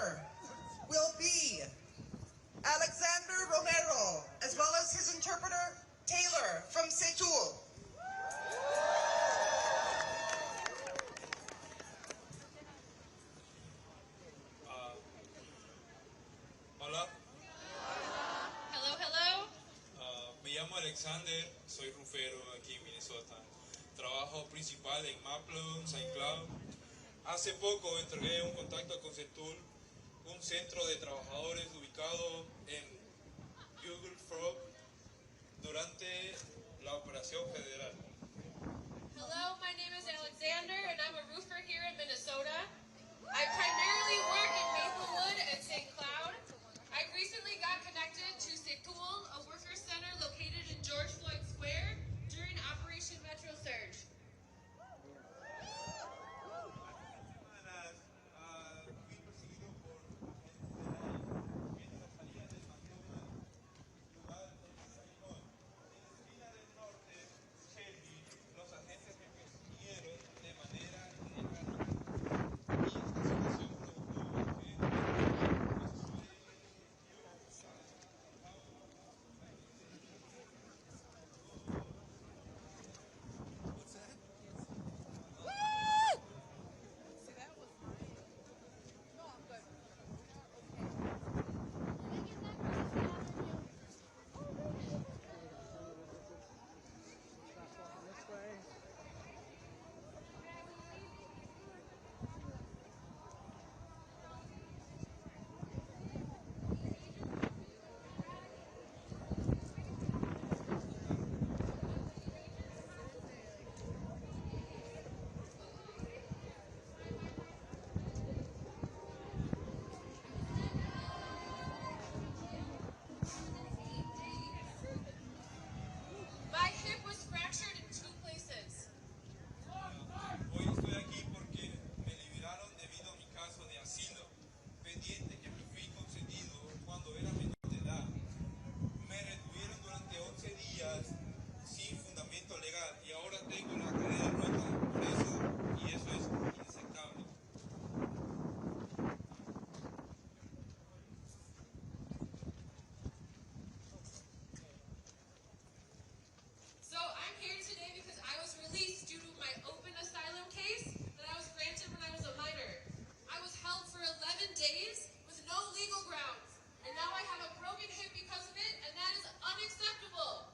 speaker will be Alexander Romero, as well as his interpreter, Taylor, from Setul. Hola. Hello, hello. Me llamo Alexander, soy rufero aquí en Minnesota. Trabajo principal en Maplon, Saint Cloud. Hace poco entregué un contacto con Setul, un centro de trabajadores ubicado en Google Frog durante la operación federal. Hello, my name is Alexander and I'm a roofer here in Minnesota. I primarily work in Maplewood and St. Cloud. I recently got connected to Setul, a worker center located in George Floyd Square during Operation Metro Surge. Los agentes me persiguieron de manera ilegal y esta situación provocó que My hip was fractured in 2 places. Hoy estoy aquí porque me liberaron debido a mi caso de asilo pendiente que me fui concedido cuando era menor de edad. Me retuvieron durante 11 días sin fundamento legal y ahora tengo la cadena rota por eso, y eso es inaceptable. So I'm here today because I was released due to my open asylum case that I was granted when I was a minor. I was held for 11 days with no legal grounds, and now I have a broken hip because of it, and that is unacceptable.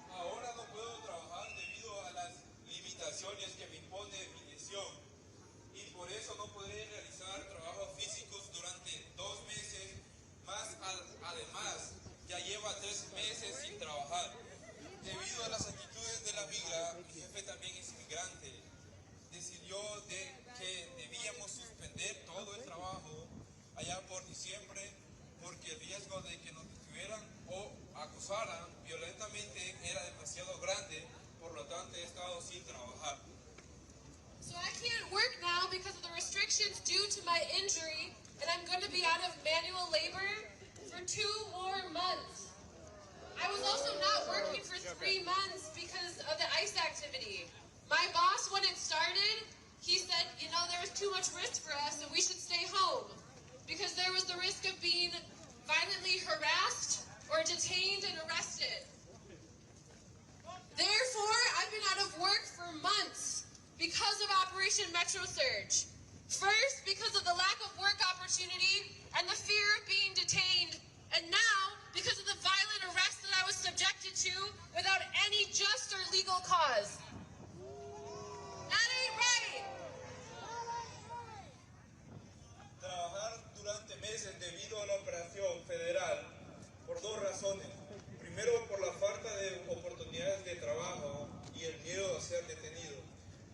Ahora no puedo trabajar debido a las limitaciones que me impone mi lesión y por eso no podré realizar trabajos físicos durante 2 meses más. Además, ya lleva 3 meses sin trabajar. Debido a las actitudes de la migra, mi jefe también es inmigrante. Decidió que debíamos suspender todo el trabajo allá por diciembre porque el riesgo de que nos detuvieran o acosaran violentamente era demasiado grande, por lo tanto he estado sin trabajar. So I can't work now because of the restrictions due to my injury, and I'm going to be out of manual labor for 2 more months. I was also not working for 3 months because of the ICE activity. My boss, when it started, he said, you know, there was too much risk for us and we should stay home because there was the risk of being violently harassed or detained and arrested. Therefore, I've been out of work for months because of Operation Metro Surge. First, because of the lack of work opportunity and the fear of being detained, and now because of the violent arrest that I was subjected to without any just or legal cause. That ain't right. Trabajar durante meses debido a la operación federal por 2 razones. Primero, por la falta de oportunidades de trabajo y el miedo a ser detenido.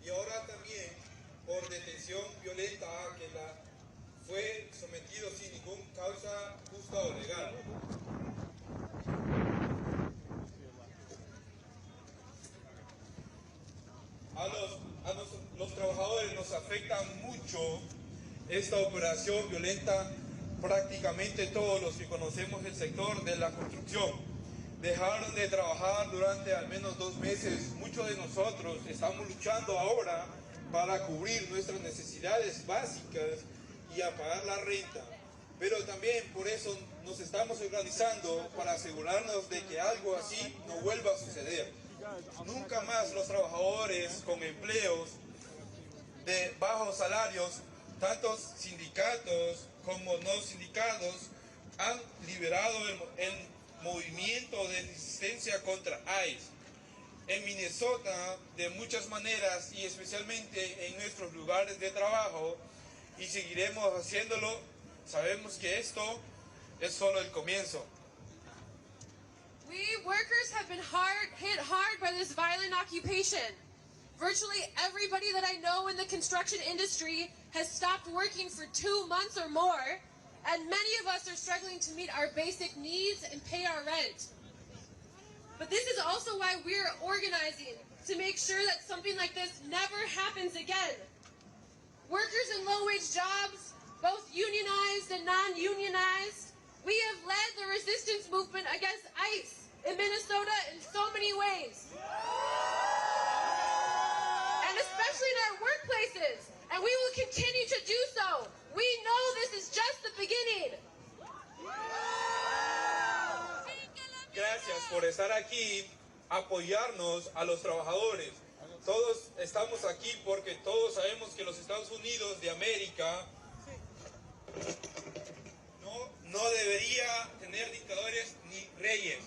Y ahora también por detención violenta a que fue sometido sin ninguna causa justa o legal. A los trabajadores nos afecta mucho esta operación violenta. Prácticamente todos los que conocemos el sector de la construcción dejaron de trabajar durante al menos 2 meses. Muchos de nosotros estamos luchando ahora para cubrir nuestras necesidades básicas y a pagar la renta. Pero también por eso nos estamos organizando para asegurarnos de que algo así no vuelva a suceder. Nunca más los trabajadores con empleos de bajos salarios, tantos sindicatos como no sindicados, han liberado el movimiento de resistencia contra ICE. En Minnesota, de muchas maneras y especialmente en nuestros lugares de trabajo, y seguiremos haciéndolo. Sabemos que esto es solo el comienzo. We workers have been hit hard by this violent occupation. Virtually everybody that I know in the construction industry has stopped working for 2 months or more, and many of us are struggling to meet our basic needs and pay our rent. But this is also why we're organizing, to make sure that something like this never happens again. Workers in low-wage jobs, both unionized and non-unionized, we have led the resistance movement against ICE in Minnesota in so many ways. And especially in our workplaces, and we will continue to do so. We know this is just the beginning. Gracias por estar aquí, apoyarnos a los trabajadores. Todos estamos aquí porque todos sabemos que los Estados Unidos de América no debería tener dictadores ni reyes.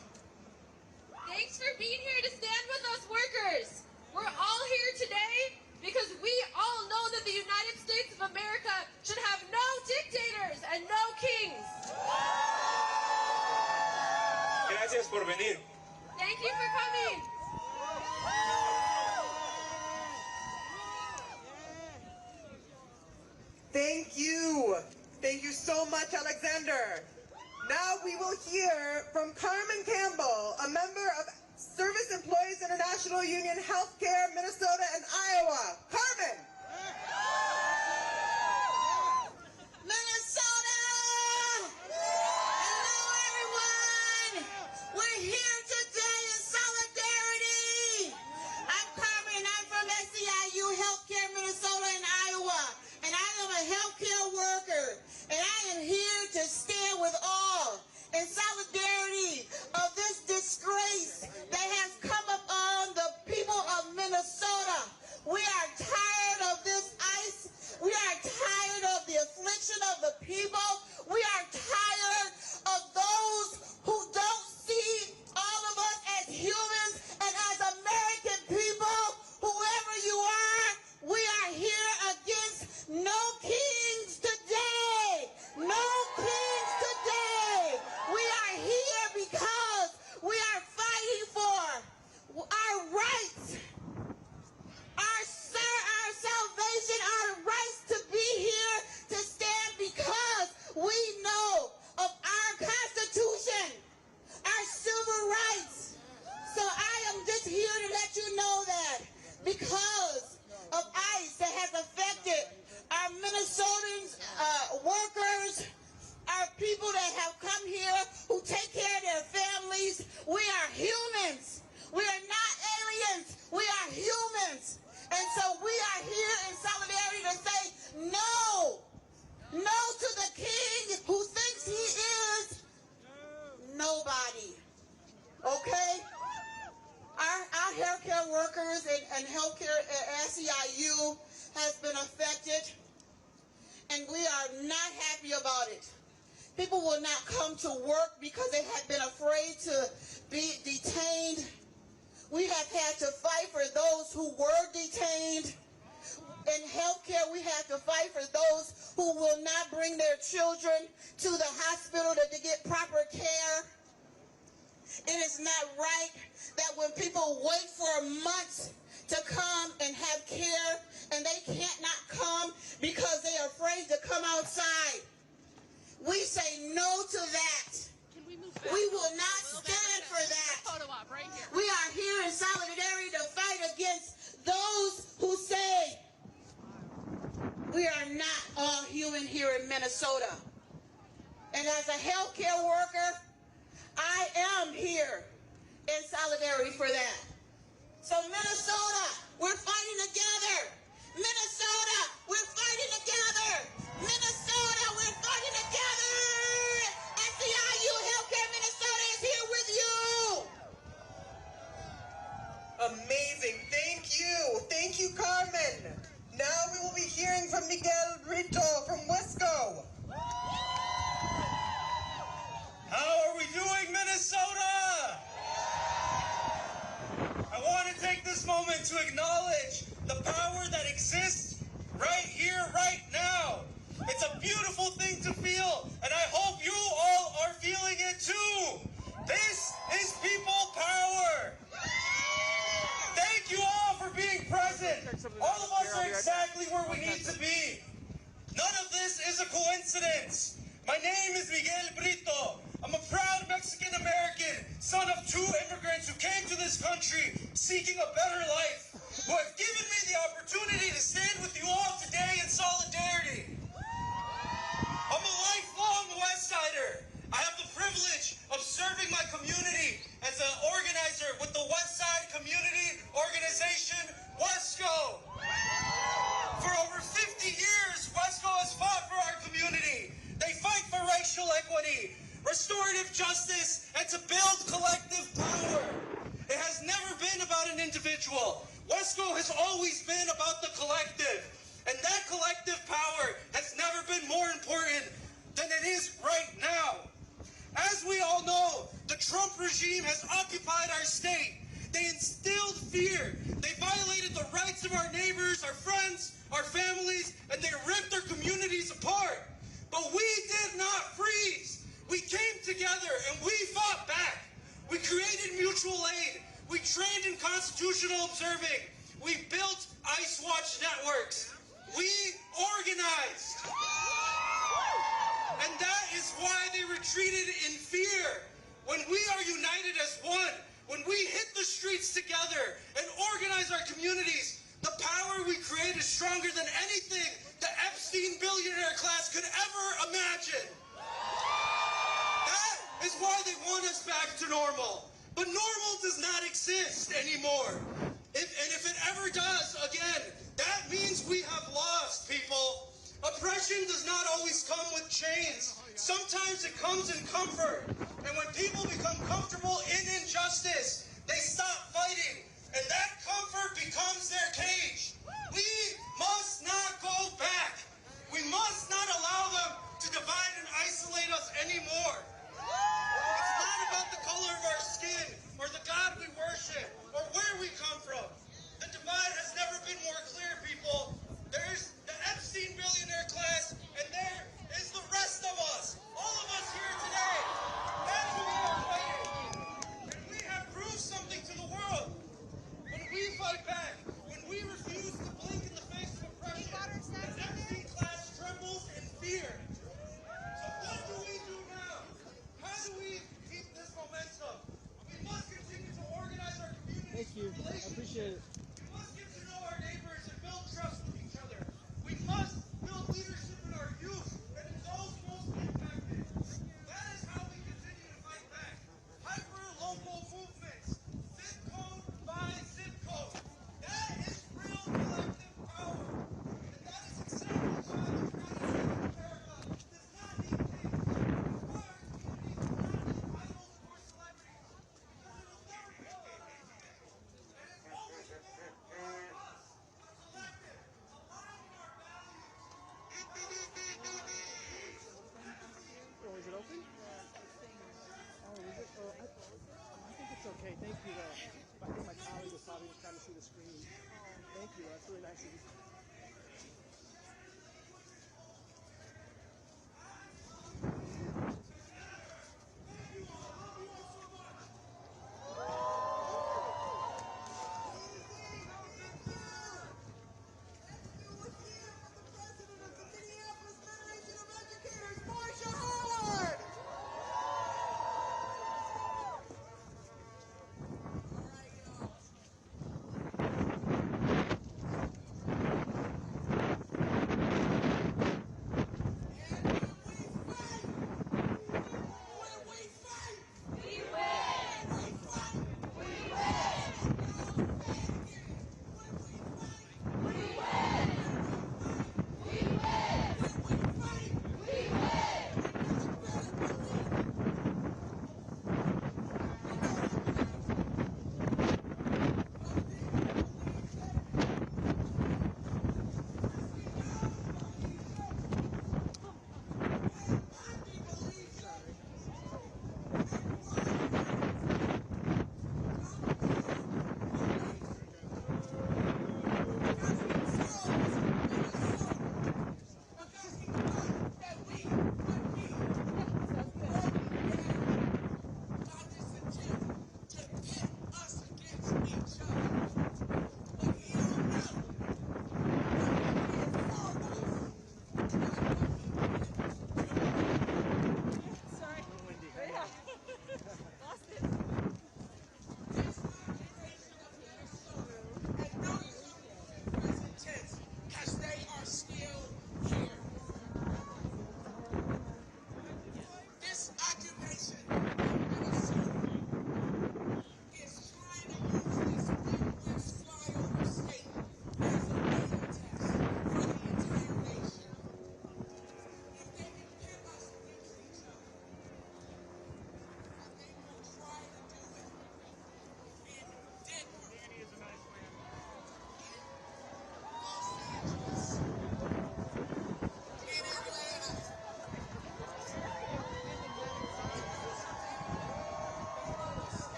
Thanks for being here to stand with us workers. We're all here today because we all know that the United States of America should have no dictators and no kings. Gracias por venir. Thank you for coming. Thank you. Thank you so much, Alexander. Now we will hear from Carmen Campbell, a member of Service Employees International Union Healthcare, Minnesota and Iowa. Carmen! Minnesota! Hello, everyone! We're here today in solidarity. I'm Carmen. I'm from SEIU Healthcare, Minnesota and Iowa. And I am a healthcare worker. And I am here to stand with all in solidarity of this disgrace that has come upon the people of Minnesota. We are tired of this ICE. We are tired of the affliction of the people. We are tired of those who don't see all of us as humans and as American people. Whoever you are, we are here against no kings today. No kings today. We are here because we are fighting for our rights, our salvation, our rights to be here, to stand because we know of our Constitution, our civil rights. So I am just here to let you know that because of ICE that has affected our Minnesotans, workers, our people that have come here who take care of their families. We are humans. We are not aliens. We are humans. And so we are here in solidarity to say no. No to the king who thinks he is nobody. Okay? Our healthcare workers and healthcare at SEIU has been affected, and we are not happy about it. People will not come to work because they have been afraid to be detained. We have had to fight for those who were detained. In healthcare, we have to fight for those who will not bring their children to the hospital to get proper care. It is not right that when people wait for months to come and have care and they can't not come because they are afraid to come outside. We say no to that. We will not stand for that. We are here in solidarity to fight against those who say we are not all human here in Minnesota. And as a healthcare worker, I am here in solidarity for that. So Minnesota, we're fighting together. Minnesota, from Miguel Brito from Wesco. How are we doing, Minnesota? I want to take this moment to acknowledge the power that exists right here, right now. It's a beautiful thing to feel, and I hope you all are feeling it too. This is people power. Thank you all for being present. All of us are exactly where we need to be. None of this is a coincidence. My name is Miguel Brito. I'm a proud Mexican-American, son of 2 immigrants who came to this country seeking a better life, who have given me the opportunity to stand with you all today in solidarity. I'm a lifelong West Sider. I have the privilege of serving my community as an organizer with the West Side Community Organization, Wesco. For over 50 years, Wesco has fought for our community. They fight for racial equity, restorative justice, and to build collective power. It has never been about an individual. Wesco has always been about the collective. And that collective power has never been more important than it is right now. As we all know, the Trump regime has occupied our state. They instilled fear. They violated the rights of our neighbors, our friends, our families, and they ripped their communities apart. But we did not freeze. We came together and we fought back. We created mutual aid. We trained in constitutional observing. We built ICE Watch networks. We organized. And that is why they retreated in fear. When we are united as one, when we hit the streets together and organize our communities, the power we create is stronger than anything the Epstein billionaire class could ever imagine. That is why they want us back to normal. But normal does not exist anymore. If it ever does, again, that means we have lost, people. Oppression does not always come with chains. Sometimes it comes in comfort. And when people become comfortable in injustice, they stop fighting. And that comfort becomes their cage. We must not go back. We must not allow them to divide and isolate us anymore. It's not about the color of our skin or the God we worship or where we come from. The divide has never been more clear, people. There's the Epstein billionaire class, and there is the rest of us. All of us here today. That's who we are fighting. And we have proved something to the world. When we fight back, when we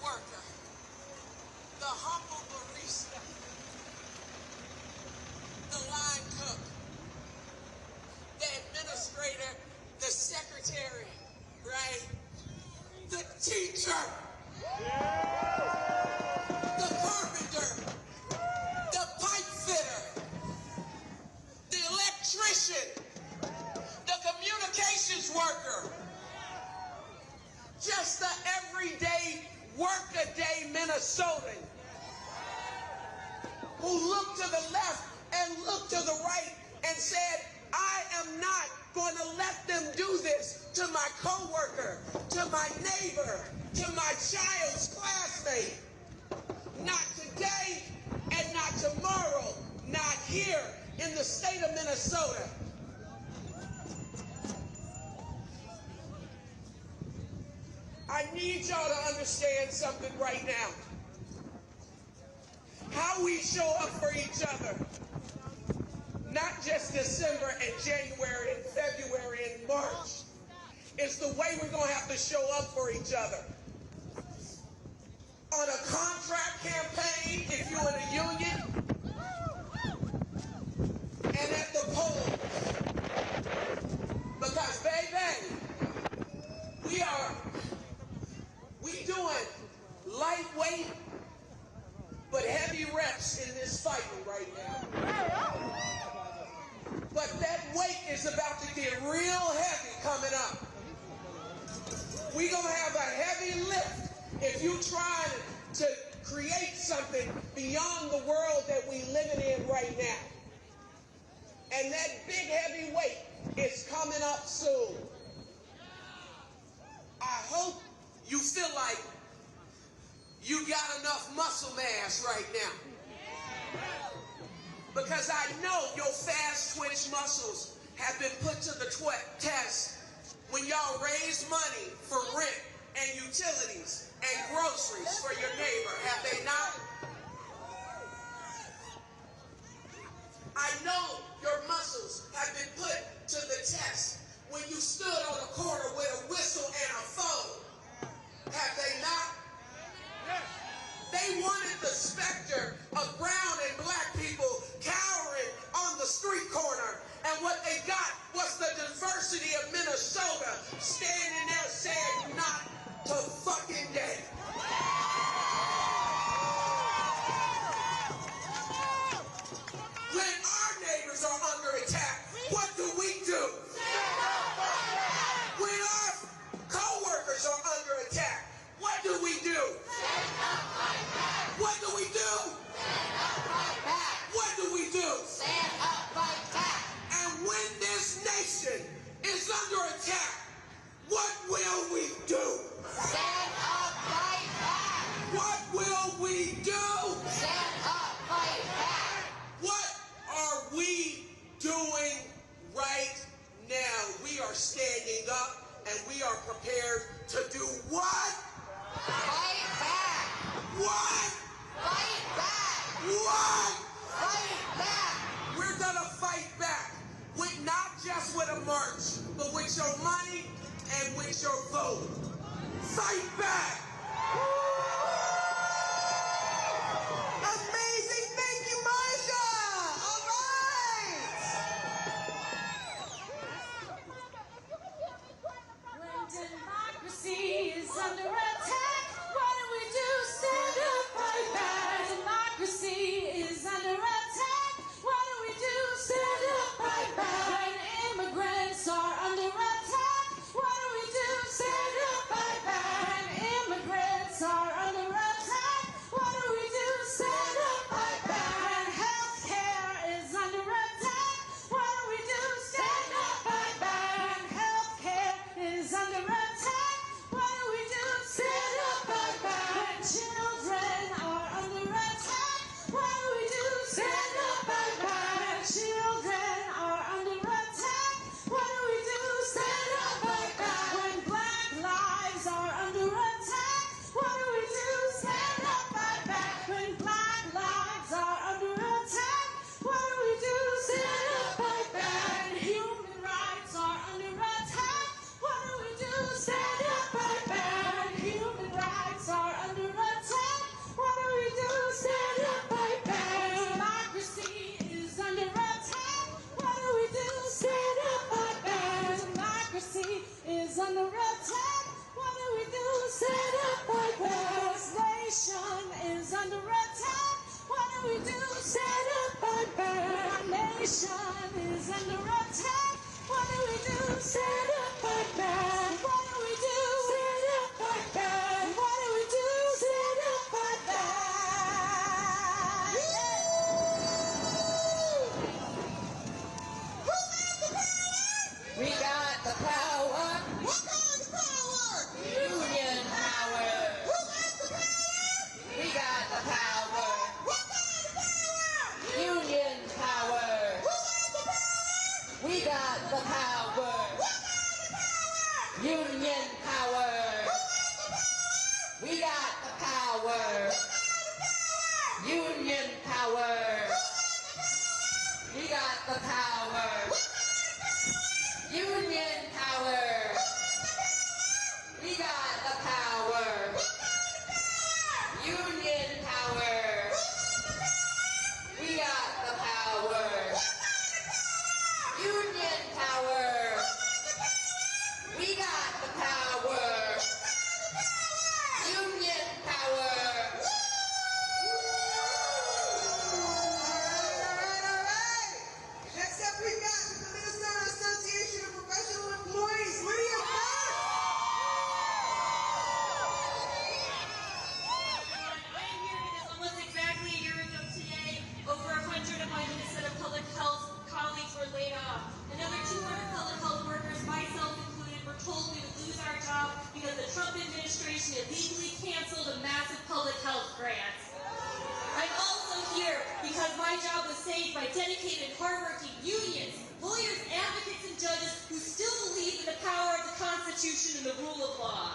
worker, the humble barista, the line cook, the administrator, the secretary, right? The teacher, the carpenter, the pipe fitter, the electrician, the communications worker, just the everyday work-a-day Minnesotan who looked to the left and looked to the right and said, I am not going to let them do this to my coworker, to my neighbor, to my child's classmate. Not today and not tomorrow, not here in the state of Minnesota. I need y'all to understand something right now. How we show up for each other, not just December and January and February and March, is the way we're going to have to show up for each other. On a contract campaign, if you're in a union, and at the polls. Because, baby, we doing lightweight but heavy reps in this fighting right now. But that weight is about to get real heavy coming up. We're going to have a heavy lift if you try to create something beyond the world that we're living in right now. And that big heavy weight is coming up soon. I hope you feel like you got enough muscle mass right now. Because I know your fast twitch muscles have been put to the test when y'all raised money for rent and utilities and groceries for your neighbor. Have they not? I know your muscles have been put to the test when you stood on a corner with a whistle and a phone. Have they not? They wanted the specter of brown and black people cowering on the street corner. And what they got was the diversity of Minnesota standing there saying, not to fucking day. When our neighbors are under attack, what do we do? When our co-workers are under attack, what do we do? What do we do? What do we do? Stand up, fight back. And when this nation is under attack, what will we do? Stand up, fight back. What will we do? Stand up, fight back. What are we doing right now? We are standing up and we are prepared to do what? Fight back. What? Fight back. What? Fight back. We're gonna fight back with not just with a march, but with your money and with your vote. Fight back. Amazing. Thank you, Marsha. All right. When democracy is under attack, what do we do? Stand up, fight back. Democracy is under attack. What do we do? Stand up, fight back. When immigrants are under attack, what do we do? Stand up, fight back. When immigrants are under attack, what do we do? Stand up, fight back. When healthcare is under attack, what do we do? Stand up, fight back. When healthcare is under attack, what do we do? illegally canceled a massive public health grant. I'm also here because my job was saved by dedicated, hardworking unions, lawyers, advocates, and judges who still believe in the power of the Constitution and the rule of law.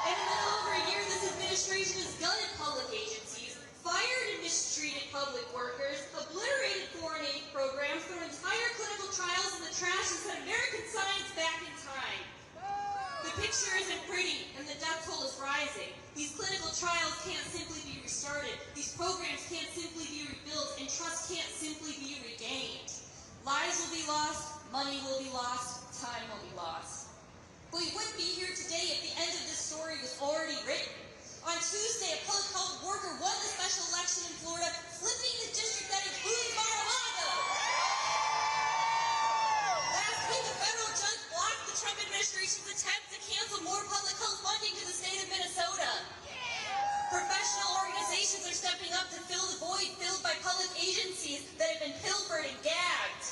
And in a little over a year, this administration has gutted public agencies, fired and mistreated public workers, obliterated foreign aid programs, thrown entire clinical trials in the trash, and set American science back in time. The picture isn't pretty, and the death toll is rising. These clinical trials can't simply be restarted. These programs can't simply be rebuilt, and trust can't simply be regained. Lives will be lost, money will be lost, time will be lost. But we wouldn't be here today if the end of this story was already written. On Tuesday, a public health worker won the special election in Florida, flipping the district that includes Mar-a-Lago. Last week, a federal judge blocked the Trump administration's attempt to cancel more public health funding to the state of Minnesota. Professional organizations are stepping up to fill the void filled by public agencies that have been pilfered and gagged.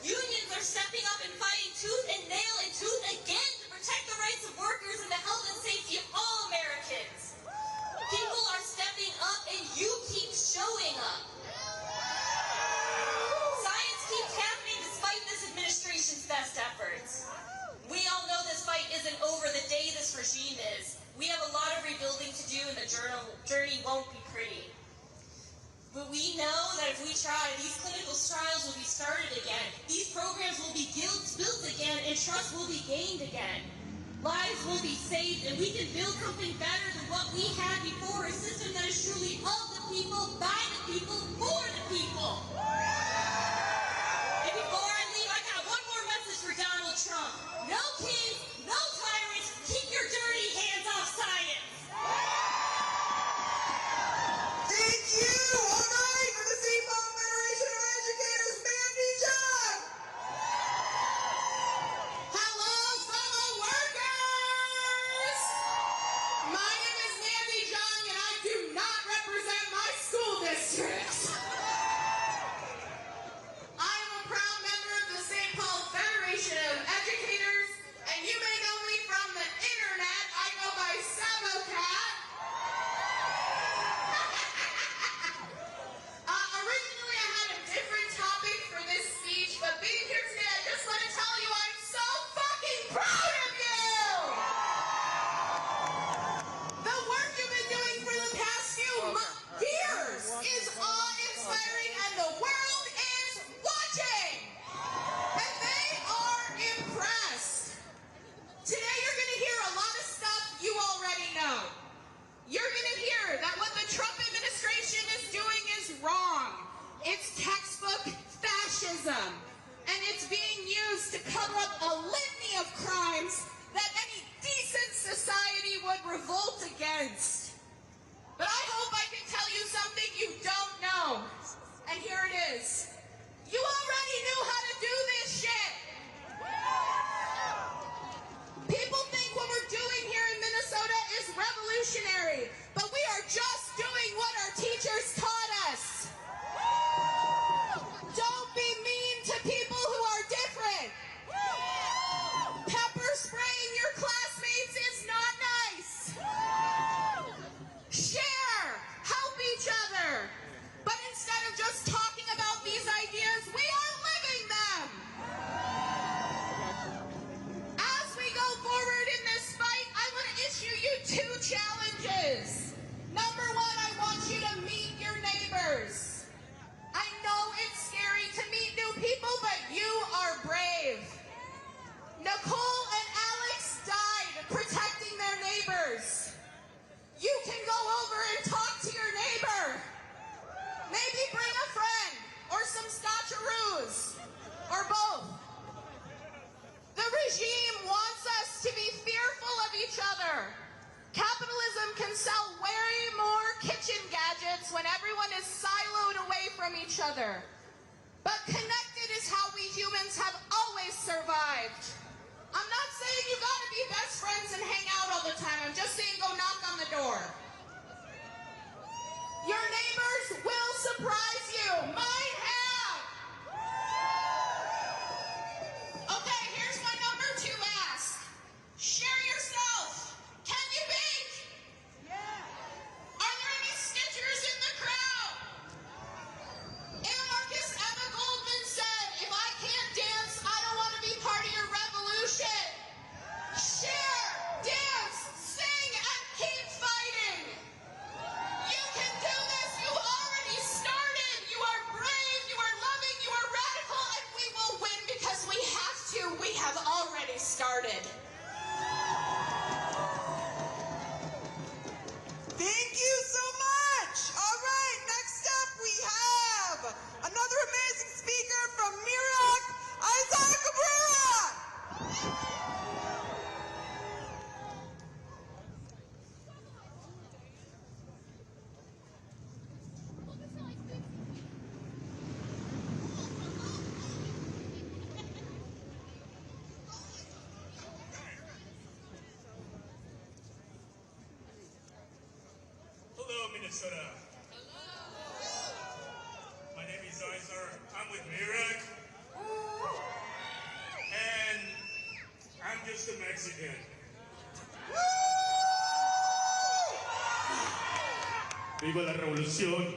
Unions are stepping up and fighting tooth and nail and tooth again to protect the rights of workers and the health and safety of all Americans. People are stepping up and you keep showing up. Science keeps happening despite this administration's best efforts. We all know this fight isn't over the day this regime is. We have a lot of rebuilding to do and the journey won't be pretty. But we know that if we try, these clinical trials will be started again. These programs will be built again and trust will be gained again. Lives will be saved and we can build something better than what we had before, a system that is truly of the people, by the people, for the people. And before I leave, I got one more message for Donald Trump. No kings, no tyrants, keep your dirty hands off science. Thank you! All right, for the Seafoam Federation of Educators, Mandy John! Hello, fellow workers! My name is Mandy Jung, and I do not represent my school district. I am a proud member of the St. Paul Federation of Educators, and you may know me from the internet. I go by Sabocat. Originally, I had a different topic for this speech, but being here today, I just want to tell you I'm so fucking proud of you! The work you've been doing for the past few years is awe-inspiring, and the world is watching! And they are impressed. Today, you're going to hear a lot of stuff you already know. You're going to hear that what the Trump administration is doing is wrong. It's textbook fascism. And it's being used to cover up a litany of crimes that any decent society would revolt against. But I hope I can tell you something you don't know. And here it is. You already knew how to do this shit. People think what we're doing here in Minnesota is revolutionary, but we are just doing what our teachers taught us. Don't be mean to people who are different. Pepper spraying your classmates is not nice. Share, help each other. But instead of just talking about these ideas, we are living them. As we go forward in this fight, I want to issue you two challenges. Number one, I want you to meet your neighbors. I know it's scary to meet new people, but you are brave. Nicole and Alex died protecting their neighbors. You can go over and talk to your neighbor. Maybe bring a friend or some scotcheroos or both. The regime wants us to be fearful of each other. Capitalism can sell way more kitchen gadgets when everyone is siloed away from each other. But connected is how we humans have always survived. I'm not saying you gotta be best friends and hang out all the time. I'm just saying go knock on the door. Your neighbors will surprise you. Mine have. Okay, here's my number 2 ask. Share yourself. Can you Hello, Minnesota. My name is Isar. I'm with Mirak. And I'm just a Mexican. Viva la revolución.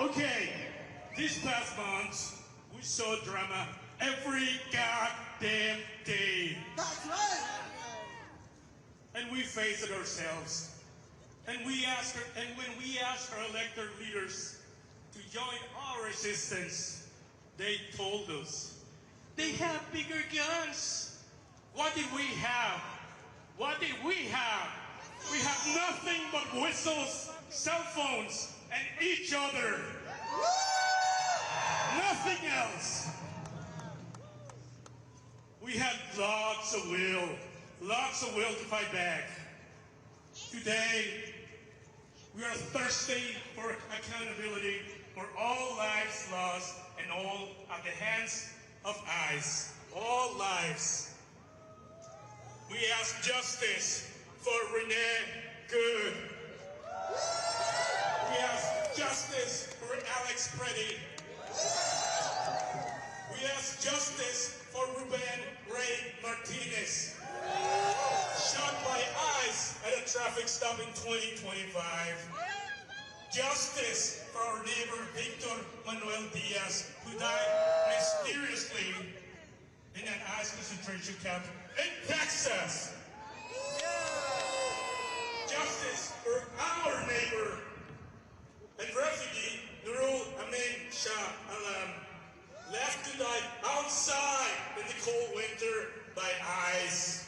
Okay, this past month, we saw drama every goddamn day. That's right. And we faced it ourselves. And when we asked our elected leaders to join our resistance, they told us they have bigger guns. What did we have? What did we have? We have nothing but whistles, cell phones, and each other. Nothing else. We had lots of will to fight back. Today, we are thirsty for accountability for all lives lost and all at the hands of ICE. All lives. We ask justice for Renee Good. We ask justice for Alex Preddy. We ask justice for Ruben Ray Martinez, shot by ICE at a traffic stop in 2025. Justice for our neighbor Victor Manuel Diaz, who died mysteriously in an ICE concentration camp in Texas. Justice for our neighbor and refugee Nurul Amin Shah Alam, left to die outside in the cold winter by ICE.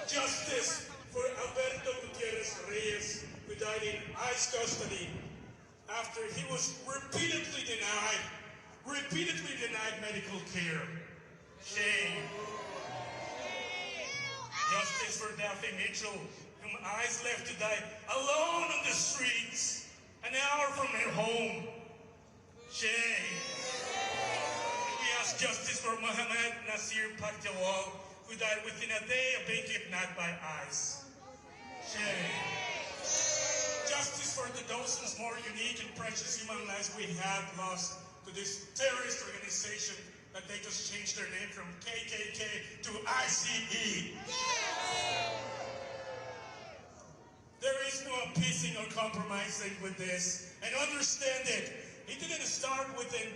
Justice for Alberto Gutierrez Reyes, who died in ICE custody after he was repeatedly denied medical care. Shame. Justice for Daphne Mitchell, whom ICE left to die alone on the streets, an hour from her home. Shame. We ask justice for Mohammed Nasir Paktawal, who died within a day of being kidnapped by ICE. Shame. Justice for the dozens more unique and precious human lives we have lost to this terrorist organization that they just changed their name from KKK to ICE. There is no appeasing or compromising with this. And understand it didn't start within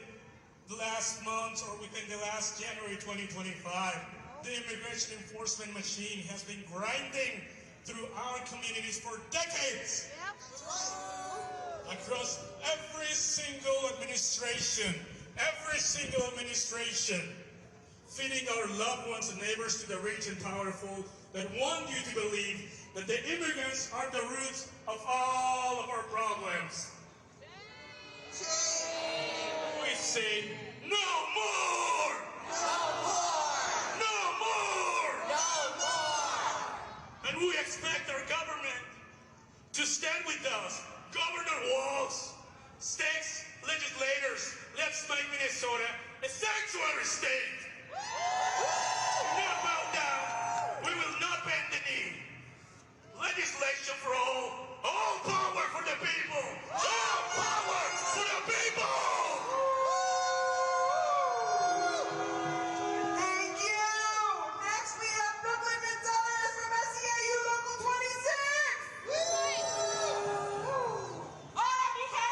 the last month or within the last January 2025. The immigration enforcement machine has been grinding through our communities for decades. Across every single administration, feeding our loved ones and neighbors to the rich and powerful that want you to believe that the immigrants are the roots of all of our problems. We say, no more! No more! No more! No more! And we expect our government to stand with us. Governor Walz, states, legislators, let's make Minnesota a sanctuary state. We will not bow down. We will not bend the knee. Legislation for all power for the people. All power for the people. Thank you. Next we have Brooklyn Gonzalez from SEIU Local 26. Hola, mi gente.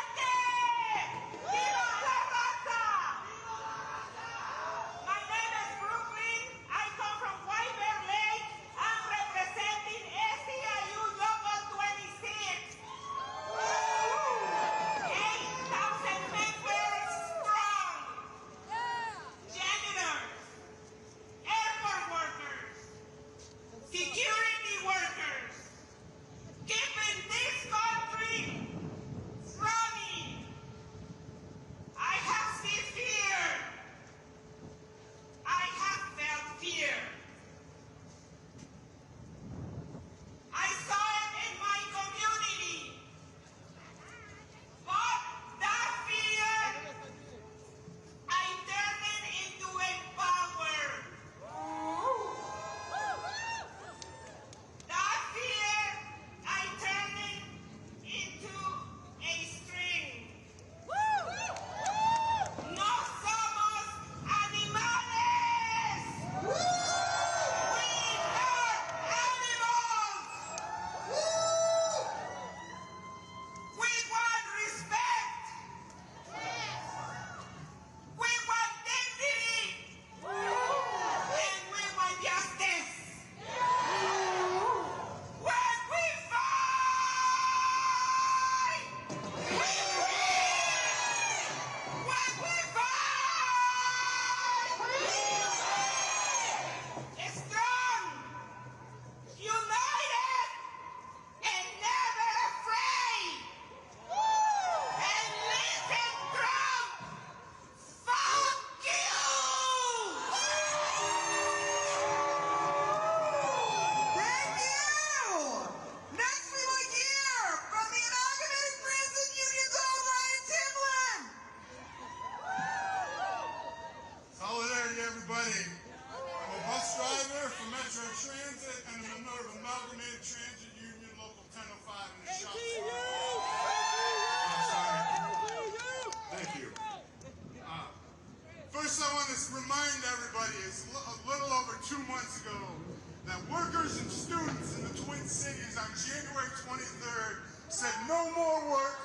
workers and students in the Twin Cities on January 23rd said no more work,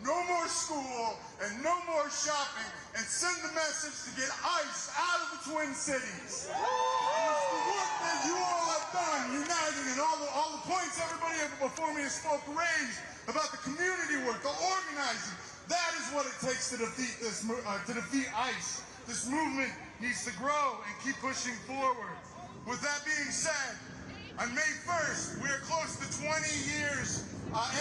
no more school, and no more shopping, and send the message to get ICE out of the Twin Cities. And it's the work that you all have done, uniting, and all the points everybody before me has raised about the community work, the organizing. That is what it takes to defeat this, to defeat ICE. This movement needs to grow and keep pushing forward. With that being said, on May 1st, we are close to 20 years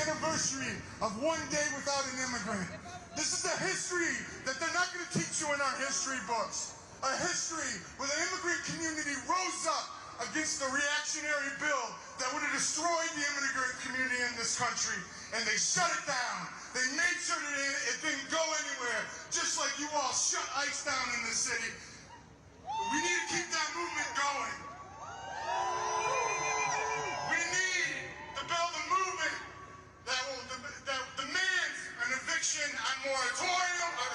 anniversary of One Day Without an Immigrant. This is a history that they're not going to teach you in our history books. A history where the immigrant community rose up against the reactionary bill that would have destroyed the immigrant community in this country, and they shut it down. They made sure that it didn't go anywhere, just like you all shut ICE down in this city. We need to keep that movement going. We need to build a movement that demands an eviction on moratorium, a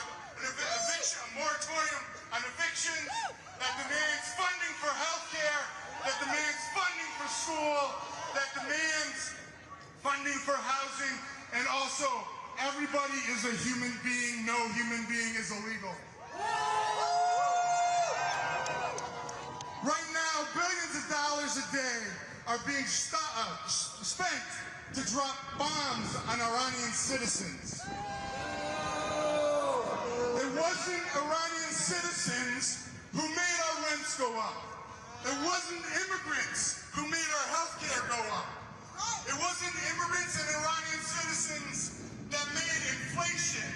moratorium on evictions, that demands funding for health care, that demands funding for school, that demands funding for housing, and also everybody is a human being. No human being is illegal. Right now, billions of dollars a day are being spent to drop bombs on Iranian citizens. It wasn't Iranian citizens who made our rents go up. It wasn't immigrants who made our health care go up. It wasn't immigrants and Iranian citizens that made inflation.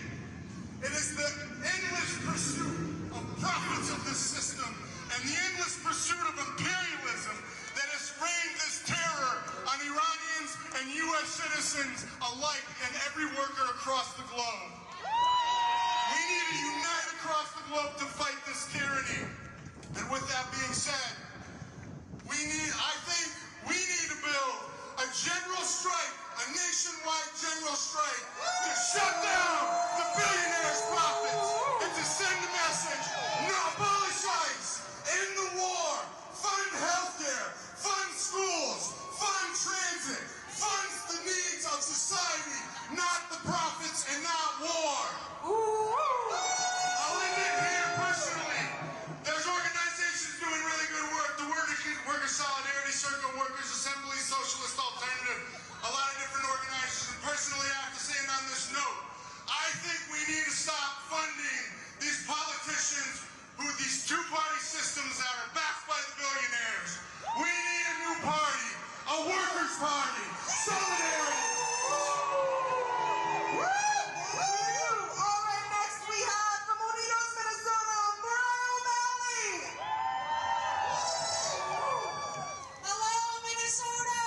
It is the endless pursuit of profits of this system and the endless pursuit of imperialism that has rained this terror on Iranians and U.S. citizens alike and every worker across the globe. We need to unite across the globe to fight this tyranny. And with that being said, I think we need to build a general strike, a nationwide general strike, to shut down the billionaires' profits and to send a message: no, abolish ICE, end the war, fund healthcare, fund schools, fund transit, fund the needs of society, not the profits and not war. I'll end it here personally. There's organizations doing really good work. The Worker Solidarity Circle, Workers Assembly, Socialist Alternative, a lot of different organizations. And personally, I have to say, and on this note, I think we need to stop funding these politicians these two-party systems that are backed by the billionaires. We need a new party, a workers' party, solidarity. All right, next we have from Unidos, Minnesota, Brian Valley. Hello, Minnesota.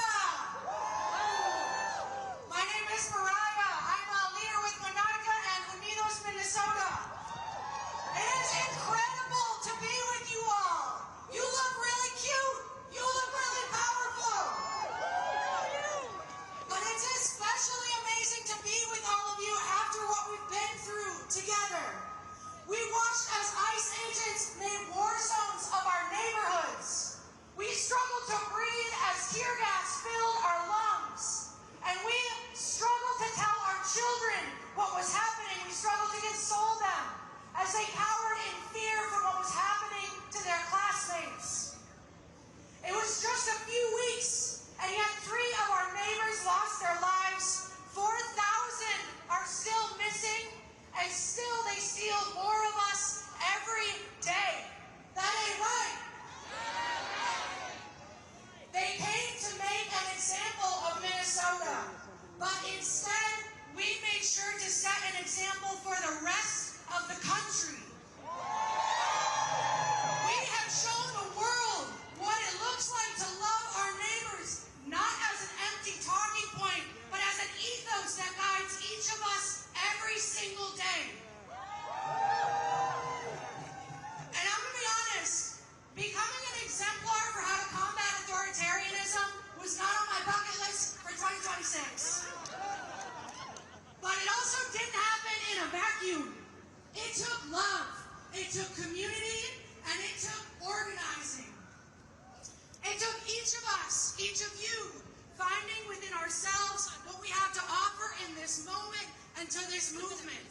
each of you, finding within ourselves what we have to offer in this moment and to this movement.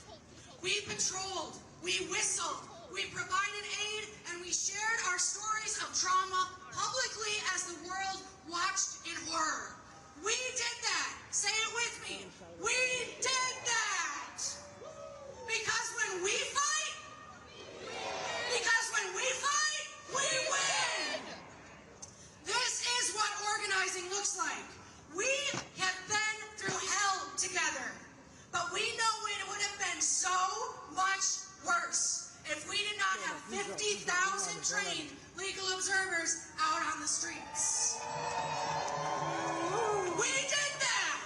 We patrolled, we whistled, we provided aid, and we shared our stories of trauma publicly as the world watched in horror. We did that. Say it with me. We did that. Because when we fight, we win. This is what organizing looks like. We have been through hell together, but we know it would have been so much worse if we did not have 50,000 trained legal observers out on the streets. We did that.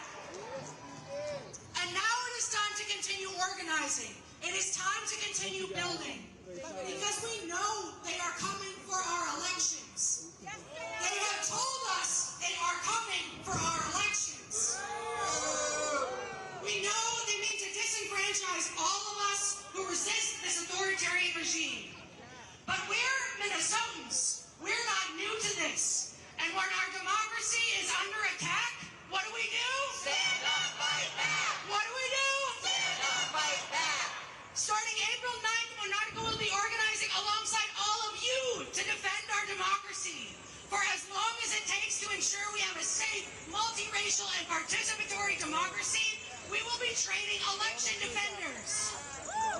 And now it is time to continue organizing. It is time to continue building. Because we know they are coming for our elections. They have told us they are coming for our elections. We know they mean to disenfranchise all of us who resist this authoritarian regime. But we're Minnesotans. We're not new to this. And when our democracy is under attack, what do? Stand up, fight back! What do? Stand up, fight back! Starting April 9th, Monarca will be organizing alongside all of you to defend our democracy. For as long as it takes to ensure we have a safe, multiracial, and participatory democracy, we will be training election defenders.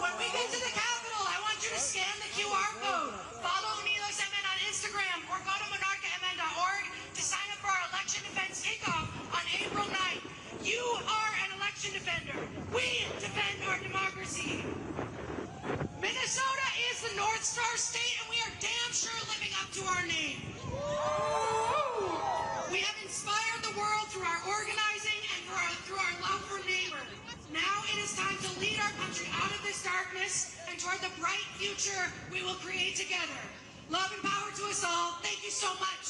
When we get to the Capitol, I want you to scan the QR code, follow Unidos MN on Instagram, or go to monarcamn.org to sign up for our election defense kickoff on April 9th. You are an election defender. We defend our democracy. Minnesota is the North Star state, and we are damn sure living up to our name. We have inspired the world through our organizing and through our love for neighbor. Now it is time to lead our country out of this darkness and toward the bright future we will create together. Love and power to us all. Thank you so much.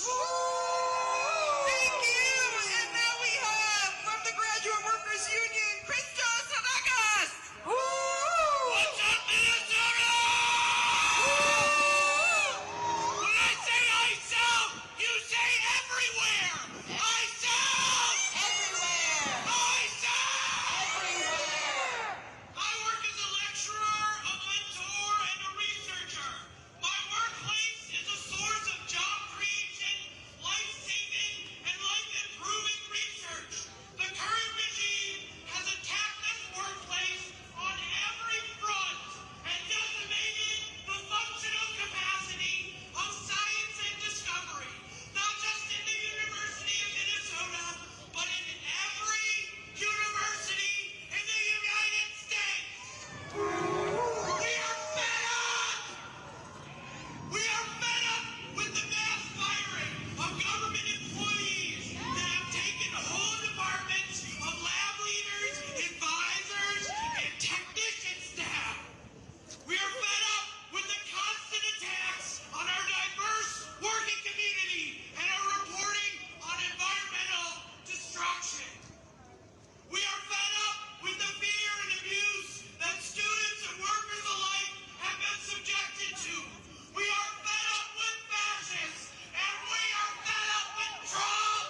Thank you. And now we have from the Graduate Workers Union, Christos Sanagas. What's up, Minnesota? When I say ISO, you say everywhere. ISO! Everywhere. ISO! Everywhere. I work as a lecturer, a mentor, and a researcher. My workplace is a source of job creation, life-saving, and life-improving research. The current regime has attacked this workplace on every front and decimated the functional capacity of science and discovery, not just in the University of Minnesota, but in every university in the United States. We are fed up! We are fed up with the mass firing of government employees that have taken whole departments of lab leaders, advisors, and technician staff. We are fed up with the constant attacks on our diverse working community and our reporting on environmental destruction. We are fed up with the fear and abuse that students and workers alike have been subjected to. We are fed up with fascists, and we are fed up with Trump.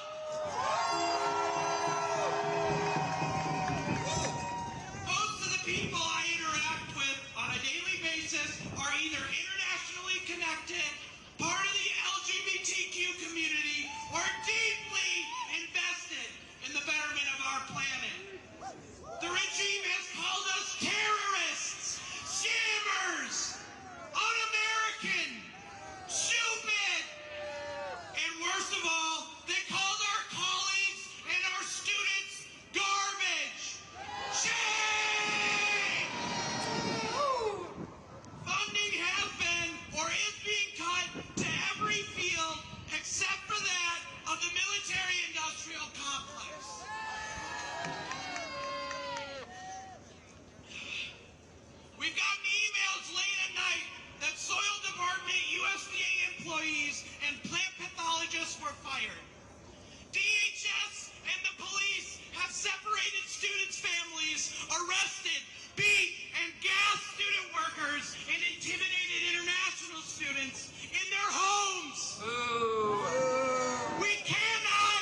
Most of the people I interact with on a daily basis are either internationally connected, part of the LGBTQ community, or deeply invested in the betterment of our planet. The regime has called us terrorists, scammers, un-American, stupid, and worst of all, they called our colleagues and our students garbage. Shame! Funding has been or is being cut to every field except for that of the military-industrial complex. We've gotten emails late at night that Soil Department, USDA employees, and plant pathologists were fired. DHS and the police have separated students' families, arrested, beat, and gassed student workers, and intimidated international students in their homes. We cannot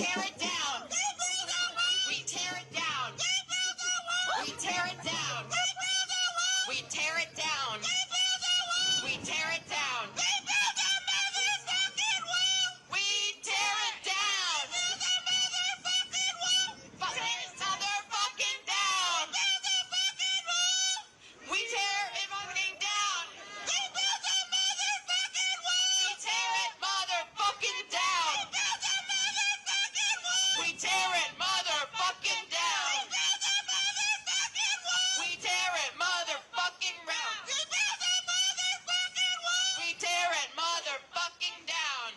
tear it down. We tear it down. We tear it down. We tear it down. We tear it down. We tear it down. Motherfucking down. We tear it fucking down. We tear it motherfucking down. We tear it motherfucking down. We tear it motherfucking round. We tear it motherfucking down.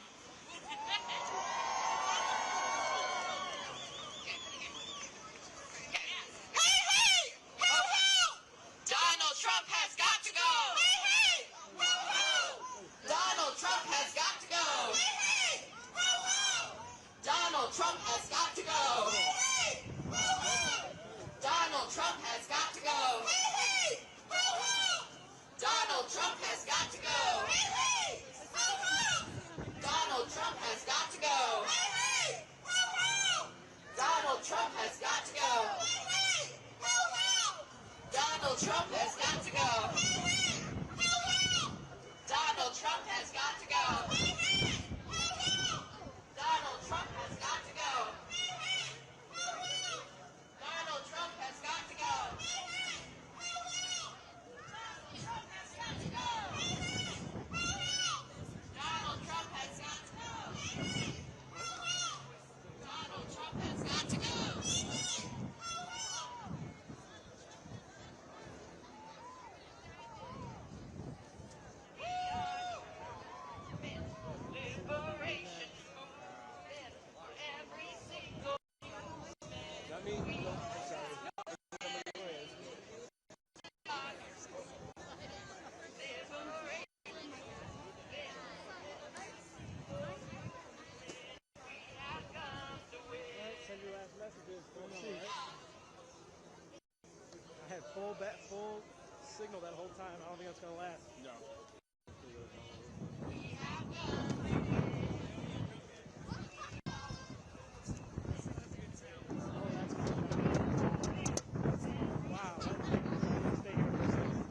Hey, hey! Ho, ho! Donald Trump has got to go! Hey, hey! Ho, ho! Donald Trump has got to go! Hey, hey! Ho, ho! Donald Trump has got to go! Hey, hey! Ho, ho! Donald Trump has got to go! Hey, hey! Ho, ho! Donald Trump has got to go! Hey, hey! Ho, ho! Donald Trump has got to go! Hey, hey! Ho, ho! Donald Trump has got to go! Hey, hey! Ho, ho! Donald Trump has got to go! Hey, hey! Ho, ho! Donald Trump has got to go! Hey, hey! Ho, ho! Donald Trump has got to go! Hey, hey! Ho, ho! Donald Trump has got to go! Hey, hey! Ho, ho! Donald Trump has got to go! Hey, hey! Ho, ho! Donald Trump has got to go! Hey, hey! Ho, ho! Donald Trump has got to go! Hey, hey! Ho, ho! Liberation movement for every single Send your last messages. I had full signal that whole time. I don't think that's gonna last. No. Wow. Stay here for a second.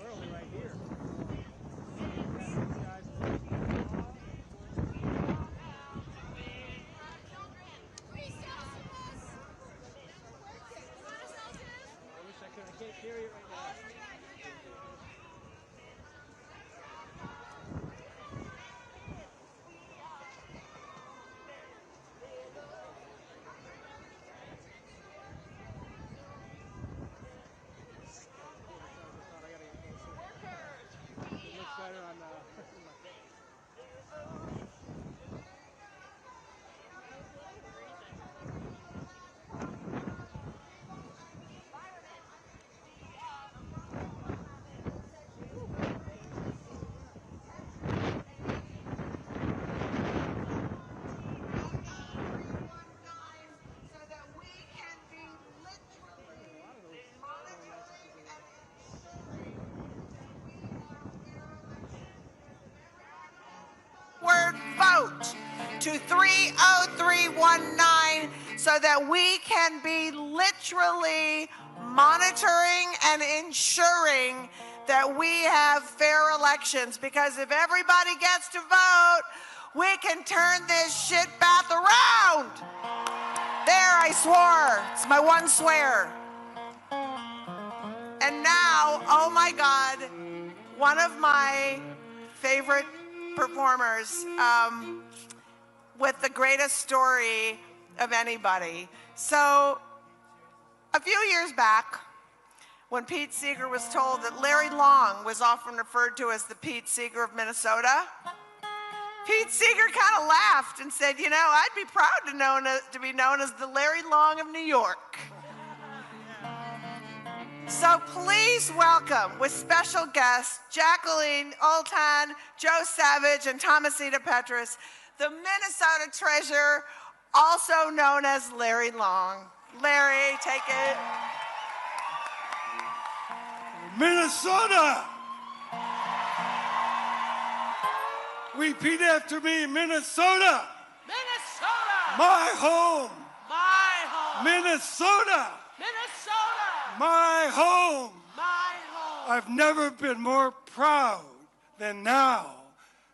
We're only right here. I can't carry it right now. It looks better on my Word vote to 30319 so that we can be literally monitoring and ensuring that we have fair elections. Because if everybody gets to vote, we can turn this shit bath around. There, I swore. It's my one swear. And now, oh my God, one of my favorite performers with the greatest story of anybody. So a few years back, when Pete Seeger was told that Larry Long was often referred to as the Pete Seeger of Minnesota, Pete Seeger kind of laughed and said, you know, I'd be proud to be known as the Larry Long of New York. So please welcome, with special guests, Jacqueline Oltan, Joe Savage, and Thomasita Petrus, the Minnesota treasure, also known as Larry Long. Larry, take it. Minnesota! Repeat after me, Minnesota. Minnesota. My home. My home. Minnesota. Minnesota. My home. My home. I've never been more proud than now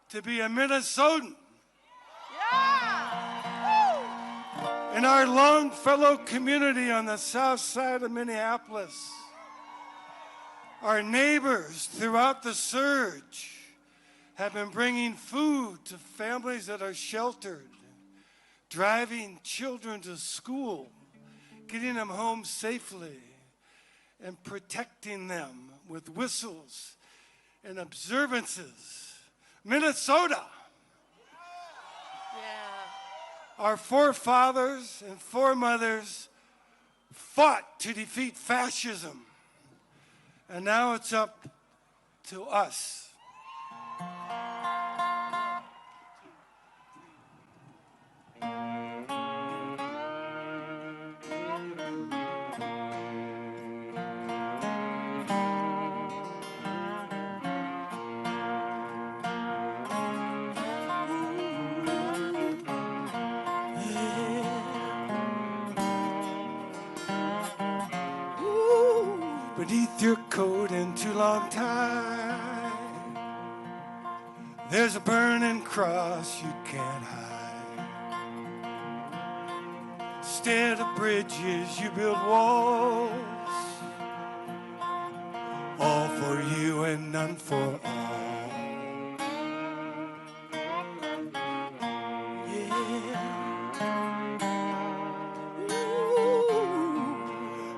to be a Minnesotan. Yeah. In our Longfellow community on the south side of Minneapolis, our neighbors throughout the surge have been bringing food to families that are sheltered, driving children to school, getting them home safely, and protecting them with whistles and observances. Minnesota. Yeah. Our forefathers and foremothers fought to defeat fascism, and now it's up to us. Beneath your coat and too long tie, there's a burning cross you can't hide. Instead of bridges, you build walls, all for you and none for all.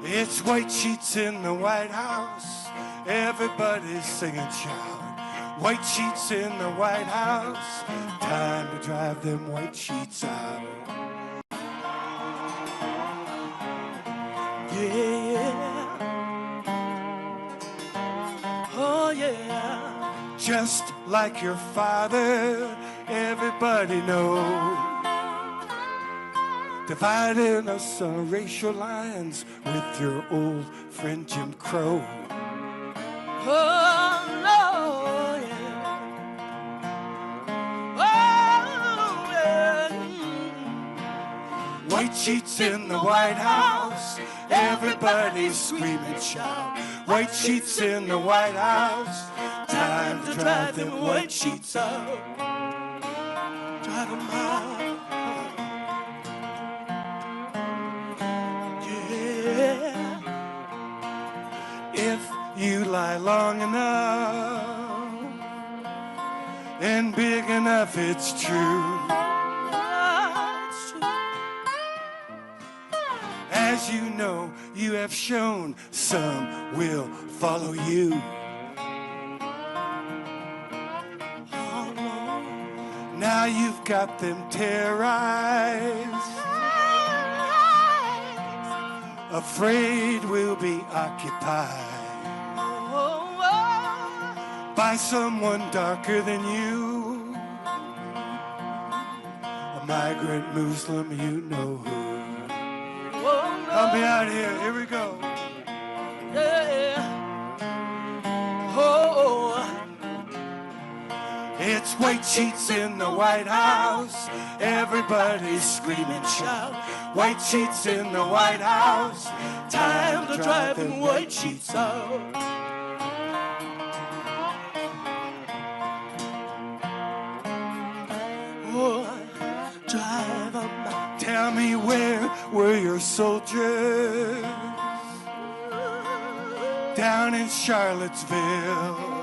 It's white sheets in the White House, everybody's singing shout. White sheets in the White House, time to drive them white sheets out. Yeah, oh yeah. Just like your father, everybody knows. Dividing us on racial lines with your old friend Jim Crow. Oh, Lord, yeah. Oh, yeah. White sheets in the White House, everybody's screaming shout. White sheets in the White House, time to drive them white sheets out. Drive them out. If you lie long enough and big enough, it's true. As you know, you have shown, some will follow you. Now you've got them terrorized, afraid we'll be occupied by someone darker than you, a migrant Muslim, you know who. Help me out here we go. Yeah. Oh. It's white sheets in the White House, everybody's screaming shout. White sheets in the White House, time to drive them white sheets out. Oh, drive them out. Tell me, where were your soldiers down in Charlottesville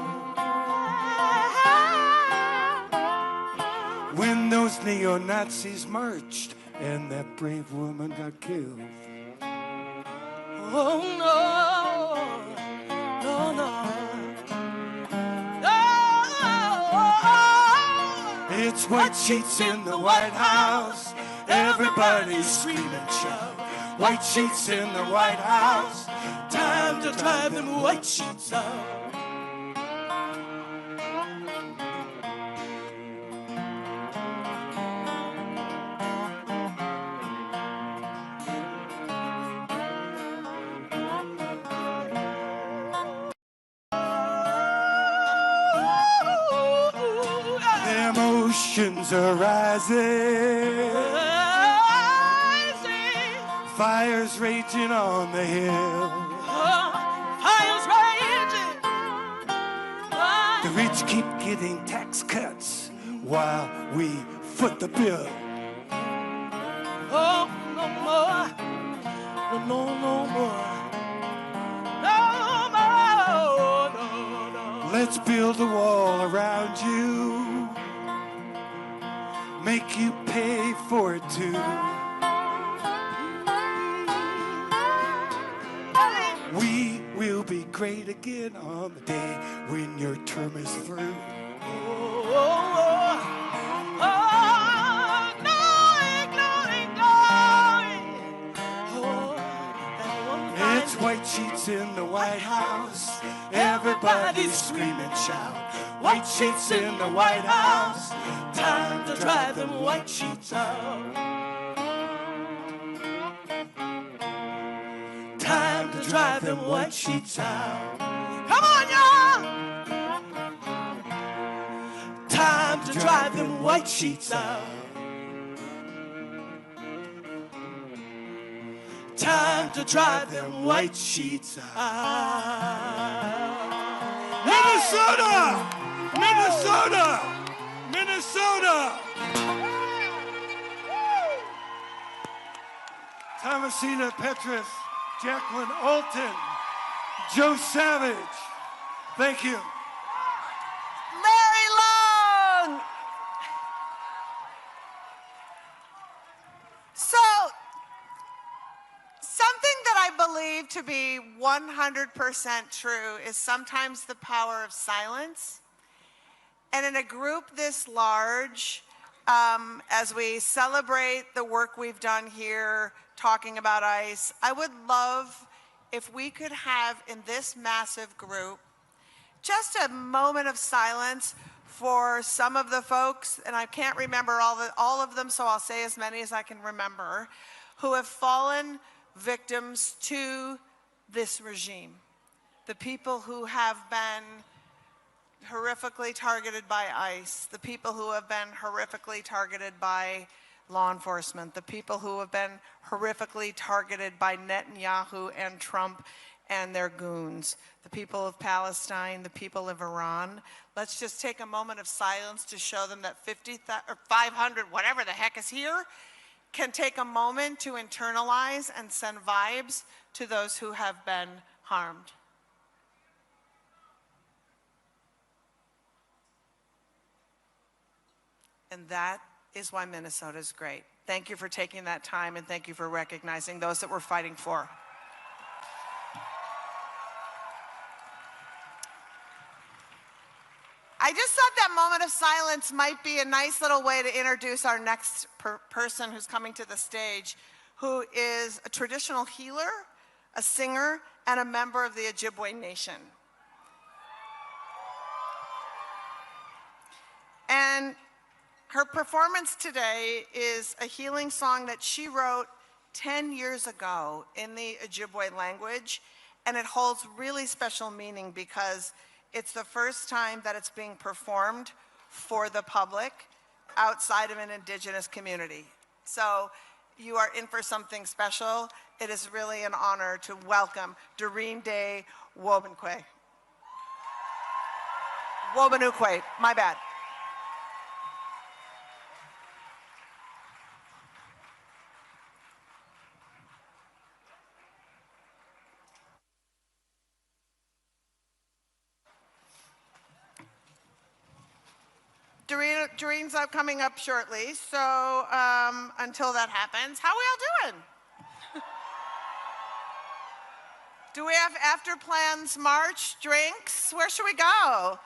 when those neo-Nazis marched and that brave woman got killed? Oh no, no, no, no. It's white sheets in the White House, everybody's screaming shout. White sheets in the White House, time to drive them white sheets out. Emotions are rising. Fires raging on the hill. Fires raging. The rich keep getting tax cuts while we foot the bill. Oh, no more. No more. No more. No. Let's build a wall around you. Make you pay for it too. We will be great again on the day when your term is through. It's white sheets in the White House. Everybody's screaming, shout. White sheets in the White House. Time to drive them white sheets out. Time to drive them white sheets out. Come on, y'all! Time to drive them white sheets out. Time to drive them white sheets out. Minnesota! Minnesota! Minnesota! Thomasina Petrus, Jacqueline Alton, Joe Savage. Thank you. Larry Long! So, something that I believe to be 100% true is sometimes the power of silence. And in a group this large, as we celebrate the work we've done here, talking about ICE, I would love if we could have in this massive group just a moment of silence for some of the folks, and I can't remember all of them, so I'll say as many as I can remember, who have fallen victims to this regime. The people who have been horrifically targeted by ICE, the people who have been horrifically targeted by law enforcement, the people who have been horrifically targeted by Netanyahu and Trump and their goons, the people of Palestine, the people of Iran. Let's just take a moment of silence to show them that 500, whatever the heck is here, can take a moment to internalize and send vibes to those who have been harmed. And that is why Minnesota is great. Thank you for taking that time, and thank you for recognizing those that we're fighting for. I just thought that moment of silence might be a nice little way to introduce our next person who's coming to the stage, who is a traditional healer, a singer, and a member of the Ojibwe Nation. And her performance today is a healing song that she wrote 10 years ago in the Ojibwe language, and it holds really special meaning because it's the first time that it's being performed for the public outside of an indigenous community. So you are in for something special. It is really an honor to welcome Doreen Day Wobanukwe. Wobanukwe, my bad. Doreen's coming up shortly, so until that happens, how are we all doing? Do we have after plans, march, drinks? Where should we go?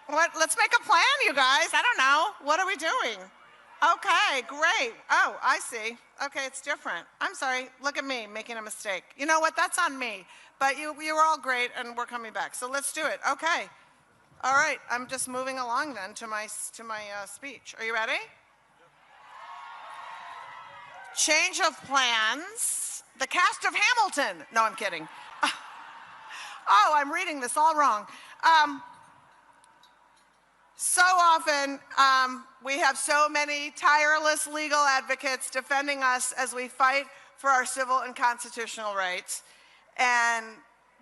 What? Let's make a plan, you guys. I don't know. What are we doing? Okay, great. Oh, I see. Okay, it's different. I'm sorry. Look at me making a mistake. You know what? That's on me. But you were all great, and we're coming back. So let's do it. Okay. All right, I'm just moving along then to my speech. Are you ready? Change of plans. The cast of Hamilton. No, I'm kidding. Oh, I'm reading this all wrong. So often, we have so many tireless legal advocates defending us as we fight for our civil and constitutional rights. And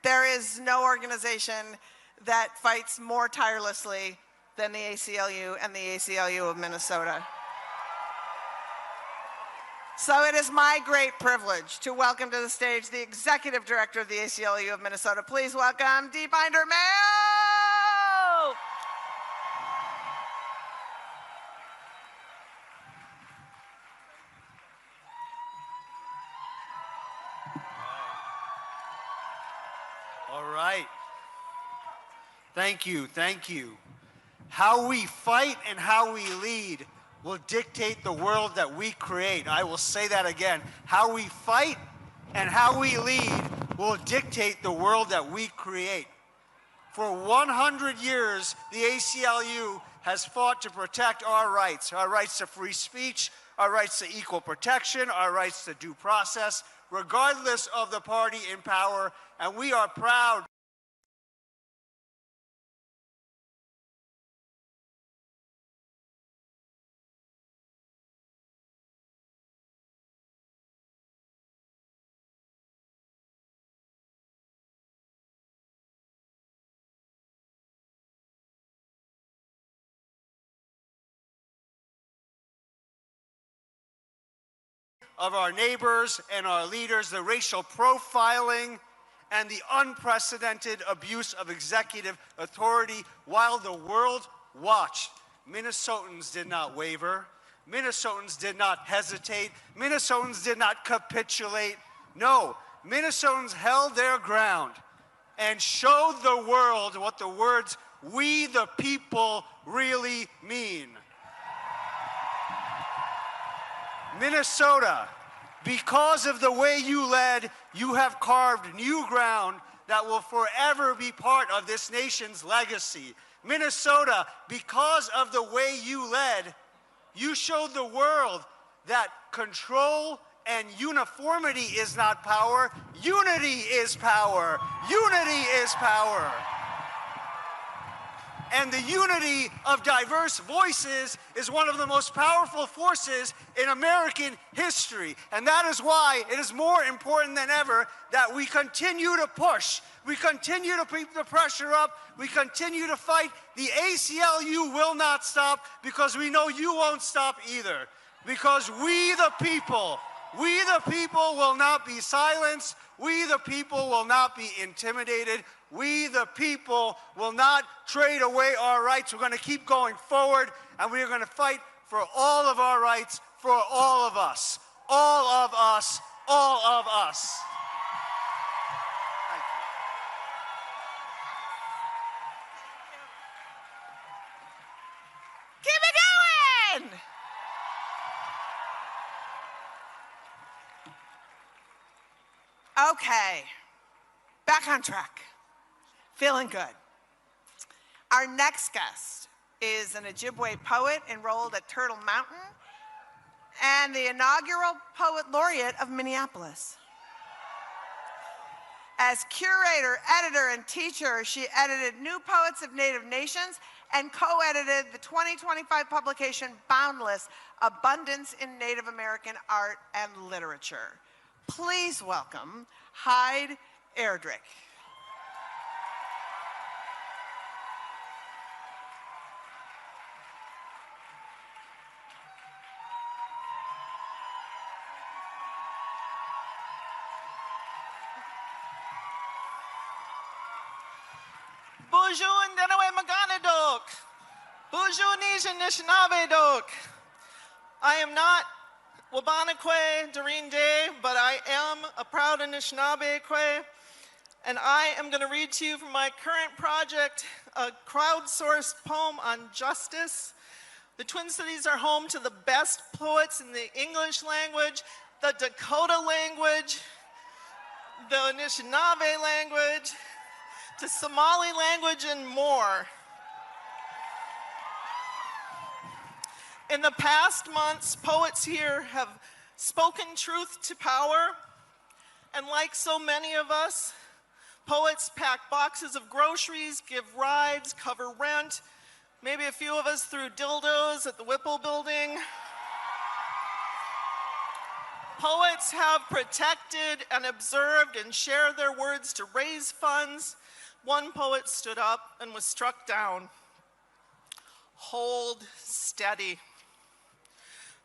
there is no organization that fights more tirelessly than the ACLU and the ACLU of Minnesota. So it is my great privilege to welcome to the stage the Executive Director of the ACLU of Minnesota. Please welcome Dee Binder-Mayo! All right. Thank you, thank you. How we fight and how we lead will dictate the world that we create. I will say that again. How we fight and how we lead will dictate the world that we create. For 100 years, the ACLU has fought to protect our rights to free speech, our rights to equal protection, our rights to due process, regardless of the party in power, and we are proud of our neighbors and our leaders, the racial profiling and the unprecedented abuse of executive authority while the world watched. Minnesotans did not waver. Minnesotans did not hesitate. Minnesotans did not capitulate. No, Minnesotans held their ground and showed the world what the words "we the people" really mean. Minnesota, because of the way you led, you have carved new ground that will forever be part of this nation's legacy. Minnesota, because of the way you led, you showed the world that control and uniformity is not power. Unity is power. Unity is power. And the unity of diverse voices is one of the most powerful forces in American history. And that is why it is more important than ever that we continue to push. We continue to keep the pressure up. We continue to fight. The ACLU will not stop because we know you won't stop either. Because we the people will not be silenced. We the people will not be intimidated. We the people will not trade away our rights. We're going to keep going forward, and we are going to fight for all of our rights, for all of us. All of us. All of us. Thank you. Keep it going! Okay, back on track. Feeling good. Our next guest is an Ojibwe poet enrolled at Turtle Mountain and the inaugural Poet Laureate of Minneapolis. As curator, editor, and teacher, she edited New Poets of Native Nations and co-edited the 2025 publication Boundless: Abundance in Native American Art and Literature. Please welcome Hyde Erdrich. Bonjour and Denawe Maganadok. Bonjour Nisha Nishnabedok. I am not Wabanakwe Doreen Day, but I am a proud Anishinaabekwe, and I am going to read to you from my current project, a crowdsourced poem on justice. The Twin Cities are home to the best poets in the English language, the Dakota language, the Anishinaabe language, to Somali language, and more. In the past months, poets here have spoken truth to power, and like so many of us, poets pack boxes of groceries, give rides, cover rent, Maybe a few of us threw dildos at the Whipple building. Poets have protected and observed and shared their words to raise funds. One poet stood up and was struck down. Hold steady.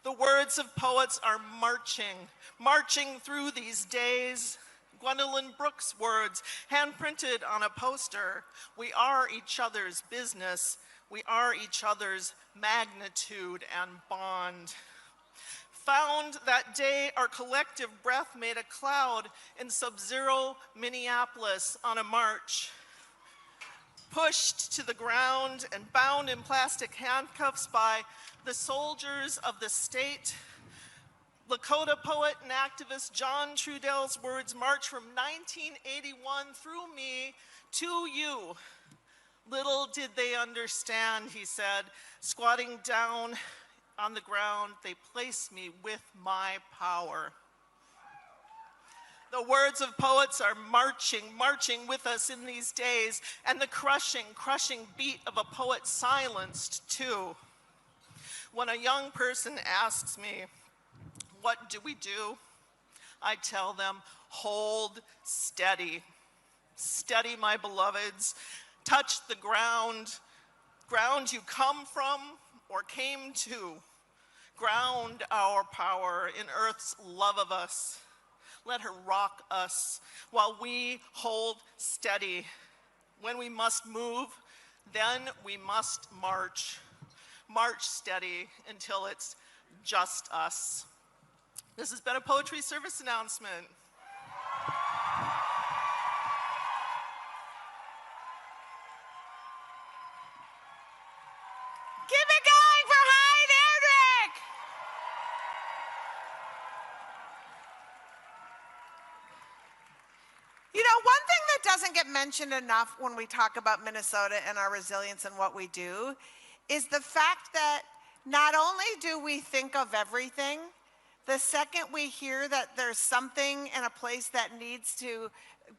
The words of poets are marching through these days. Gwendolyn Brooks' words, hand-printed on a poster. We are each other's business. We are each other's magnitude and bond. Found that day, our collective breath made a cloud in sub-zero Minneapolis on a march. Pushed to the ground and bound in plastic handcuffs by the soldiers of the state, Lakota poet and activist John Trudell's words march from 1981 through me to you. Little did they understand, he said, squatting down on the ground, they placed me with my power. The words of poets are marching with us in these days, and the crushing beat of a poet silenced too. When a young person asks me, what do we do? I tell them, hold steady. Steady, my beloveds. Touch the ground you come from or came to. Ground our power in Earth's love of us. Let her rock us while we hold steady. When we must move, then we must march. March steady until it's just us. This has been a poetry service announcement. Keep it going for Hyde Erdrich! You know, one thing that doesn't get mentioned enough when we talk about Minnesota and our resilience and what we do is the fact that not only do we think of everything, the second we hear that there's something in a place that needs to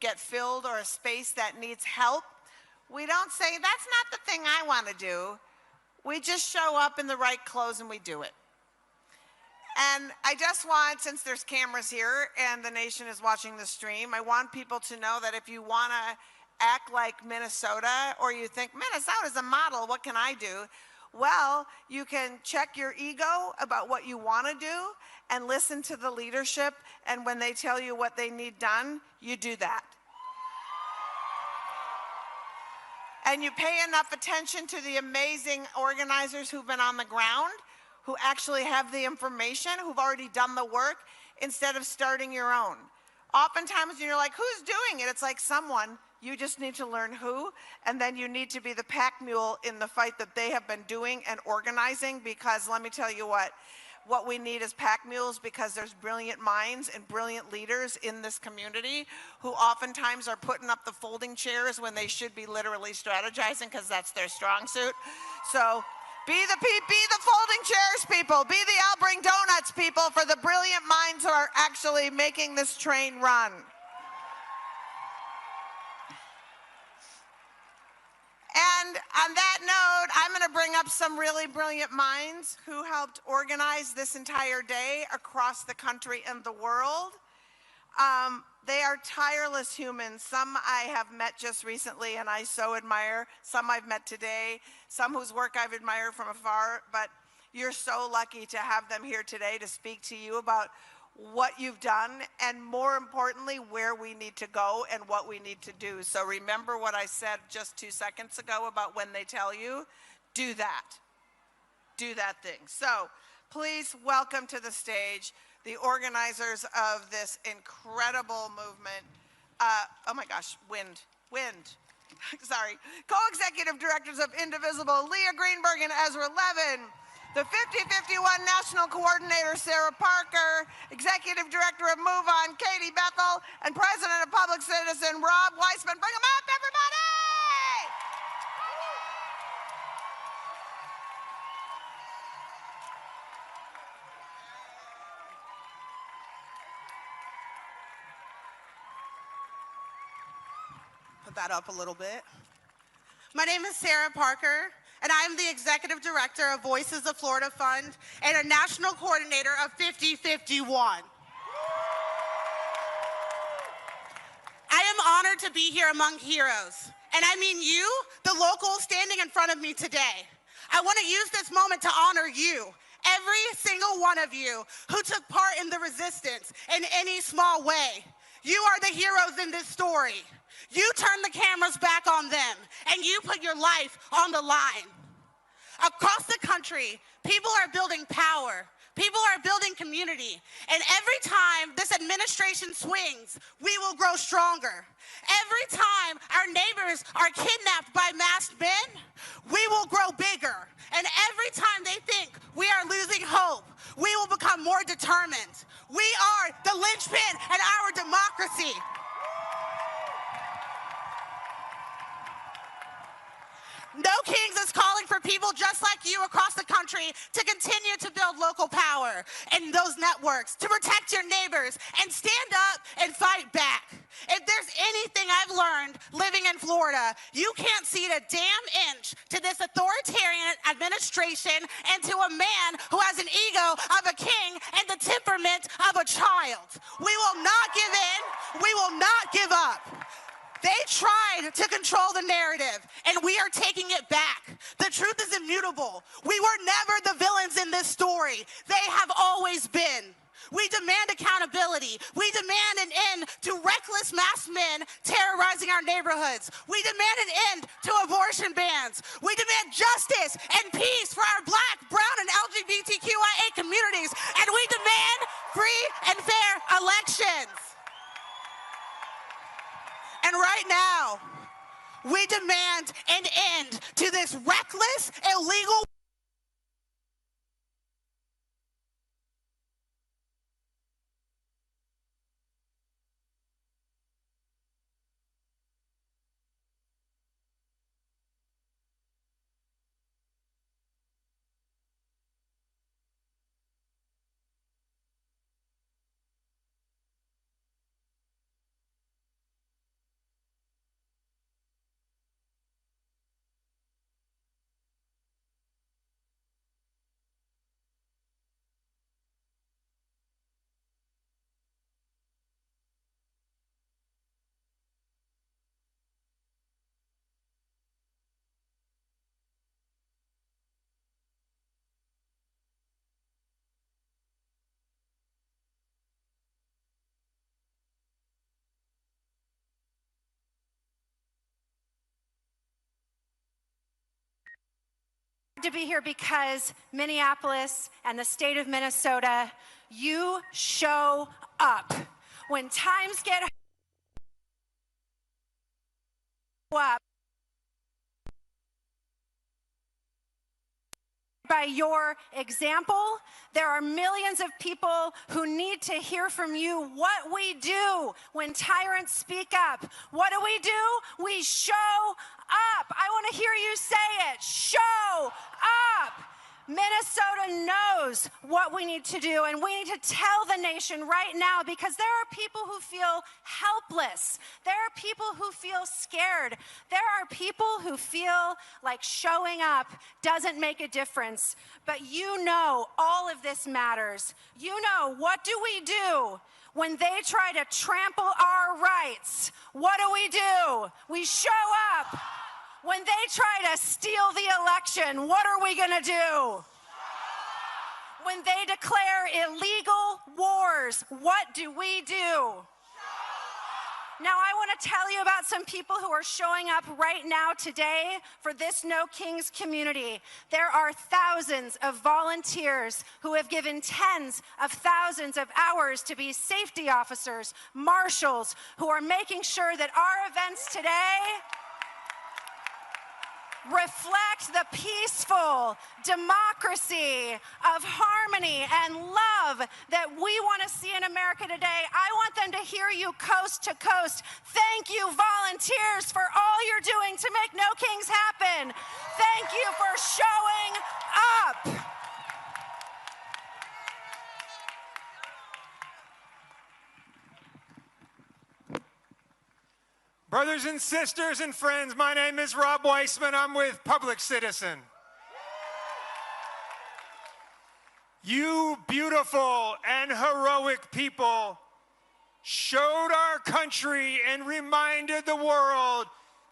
get filled or a space that needs help, we don't say, that's not the thing I want to do. We just show up in the right clothes and we do it. And I just want, since there's cameras here and the nation is watching the stream, I want people to know that if you want to act like Minnesota, or you think, Minnesota's a model, what can I do? Well, you can check your ego about what you want to do and listen to the leadership, and when they tell you what they need done, you do that. And you pay enough attention to the amazing organizers who've been on the ground, who actually have the information, who've already done the work, instead of starting your own. Oftentimes when you're like, who's doing it? It's like someone, you just need to learn who, and then you need to be the pack mule in the fight that they have been doing and organizing, because let me tell you what we need is pack mules, because there's brilliant minds and brilliant leaders in this community who oftentimes are putting up the folding chairs when they should be literally strategizing, because that's their strong suit. So be the folding chairs people, be the I'll bring donuts people for the brilliant minds who are actually making this train run. And on that note, I'm going to bring up some really brilliant minds who helped organize this entire day across the country and the world. They are tireless humans. Some I have met just recently and I so admire. Some I've met today. Some whose work I've admired from afar. But you're so lucky to have them here today to speak to you about what you've done, and more importantly, where we need to go and what we need to do. So remember what I said just 2 seconds ago about when they tell you, do that. Do that thing. So please welcome to the stage the organizers of this incredible movement. Oh my gosh, wind. Sorry. Co-executive directors of Indivisible, Leah Greenberg and Ezra Levin. The 5051 National Coordinator, Sarah Parker, Executive Director of Move On, Katie Bethel, and President of Public Citizen, Rob Weissman. Bring them up, everybody! Put that up a little bit. My name is Sarah Parker, and I am the Executive Director of Voices of Florida Fund and a National Coordinator of 5051. I am honored to be here among heroes, and I mean you, the locals standing in front of me today. I want to use this moment to honor you, every single one of you who took part in the resistance in any small way. You are the heroes in this story. You turned the cameras back on them, and you put your life on the line. Across the country, people are building power. People are building community. And every time this administration swings, we will grow stronger. Every time our neighbors are kidnapped by masked men, we will grow bigger. And every time they think we are losing hope, we will become more determined. We are the linchpin in our democracy. No Kings is calling for people just like you across the country to continue to build local power and those networks, to protect your neighbors and stand up and fight back. If there's anything I've learned living in Florida, you can't cede a damn inch to this authoritarian administration and to a man who has an ego of a king and the temperament of a child. We will not give in. We will not give up. They tried to control the narrative, and we are taking it back. The truth is immutable. We were never the villains in this story. They have always been. We demand accountability. We demand an end to reckless masked men terrorizing our neighborhoods. We demand an end to abortion bans. We demand justice and peace for our Black, brown, and LGBTQIA communities. And we demand free and fair elections. And right now, we demand an end to this reckless, illegal to be here because Minneapolis and the state of Minnesota, you show up. When times get up, by your example, there are millions of people who need to hear from you what we do when tyrants speak up. What do? We show up. I want to hear you say it. Show up. Minnesota knows what we need to do, and we need to tell the nation right now, because there are people who feel helpless. There are people who feel scared. There are people who feel like showing up doesn't make a difference. But you know all of this matters. You know, what do we do when they try to trample our rights? What do? We show up. When they try to steal the election, what are we going to do? When they declare illegal wars, what do we do? Now, I want to tell you about some people who are showing up right now today for this No Kings community. There are thousands of volunteers who have given tens of thousands of hours to be safety officers, marshals, who are making sure that our events today reflect the peaceful democracy of harmony and love that we want to see in America today. I want them to hear you coast to coast. Thank you, volunteers, for all you're doing to make No Kings happen. Thank you for showing up. Brothers and sisters and friends, my name is Rob Weissman. I'm with Public Citizen. You beautiful and heroic people showed our country and reminded the world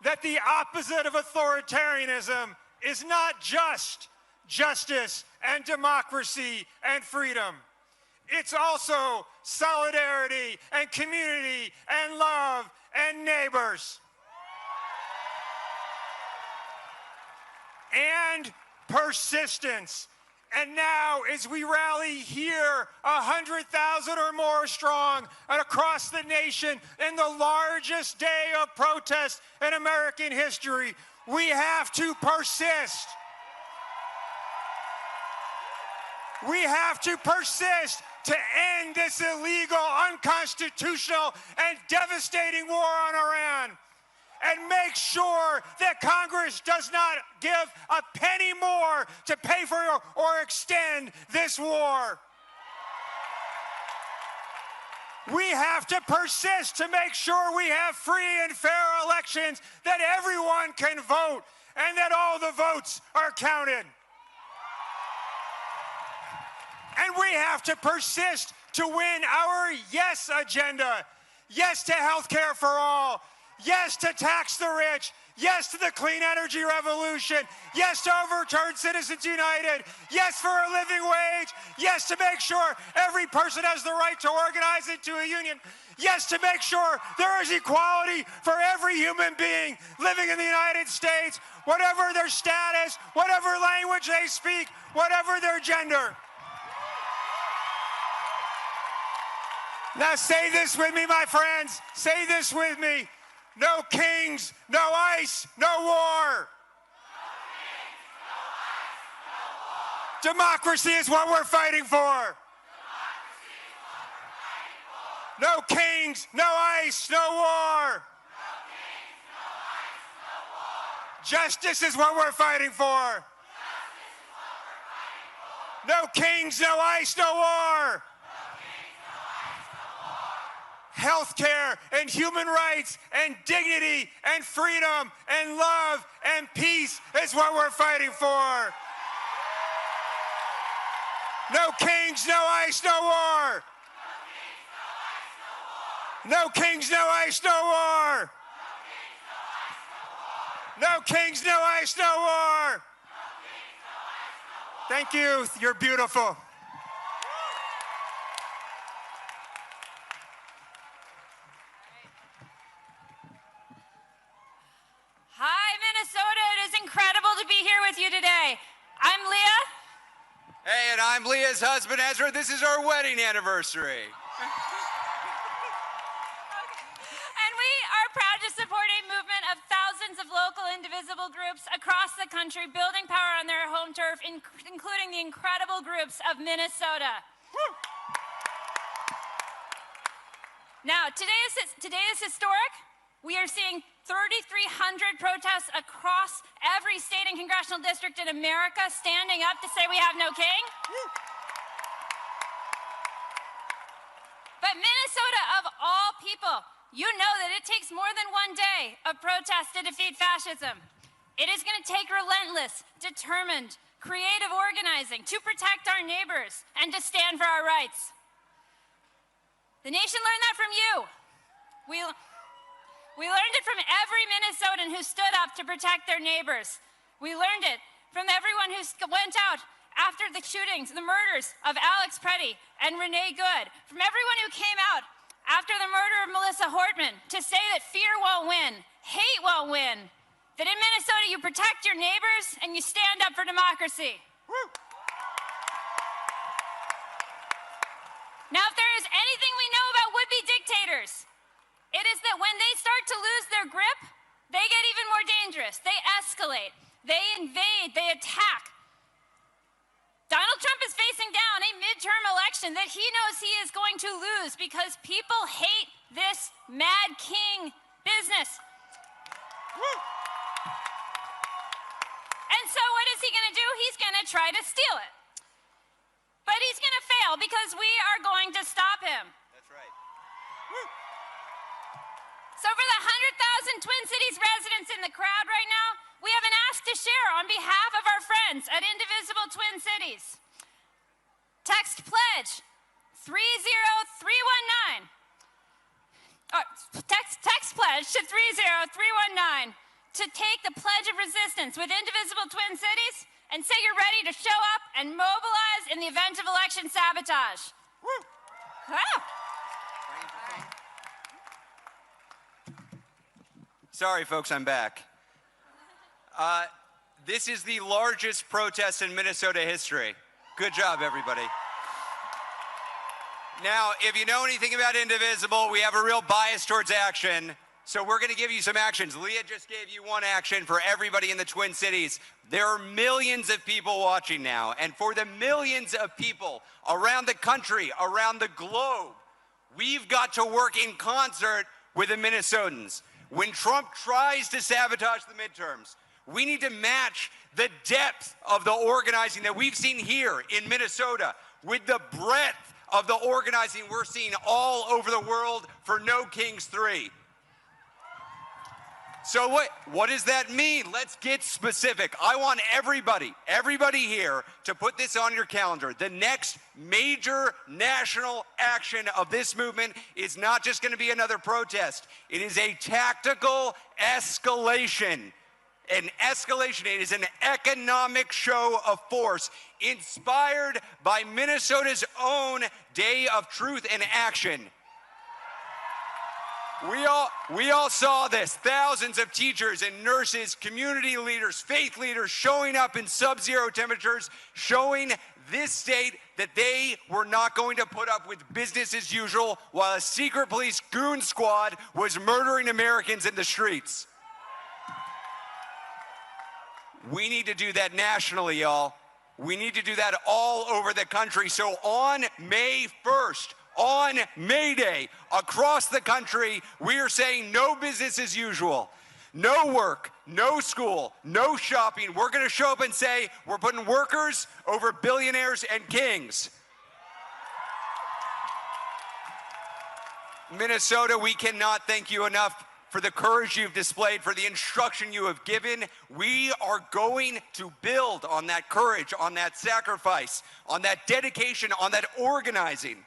that the opposite of authoritarianism is not just justice and democracy and freedom. It's also solidarity and community and love and neighbors. And persistence. And now, as we rally here, 100,000 or more strong and across the nation in the largest day of protest in American history, we have to persist. We have to persist to end this illegal, unconstitutional, and devastating war on Iran, and make sure that Congress does not give a penny more to pay for or extend this war. We have to persist to make sure we have free and fair elections, that everyone can vote, and that all the votes are counted. And we have to persist to win our yes agenda. Yes to health care for all. Yes to tax the rich. Yes to the clean energy revolution. Yes to overturn Citizens United. Yes for a living wage. Yes to make sure every person has the right to organize into a union. Yes to make sure there is equality for every human being living in the United States, whatever their status, whatever language they speak, whatever their gender. Now say this with me, my friends. Say this with me. No kings, no ice, no war. Democracy is what we're fighting for. No kings, no ice, no war. Justice is what we're fighting for. No kings, no ice, no war. Health care and human rights and dignity and freedom and love and peace is what we're fighting for. No kings, no ice, no war. No kings, no ice, no war. No kings, no ice, no war. Thank you. You're beautiful. Hi, Minnesota. It is incredible to be here with you today. I'm Leah. Hey, and I'm Leah's husband, Ezra. This is our wedding anniversary. And we are proud to support a movement of thousands of local indivisible groups across the country building power on their home turf, including the incredible groups of Minnesota. Now, today is historic. We are seeing 3,300 protests across every state and congressional district in America standing up to say we have no king. But Minnesota, of all people, you know that it takes more than one day of protest to defeat fascism. It is going to take relentless, determined, creative organizing to protect our neighbors and to stand for our rights. The nation learned that from you. We learned it from every Minnesotan who stood up to protect their neighbors. We learned it from everyone who went out after the shootings, the murders of Alex Preddy and Renee Good, from everyone who came out after the murder of Melissa Hortman to say that fear won't win, hate won't win, that in Minnesota you protect your neighbors and you stand up for democracy. Now, if there is anything we know about would-be dictators, it is that when they start to lose their grip, they get even more dangerous. They escalate, they invade, they attack. Donald Trump is facing down a midterm election that he knows he is going to lose because people hate this mad king business. And so what is he going to do? He's going to try to steal it. But he's going to fail because we are going to stop him. That's right. So for the 1,000 Twin Cities residents in the crowd right now, we have an ask to share on behalf of our friends at Indivisible Twin Cities. Text pledge 30319. Text pledge to 30319 to take the Pledge of Resistance with Indivisible Twin Cities and say you're ready to show up and mobilize in the event of election sabotage. Sorry, folks, I'm back. This is the largest protest in Minnesota history. Good job, everybody. Now, if you know anything about Indivisible, we have a real bias towards action. So we're going to give you some actions. Leah just gave you one action for everybody in the Twin Cities. There are millions of people watching now. And for the millions of people around the country, around the globe, we've got to work in concert with the Minnesotans. When Trump tries to sabotage the midterms, we need to match the depth of the organizing that we've seen here in Minnesota with the breadth of the organizing we're seeing all over the world for No Kings 3. So what does that mean? Let's get specific. I want everybody here to put this on your calendar. The next major national action of this movement is not just going to be another protest. It is a tactical escalation. An escalation. It is an economic show of force inspired by Minnesota's own Day of Truth and Action. We all saw this. Thousands of teachers and nurses, community leaders, faith leaders showing up in sub-zero temperatures, showing this state that they were not going to put up with business as usual while a secret police goon squad was murdering Americans in the streets. We need to do that nationally, y'all. We need to do that all over the country. So on May 1st, on May Day, across the country, we are saying no business as usual. No work, no school, no shopping. We're going to show up and say we're putting workers over billionaires and kings. Minnesota, we cannot thank you enough for the courage you've displayed, for the instruction you have given. We are going to build on that courage, on that sacrifice, on that dedication, on that organizing.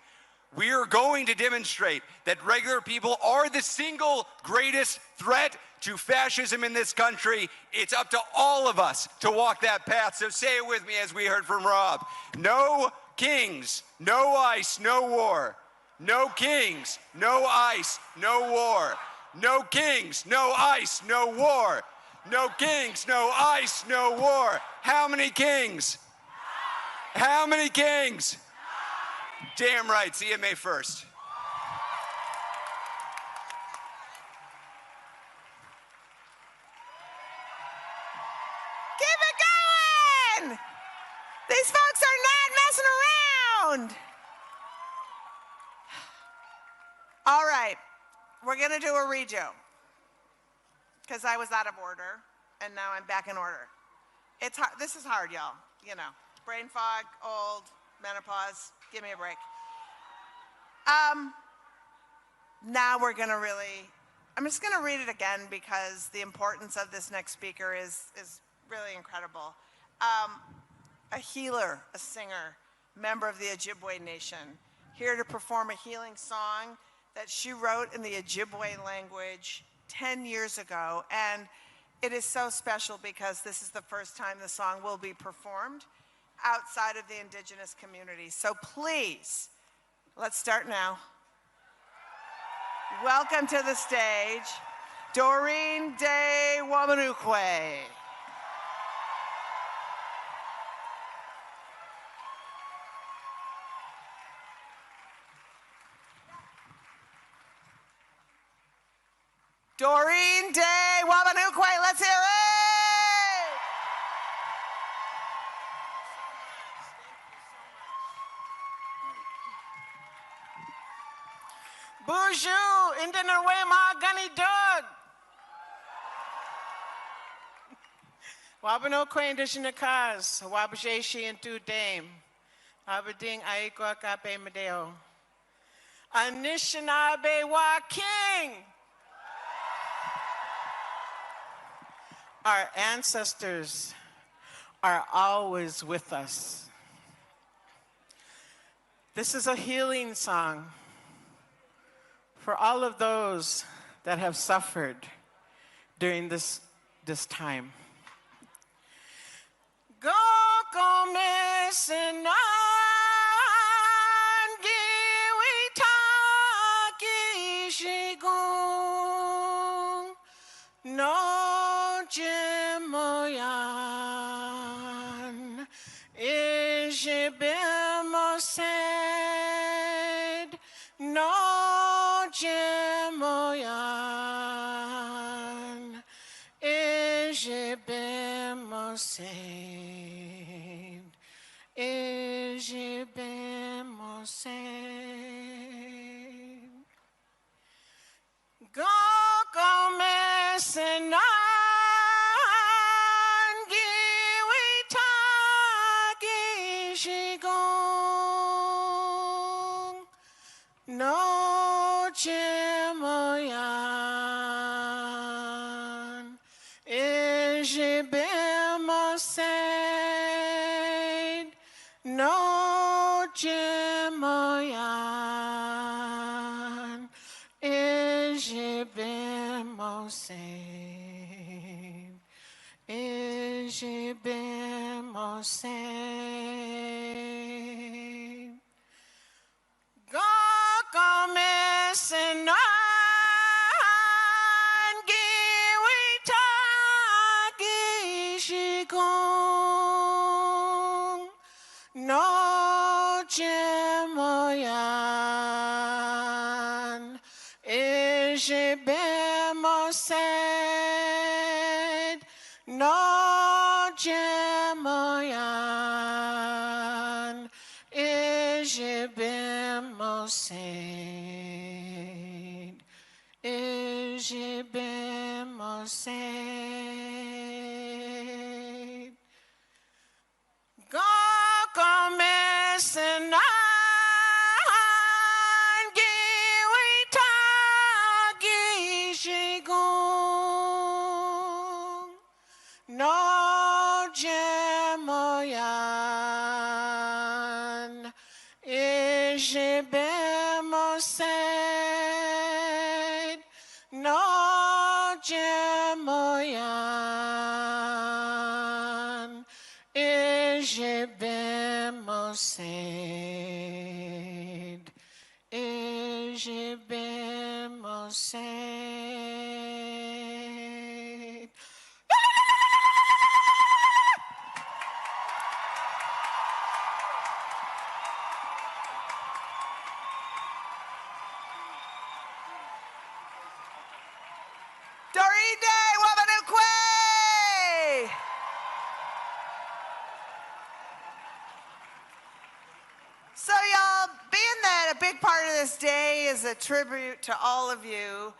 We are going to demonstrate that regular people are the single greatest threat to fascism in this country. It's up to all of us to walk that path. So say it with me as we heard from Rob. No kings, no ice, no war. No kings, no ice, no war. No kings, no ice, no war. No kings, no ice, no war. How many kings? How many kings? Damn right. See you May 1st. Keep it going! These folks are not messing around. All right. We're going to do a redo because I was out of order and now I'm back in order. It's hard. This is hard, y'all. You know, brain fog, old, menopause. Give me a break. Now we're going to I'm just going to read it again because the importance of this next speaker is really incredible. A healer, a singer, member of the Ojibwe Nation, here to perform a healing song that she wrote in the Ojibwe language 10 years ago. And it is so special because this is the first time the song will be performed outside of the indigenous community. So please, let's start now. Welcome to the stage, Doreen De Wamanukwe. Doreen De Wamanukwe, let's hear it! Bonjour, Indinawema Gani Dog. Wabanokwe Indishinakas, Wabajeshi and Tu Dame, Aberdeen Aikwa Kape Medeo. Anishinaabe Wa King. Our ancestors are always with us. This is a healing song for all of those that have suffered during this time. Go comecen noche moyan ijibemosed noche moyan ijibemosed go comecen noche moyan ijibemosed noche moyan ijibemosed go comecen noche moyan ijibemosed noche moyan ijibemosed go comecen noche moyan ijibemosed noche moyan ijibemosed Dorinde Wabanukwe! So y'all, being that a big part of this day is a tribute to all of you,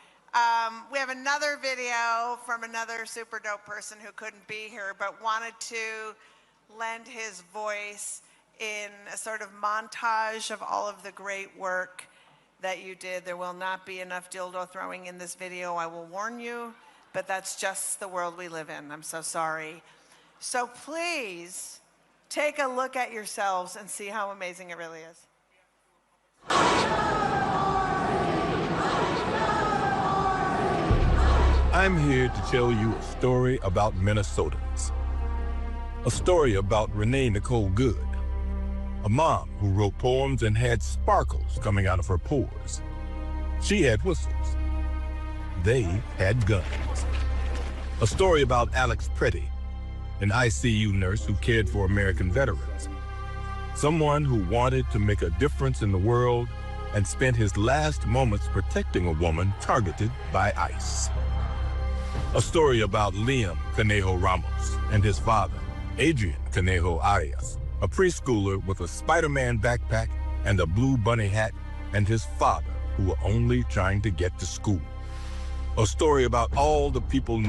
we have another video from another super dope person who couldn't be here but wanted to lend his voice in a sort of montage of all of the great work that you did. There will not be enough dildo throwing in this video, I will warn you, but that's just the world we live in. I'm so sorry. So please take a look at yourselves and see how amazing it really is. I'm here to tell you a story about Minnesotans. A story about Renee Nicole Good, a mom who wrote poems and had sparkles coming out of her pores. She had whistles. They had guns. A story about Alex Pretty, an ICU nurse who cared for American veterans. Someone who wanted to make a difference in the world and spent his last moments protecting a woman targeted by ICE. A story about Liam Conejo Ramos and his father, Adrian Conejo Arias, a preschooler with a Spider-Man backpack and a blue bunny hat, and his father, who were only trying to get to school. A story about all the people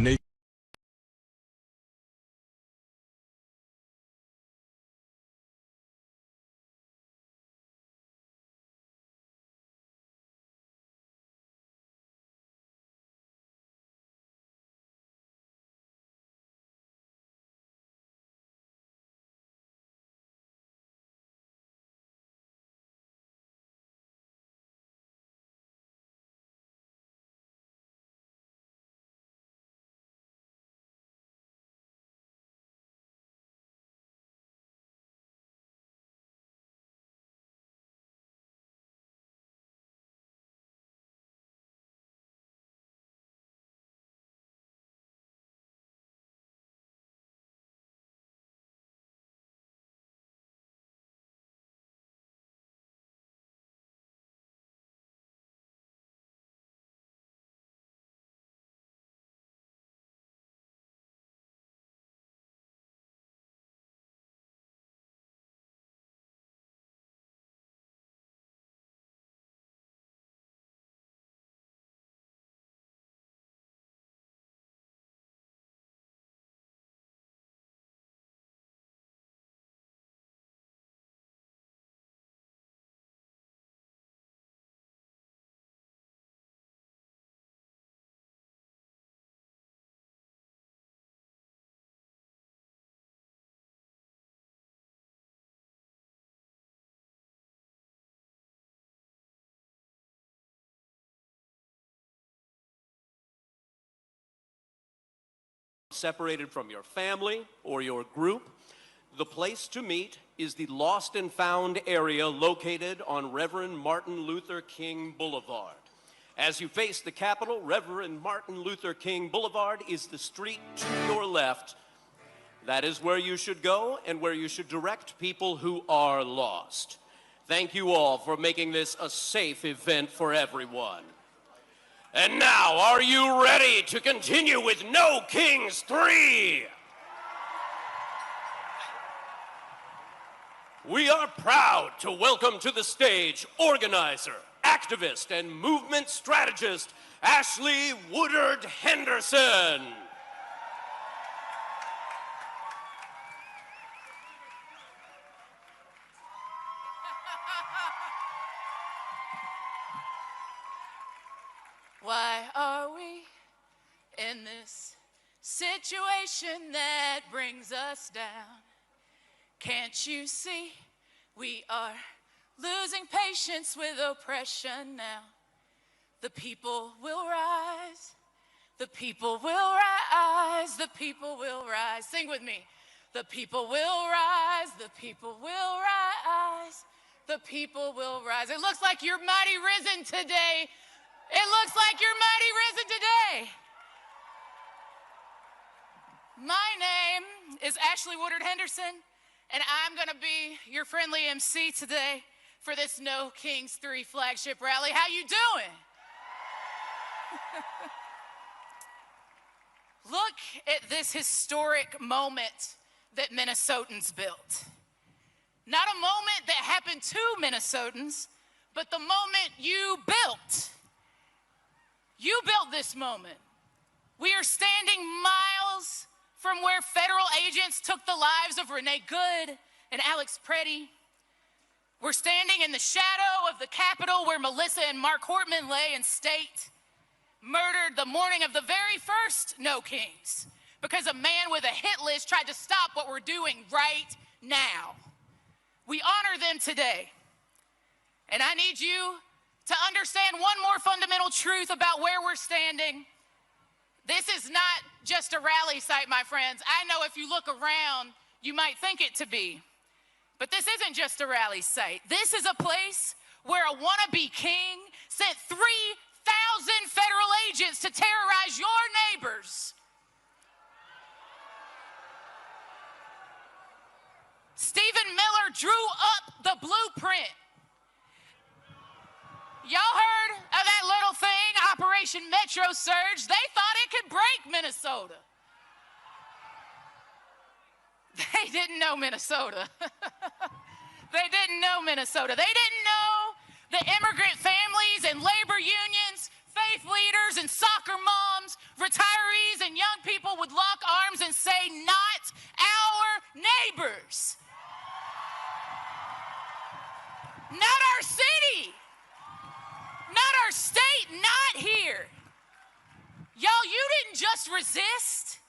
separated from your family or your group, the place to meet is the Lost and Found area located on Reverend Martin Luther King Boulevard. As you face the Capitol, Reverend Martin Luther King Boulevard is the street to your left. That is where you should go and where you should direct people who are lost. Thank you all for making this a safe event for everyone. And now, are you ready to continue with No Kings 3? We are proud to welcome to the stage organizer, activist, and movement strategist, Ashley Woodard Henderson. Why are we in this situation that brings us down? Can't you see we are losing patience with oppression now? The people will rise, the people will rise, the people will rise. Sing with me. The people will rise, the people will rise, the people will rise. It looks like you're mighty risen today. It looks like you're mighty risen today. My name is Ashley Woodard Henderson, and I'm going to be your friendly MC today for this No Kings 3 flagship rally. How you doing? Look at this historic moment that Minnesotans built. Not a moment that happened to Minnesotans, but the moment you built. You built this moment. We are standing miles from where federal agents took the lives of Renee Good and Alex Preddy. We're standing in the shadow of the Capitol where Melissa and Mark Hortman lay in state, murdered the morning of the very first No Kings because a man with a hit list tried to stop what we're doing right now. We honor them today. And I need you to understand one more fundamental truth about where we're standing. This is not just a rally site, my friends. I know if you look around, you might think it to be. But this isn't just a rally site. This is a place where a wannabe king sent 3,000 federal agents to terrorize your neighbors. Stephen Miller drew up the blueprint. Y'all heard of that little thing, Operation Metro Surge? They thought it could break Minnesota. They didn't know Minnesota. They didn't know Minnesota. They didn't know the immigrant families and labor unions, faith leaders and soccer moms, retirees and young people would lock arms and say, not our neighbors. Not our city. Not our state, not here. Y'all, you didn't just resist.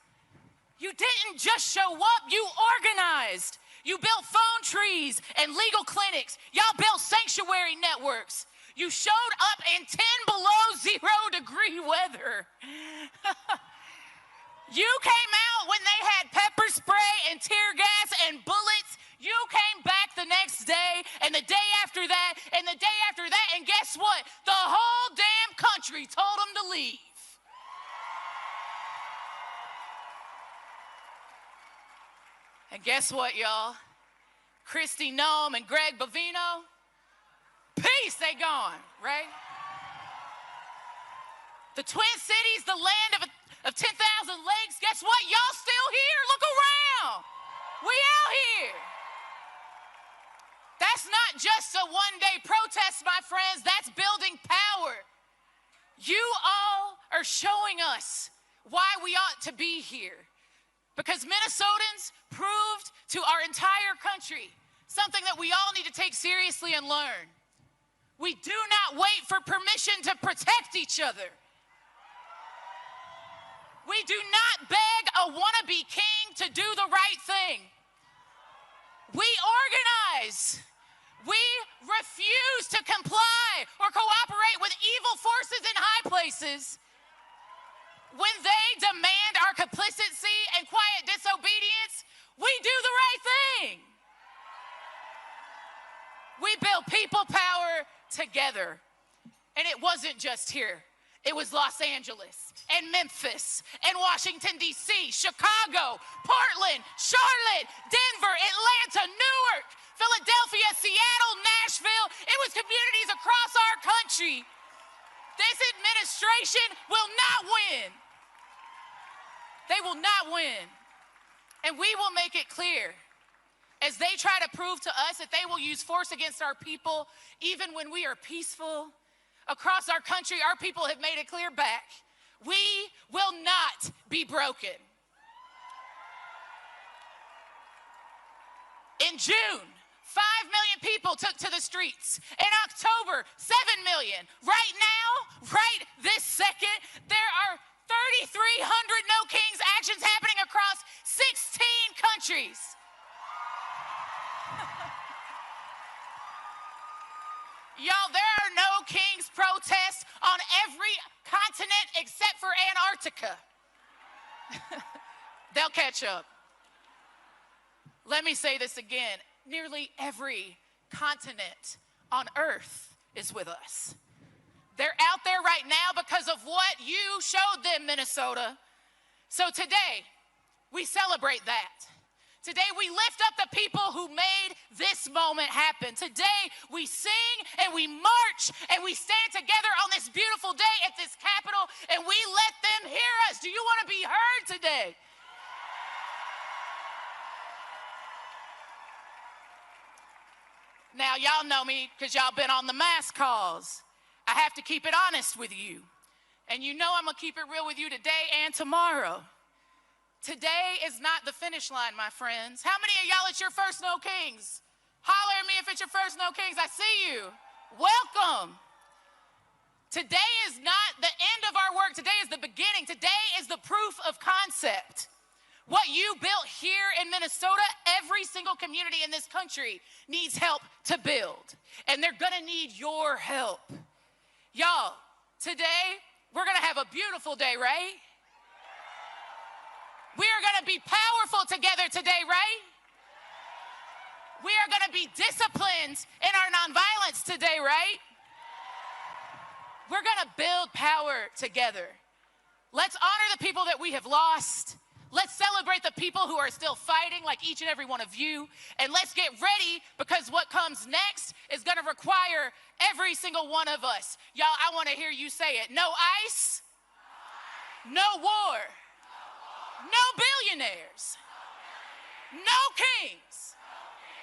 You didn't just show up, you organized. You built phone trees and legal clinics. Y'all built sanctuary networks. You showed up in 10 below 0 degree weather. You came out when they had pepper spray and tear gas and bullets. You came back the next day and the day after that and the day after that, and guess what? The whole damn country told them to leave. And guess what, y'all? Kristi Noem and Greg Bovino, peace, they gone, right? The Twin Cities, the land of 10,000 lakes, guess what? Y'all still here. Look around. We out here. That's not just a one-day protest, my friends. That's building power. You all are showing us why we ought to be here. Because Minnesotans proved to our entire country something that we all need to take seriously and learn. We do not wait for permission to protect each other. We do not beg a wannabe king to do the right thing. We organize. We refuse to comply or cooperate with evil forces in high places. when they demand our complicity and quiet disobedience, we do the right thing. We build people power together. And it wasn't just here. It was Los Angeles and Memphis and Washington, D.C., Chicago, Portland, Charlotte, Denver, Atlanta, Newark, Philadelphia, Seattle, Nashville. It was communities across our country. This administration will not win. They will not win. And we will make it clear as they try to prove to us that they will use force against our people, even when we are peaceful. Across our country, our people have made it clear back. We will not be broken. In June, 5 million people took to the streets. In October, 7 million. Right now, right this second, there are 3,300 No Kings actions happening across 16 countries. Y'all, there are No Kings protests on every continent except for Antarctica. They'll catch up. Let me say this again. Nearly every continent on Earth is with us. They're out there right now because of what you showed them, Minnesota. So today, we celebrate that. Today, we lift up the people who made this moment happen. Today, we sing and we march and we stand together on this beautiful day at this Capitol and we let them hear us. Do you want to be heard today? Now, y'all know me because y'all been on the mass calls. I have to keep it honest with you. And you know I'm going to keep it real with you today and tomorrow. Today is not the finish line, my friends. How many of y'all, it's your first No Kings? Holler at me if it's your first No Kings. I see you. Welcome. Today is not the end of our work. Today is the beginning. Today is the proof of concept. What you built here in Minnesota, every single community in this country needs help to build. And they're gonna need your help. Y'all, today, we're gonna have a beautiful day, right? We are gonna be powerful together today, right? We are gonna be disciplined in our nonviolence today, right? We're gonna build power together. Let's honor the people that we have lost. Let's celebrate the people who are still fighting, like each and every one of you. And let's get ready, because what comes next is gonna require every single one of us. Y'all, I wanna hear you say it. No ICE, no war. No billionaires. No kings.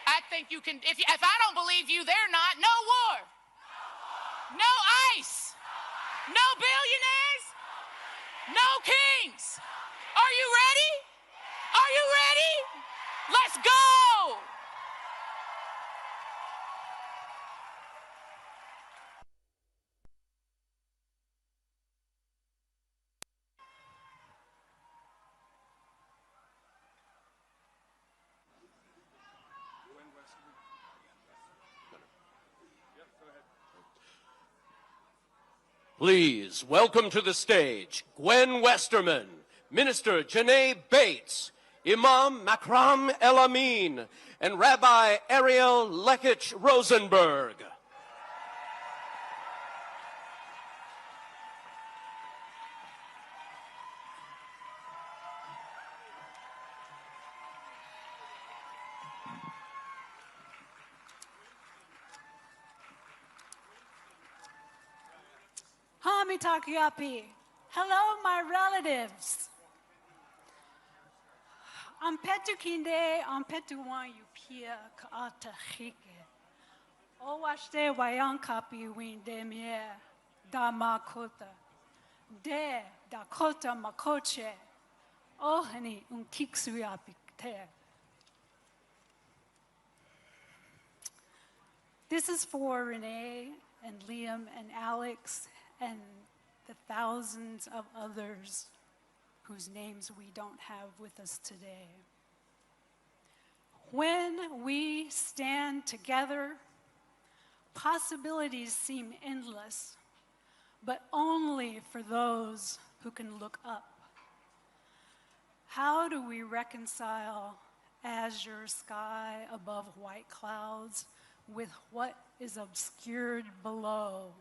I think you can, if I don't believe you, they're not. No war. No ICE. No billionaires. No kings. Are you ready? Are you ready? Let's go. Please welcome to the stage Gwen Westerman, Minister Janae Bates, Imam Makram El-Amin, and Rabbi Ariel Lekich Rosenberg. Hamitakiapi. Hello, my relatives. I'm Petukinde, I'm Petuwan Yupia Kaata Hike. Owashte Wayankapi Windemie, Damakota. De Dakota Makoche. Ohani Unkiksuapikte. This is for Renee and Liam and Alex and the thousands of others whose names we don't have with us today. When we stand together, possibilities seem endless, but only for those who can look up. How do we reconcile azure sky above white clouds with what is obscured below?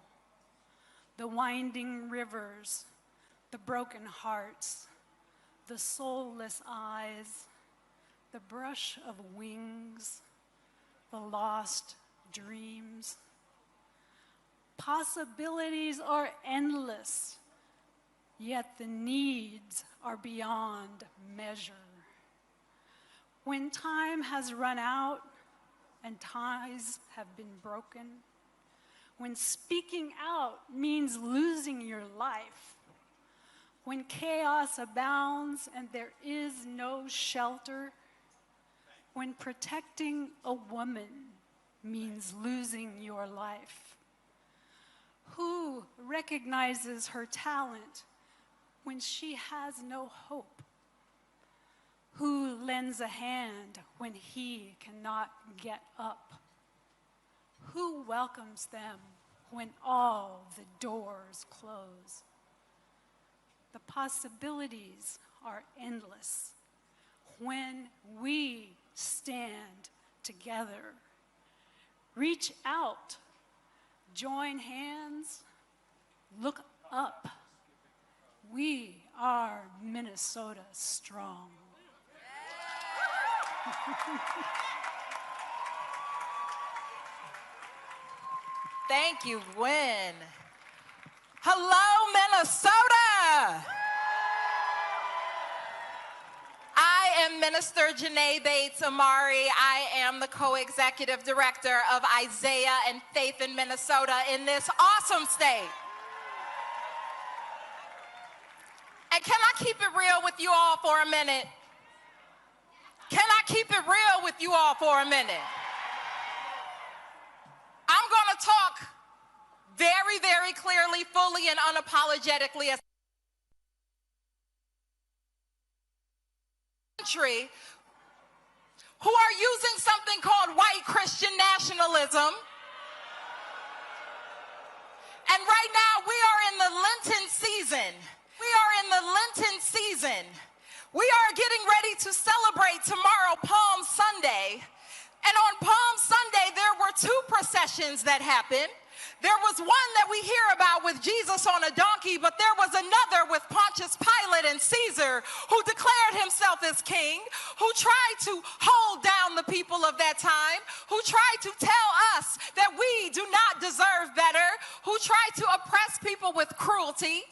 The winding rivers, the broken hearts, the soulless eyes, the brush of wings, the lost dreams. Possibilities are endless, yet the needs are beyond measure. When time has run out and ties have been broken, when speaking out means losing your life, when chaos abounds and there is no shelter, when protecting a woman means losing your life. Who recognizes her talent when she has no hope? Who lends a hand when he cannot get up? Who welcomes them when all the doors close? The possibilities are endless when we stand together. Reach out, join hands, look up. We are Minnesota strong. Thank you, Gwen. Hello, Minnesota. I am Minister Janae Bates Amari. I am the co-executive director of Isaiah and Faith in Minnesota in this awesome state. And can I keep it real with you all for a minute? Can I keep it real with you all for a minute? I'm going to talk very, very clearly, fully, and unapologetically as a country who are using something called white Christian nationalism. And right now we are in the Lenten season. We are in the Lenten season. We are getting ready to celebrate tomorrow, Palm Sunday. And on Palm Sunday, there were two processions that happened. There was one that we hear about with Jesus on a donkey, but there was another with Pontius Pilate and Caesar, who declared himself as king, who tried to hold down the people of that time, who tried to tell us that we do not deserve better, who tried to oppress people with cruelty,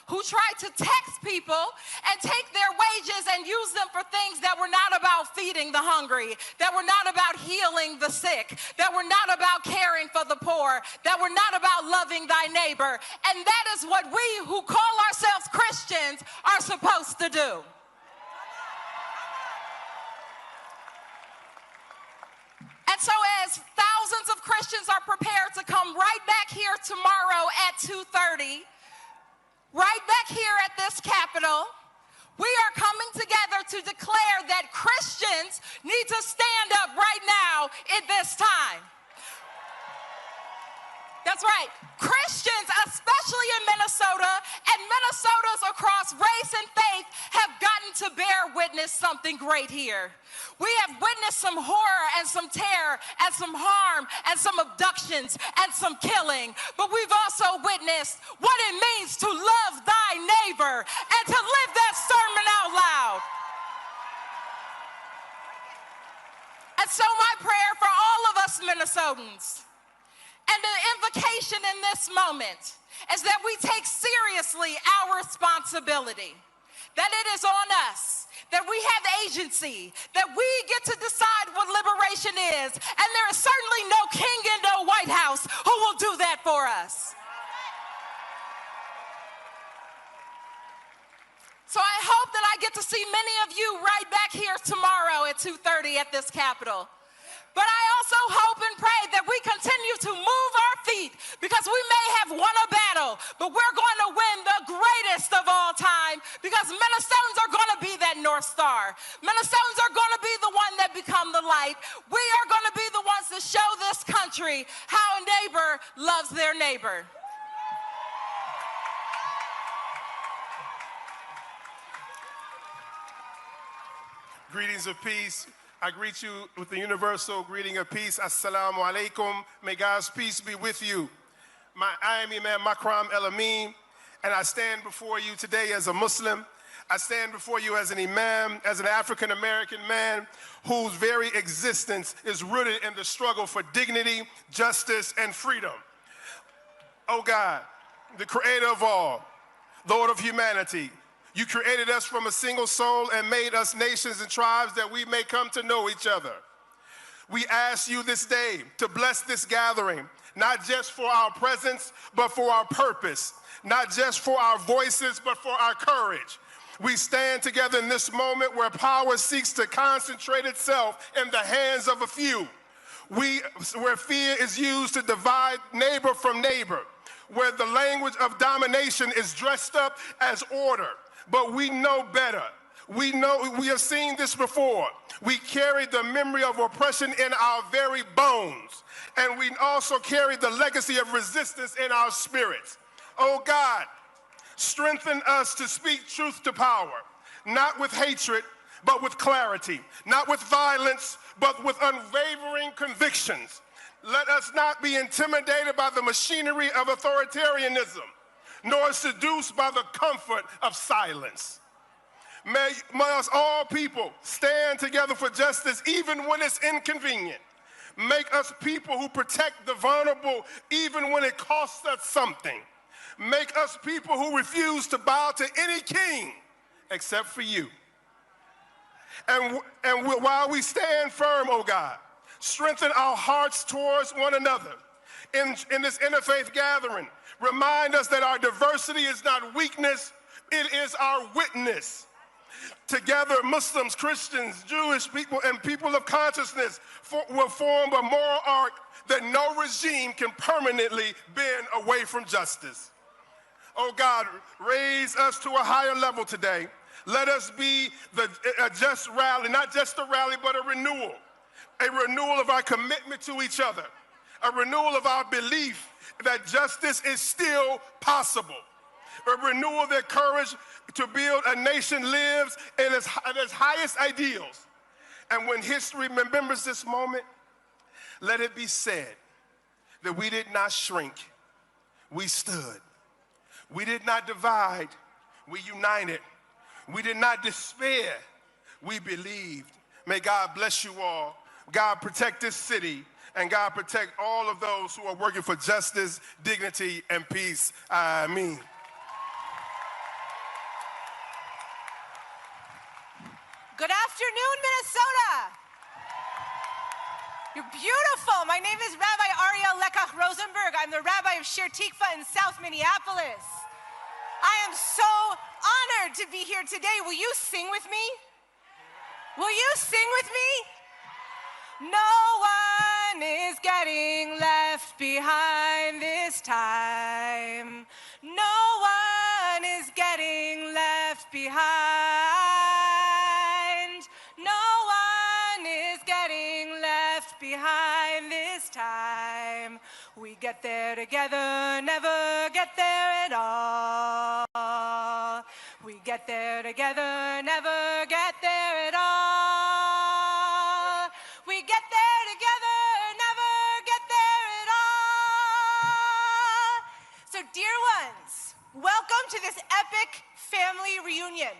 who tried to tax people and take their wages and use them for things that were not about feeding the hungry, that were not about healing the sick, that were not about caring for the poor, that were not about loving thy neighbor. And that is what we who call ourselves Christians are supposed to do. And so as thousands of Christians are prepared to come right back here tomorrow at 2:30, right back here at this Capitol, we are coming together to declare that Christians need to stand up right now in this time. That's right. Christians, especially in Minnesota, and Minnesotans across race and faith, have gotten to bear witness something great here. We have witnessed some horror and some terror and some harm and some abductions and some killing. But we've also witnessed what it means to love thy neighbor and to live that sermon out loud. And so my prayer for all of us Minnesotans, and the invocation in this moment, is that we take seriously our responsibility, that it is on us, that we have agency, that we get to decide what liberation is, and there is certainly no king in no White House who will do that for us. So I hope that I get to see many of you right back here tomorrow at 2:30 at this Capitol. But I also hope and pray that we continue to move our feet, because we may have won a battle, but we're going to win the greatest of all time, because Minnesotans are going to be that North Star. Minnesotans are going to be the one that become the light. We are going to be the ones that show this country how a neighbor loves their neighbor. Greetings of peace. I greet you with the universal greeting of peace. Assalamu alaikum. May God's peace be with you. I am Imam Makram El Amin, and I stand before you today as a Muslim. I stand before you as an imam, as an African-American man whose very existence is rooted in the struggle for dignity, justice, and freedom. Oh God, the creator of all, Lord of humanity, you created us from a single soul and made us nations and tribes that we may come to know each other. We ask you this day to bless this gathering, not just for our presence, but for our purpose, not just for our voices, but for our courage. We stand together in this moment where power seeks to concentrate itself in the hands of a few. Where fear is used to divide neighbor from neighbor, where the language of domination is dressed up as order. But we know better. We have seen this before. We carry the memory of oppression in our very bones. And we also carry the legacy of resistance in our spirits. Oh God, strengthen us to speak truth to power, not with hatred, but with clarity, not with violence, but with unwavering convictions. Let us not be intimidated by the machinery of authoritarianism, nor seduced by the comfort of silence. May us all people stand together for justice even when it's inconvenient. Make us people who protect the vulnerable even when it costs us something. Make us people who refuse to bow to any king except for you. And while we stand firm, oh God, strengthen our hearts towards one another. In this interfaith gathering, remind us that our diversity is not weakness, it is our witness. Together, Muslims, Christians, Jewish people, and people of consciousness will form a moral arc that no regime can permanently bend away from justice. Oh God, raise us to a higher level today. Let us be a just rally, not just a rally, but a renewal of our commitment to each other, a renewal of our belief that justice is still possible, a renewal of their courage to build a nation lives in its highest ideals. And when history remembers this moment, let it be said that we did not shrink, we stood. We did not divide, we united. We did not despair, we believed. May God bless you all. God protect this city, and God protect all of those who are working for justice, dignity, and peace. Amen. Good afternoon, Minnesota. You're beautiful. My name is Rabbi Ariel Lekach Rosenberg. I'm the rabbi of Shir Tikva in South Minneapolis. I am so honored to be here today. Will you sing with me? Will you sing with me? No one is getting left behind this time. No one is getting left behind. No one is getting left behind this time. We get there together, never get there at all. We get there together, never get there at all. We get there together, never get there at all. So dear ones, welcome to this epic family reunion.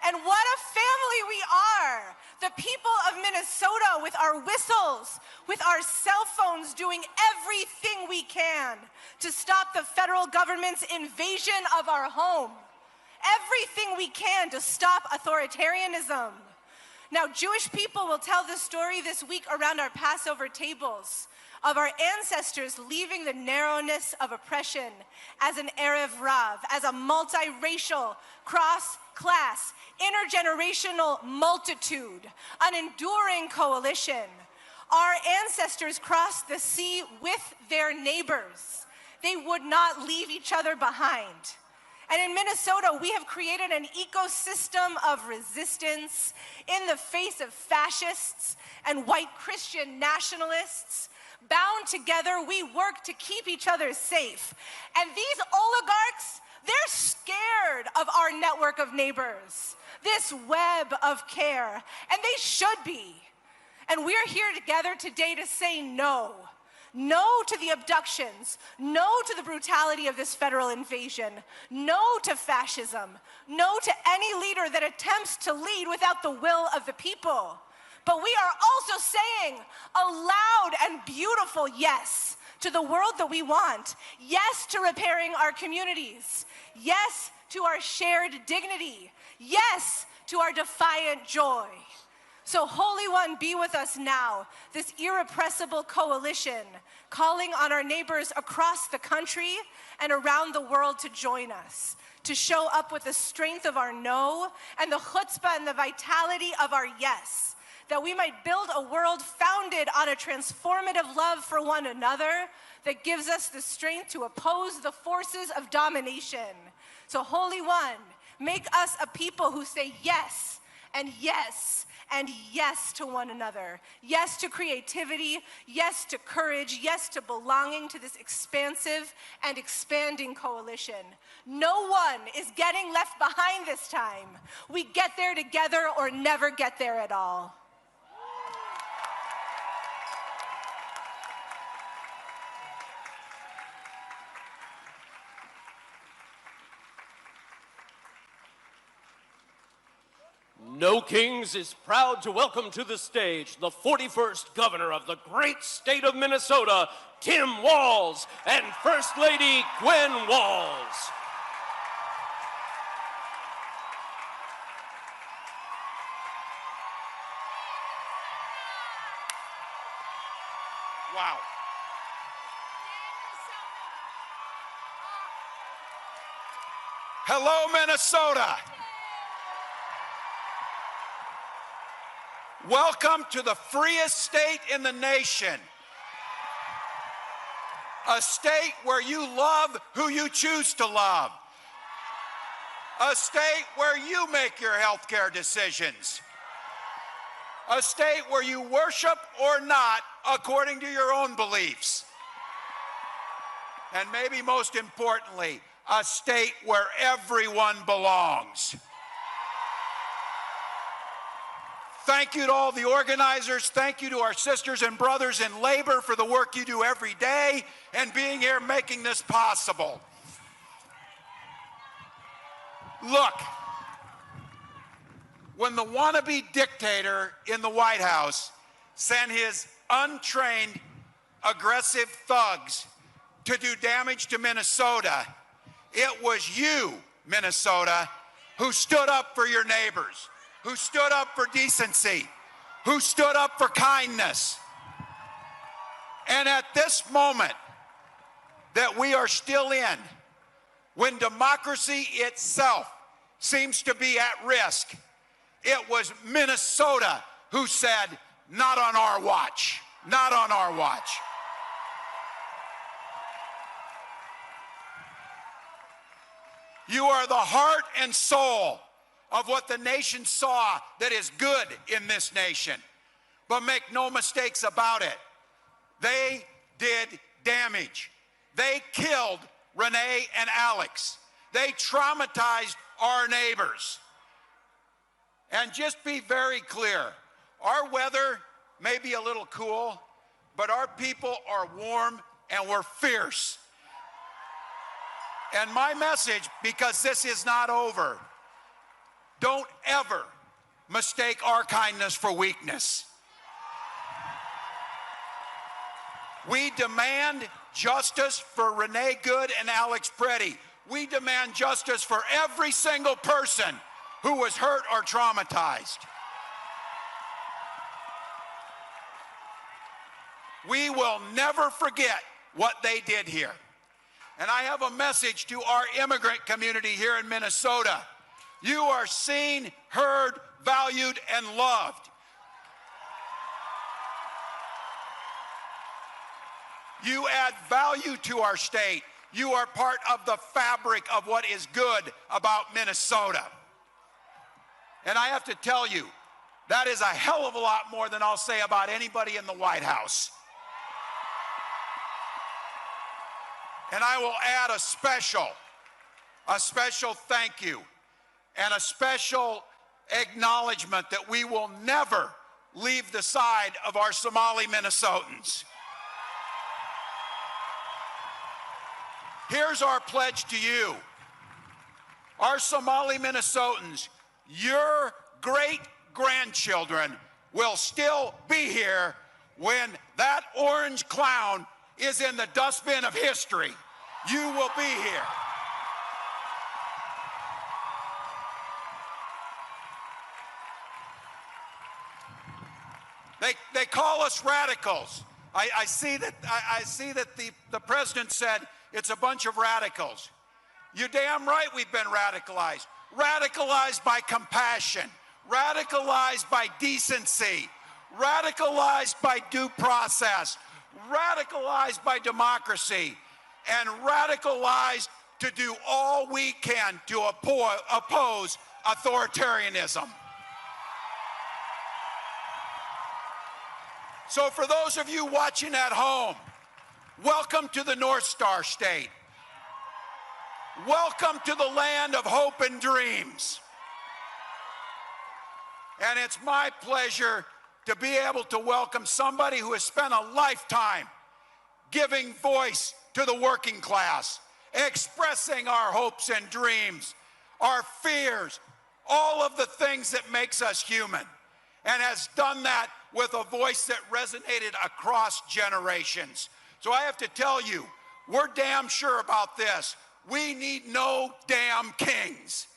And what a family we are. The people of Minnesota, with our whistles, with our cell phones, doing everything we can to stop the federal government's invasion of our home. Everything we can to stop authoritarianism. Now, Jewish people will tell this story this week around our Passover tables of our ancestors leaving the narrowness of oppression as an Erev Rav, as a multiracial, cross-class, intergenerational multitude, an enduring coalition. Our ancestors crossed the sea with their neighbors. They would not leave each other behind. And in Minnesota, we have created an ecosystem of resistance in the face of fascists and white Christian nationalists. Bound together, we work to keep each other safe. And these oligarchs, they're scared of our network of neighbors. this web of care, and they should be. And we're here together today to say no. No to the abductions, no to the brutality of this federal invasion, no to fascism, no to any leader that attempts to lead without the will of the people. But we are also saying a loud and beautiful yes to the world that we want, yes to repairing our communities, yes to our shared dignity, yes to our defiant joy. So, Holy One, be with us now, this irrepressible coalition, calling on our neighbors across the country and around the world to join us, to show up with the strength of our no and the chutzpah and the vitality of our yes, that we might build a world founded on a transformative love for one another that gives us the strength to oppose the forces of domination. So, Holy One, make us a people who say yes and yes and yes to one another. Yes to creativity, yes to courage, yes to belonging to this expansive and expanding coalition. No one is getting left behind this time. We get there together or never get there at all. No Kings is proud to welcome to the stage the 41st Governor of the great state of Minnesota, Tim Walz, and First Lady Gwen Walz. Wow. Hello, Minnesota. Welcome to the freest state in the nation. A state where you love who you choose to love. A state where you make your health care decisions. A state where you worship or not according to your own beliefs. And maybe most importantly, a state where everyone belongs. Thank you to all the organizers. Thank you to our sisters and brothers in labor for the work you do every day and being here making this possible. Look, when the wannabe dictator in the White House sent his untrained, aggressive thugs to do damage to Minnesota, it was you, Minnesota, who stood up for your neighbors, who stood up for decency, who stood up for kindness. And at this moment that we are still in, when democracy itself seems to be at risk, it was Minnesota who said, not on our watch, not on our watch. You are the heart and soul of what the nation saw that is good in this nation. But make no mistakes about it. They did damage. They killed Renee and Alex. They traumatized our neighbors. And just be very clear, our weather may be a little cool, but our people are warm and we're fierce. And my message, because this is not over, don't ever mistake our kindness for weakness. We demand justice for Renee Good and Alex Preddy. We demand justice for every single person who was hurt or traumatized. We will never forget what they did here. And I have a message to our immigrant community here in Minnesota. You are seen, heard, valued, and loved. You add value to our state. You are part of the fabric of what is good about Minnesota. And I have to tell you, that is a hell of a lot more than I'll say about anybody in the White House. And I will add a special thank you and a special acknowledgement that we will never leave the side of our Somali Minnesotans. Here's our pledge to you. Our Somali Minnesotans, your great-grandchildren will still be here when that orange clown is in the dustbin of history. You will be here. They call us radicals. I see that the president said it's a bunch of radicals. You're damn right we've been radicalized. Radicalized by compassion, radicalized by decency, radicalized by due process, radicalized by democracy, and radicalized to do all we can to oppose authoritarianism. So for those of you watching at home, welcome to the North Star State. Welcome to the land of hope and dreams. And it's my pleasure to be able to welcome somebody who has spent a lifetime giving voice to the working class, expressing our hopes and dreams, our fears, all of the things that makes us human, and has done that with a voice that resonated across generations. So I have to tell you, we're damn sure about this. We need no damn kings.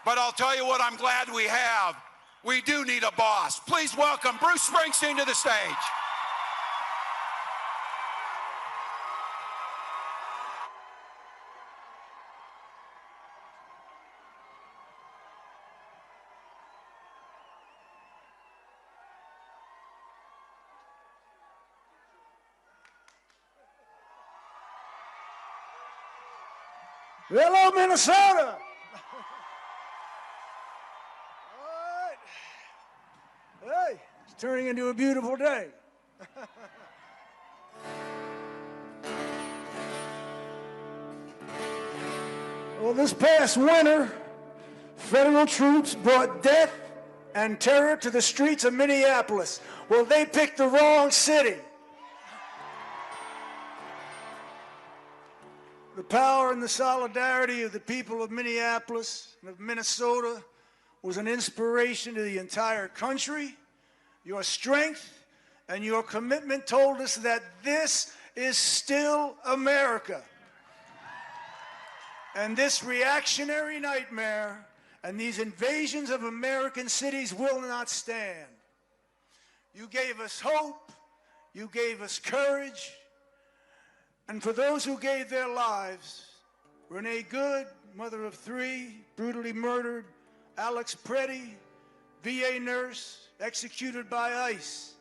But I'll tell you what I'm glad we have. We do need a boss. Please welcome Bruce Springsteen to the stage. Hello, Minnesota. All right. Hey, it's turning into a beautiful day. Well, this past winter, federal troops brought death and terror to the streets of Minneapolis. Well, they picked the wrong city. The power and the solidarity of the people of Minneapolis and of Minnesota was an inspiration to the entire country. Your strength and your commitment told us that this is still America. And this reactionary nightmare and these invasions of American cities will not stand. You gave us hope, you gave us courage, and for those who gave their lives, Renee Good, mother of 3, brutally murdered, Alex Preddy, VA nurse, executed by ICE,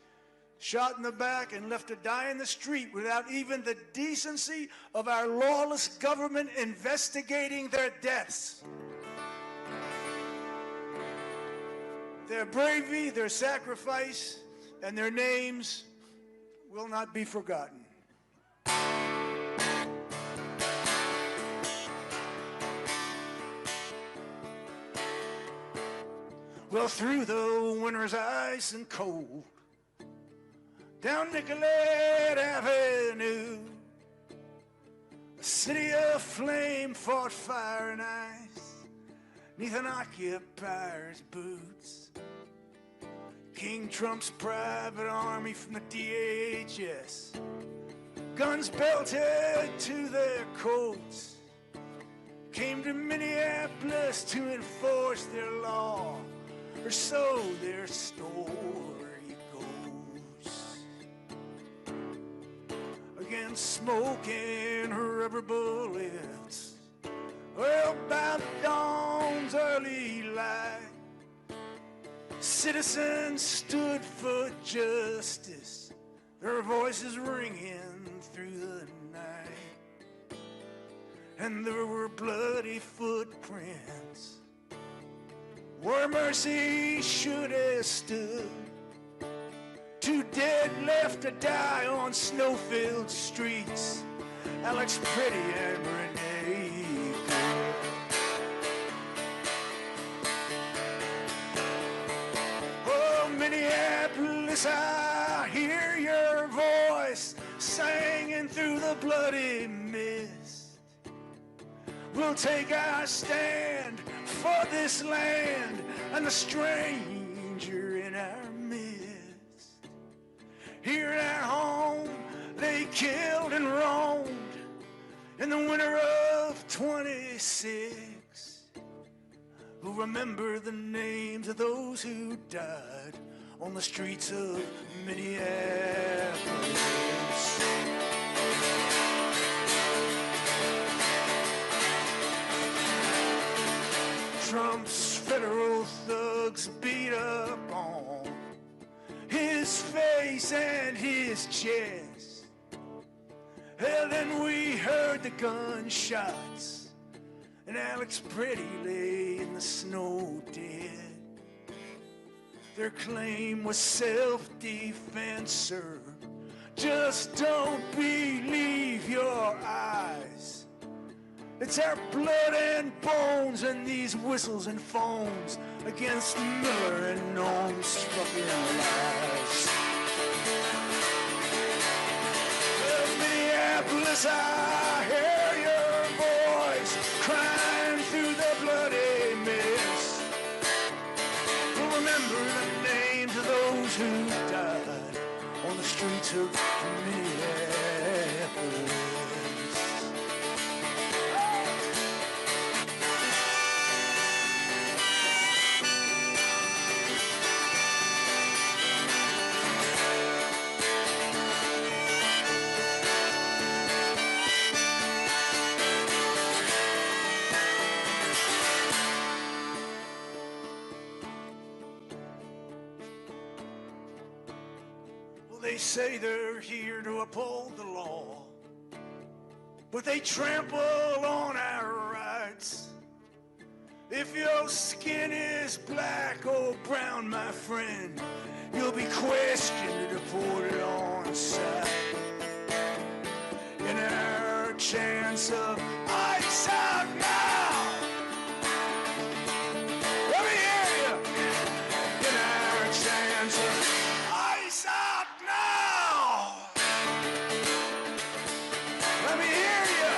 shot in the back and left to die in the street without even the decency of our lawless government investigating their deaths. Their bravery, their sacrifice, and their names will not be forgotten. Well, through the winter's ice and cold, down Nicollet Avenue, a city of flame fought fire and ice, 'neath an occupier's boots. King Trump's private army from the DHS, guns belted to their coats, came to Minneapolis to enforce their law, or so their story goes. Against smoke and rubber bullets, well, by the dawn's early light, citizens stood for justice, their voices ringing through the night. And there were bloody footprints where mercy should have stood. 2 dead left to die on snow-filled streets, Alex Preddy and Renee Good. Minneapolis, I hear your voice singing through the bloody mist. We'll take our stand for this land and the stranger in our midst. Here at home, they killed and roamed in the winter of 26. We'll remember the names of those who died on the streets of Minneapolis. Trump's federal thugs beat up on his face and his chest. And then we heard the gunshots, and Alex Pretty lay in the snow dead. Their claim was self-defense, sir. Just don't believe your eyes. It's our blood and bones and these whistles and phones against Miller and Noam's fucking lies. Well, Minneapolis, I hear your voice crying through the bloody mist. We'll remember the names of those who died on the streets of Minneapolis. They say they're here to uphold the law, but they trample on our rights. If your skin is black or brown, my friend, you'll be questioned and deported on sight. In our chance of ice out now, let me hear you. In our chance of ice out now, let me hear you.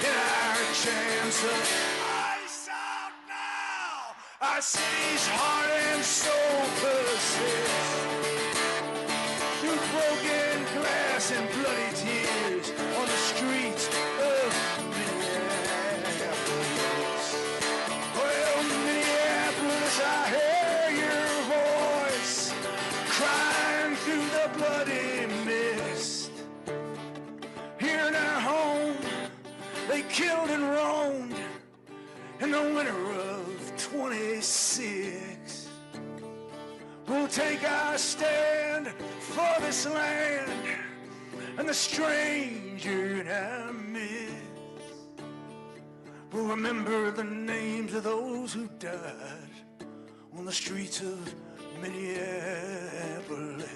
In our chance of ice out now, our city's heart and soul persist through broken glass and bloody tears on the streets of Minneapolis. Well, Minneapolis, I hear your voice crying through the bloody mist. Here in our home, they killed and roamed in the winter of 26. We'll take our stand for this land and the stranger in our midst. We'll remember the names of those who died on the streets of Minneapolis.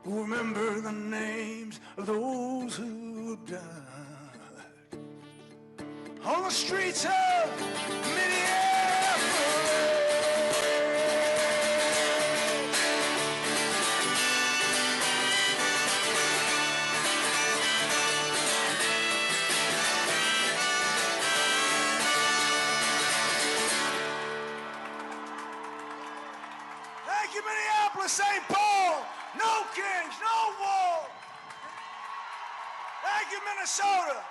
We'll remember the names of those who died on the streets of Minneapolis. Thank you, Minneapolis, St. Paul. No kings, no war. Thank you, Minnesota.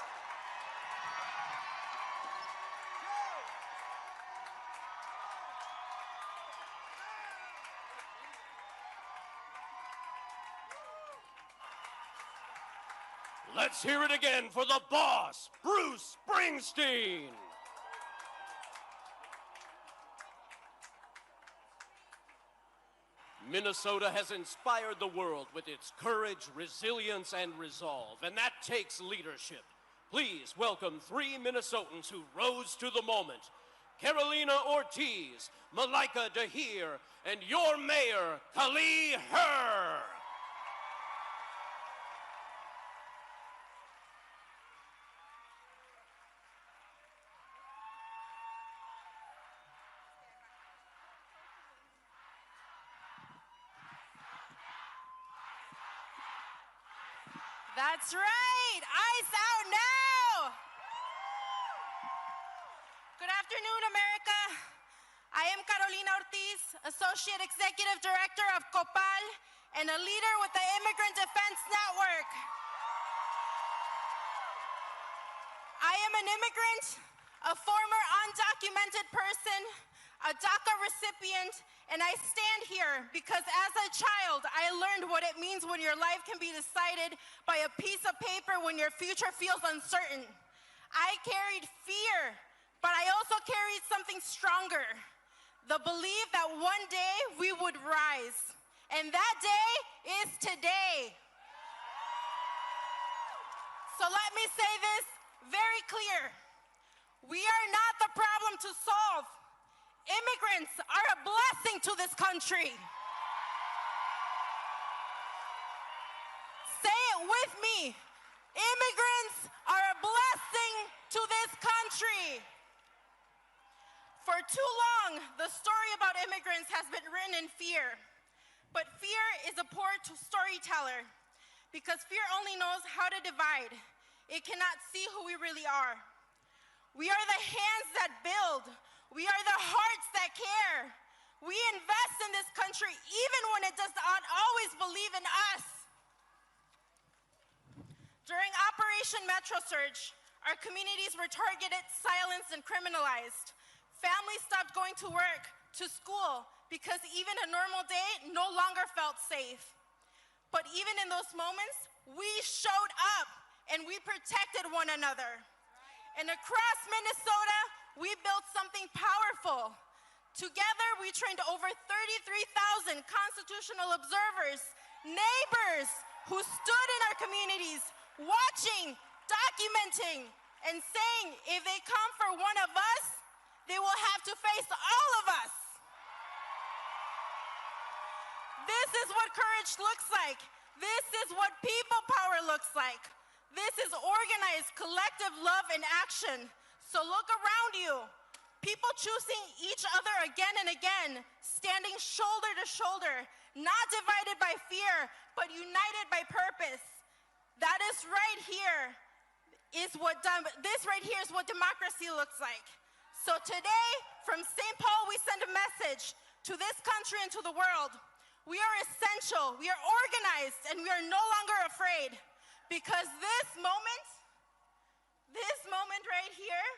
Let's hear it again for the boss, Bruce Springsteen. Minnesota has inspired the world with its courage, resilience, and resolve, and that takes leadership. Please welcome 3 Minnesotans who rose to the moment: Carolina Ortiz, Malika Dahir, and your mayor, Kali Herr. That's right. Ice out now. Good afternoon, America. I am Carolina Ortiz, Associate Executive Director of COPAL and a leader with the Immigrant Defense Network. I am an immigrant, a former undocumented person, a DACA recipient, and I stand here because as a child, I learned what it means when your life can be decided by a piece of paper when your future feels uncertain. I carried fear, but I also carried something stronger, the belief that one day we would rise, and that day is today. So let me say this very clear. We are not the problem to solve. Immigrants are a blessing to this country. Say it with me. Immigrants are a blessing to this country. For too long, the story about immigrants has been written in fear. But fear is a poor storyteller because fear only knows how to divide. It cannot see who we really are. We are the hands that build. We are the hearts that care. We invest in this country even when it does not always believe in us. During Operation Metro Surge, our communities were targeted, silenced, and criminalized. Families stopped going to work, to school, because even a normal day no longer felt safe. But even in those moments, we showed up and we protected one another. And across Minnesota, we built something powerful. Together, we trained over 33,000 constitutional observers, neighbors who stood in our communities, watching, documenting, and saying if they come for one of us, they will have to face all of us. This is what courage looks like. This is what people power looks like. This is organized, collective love in action. So look around you. People choosing each other again and again, standing shoulder to shoulder, not divided by fear, but united by purpose. That is right here. This right here is what democracy looks like. So today, from St. Paul, we send a message to this country and to the world. We are essential, we are organized, and we are no longer afraid. Because this moment right here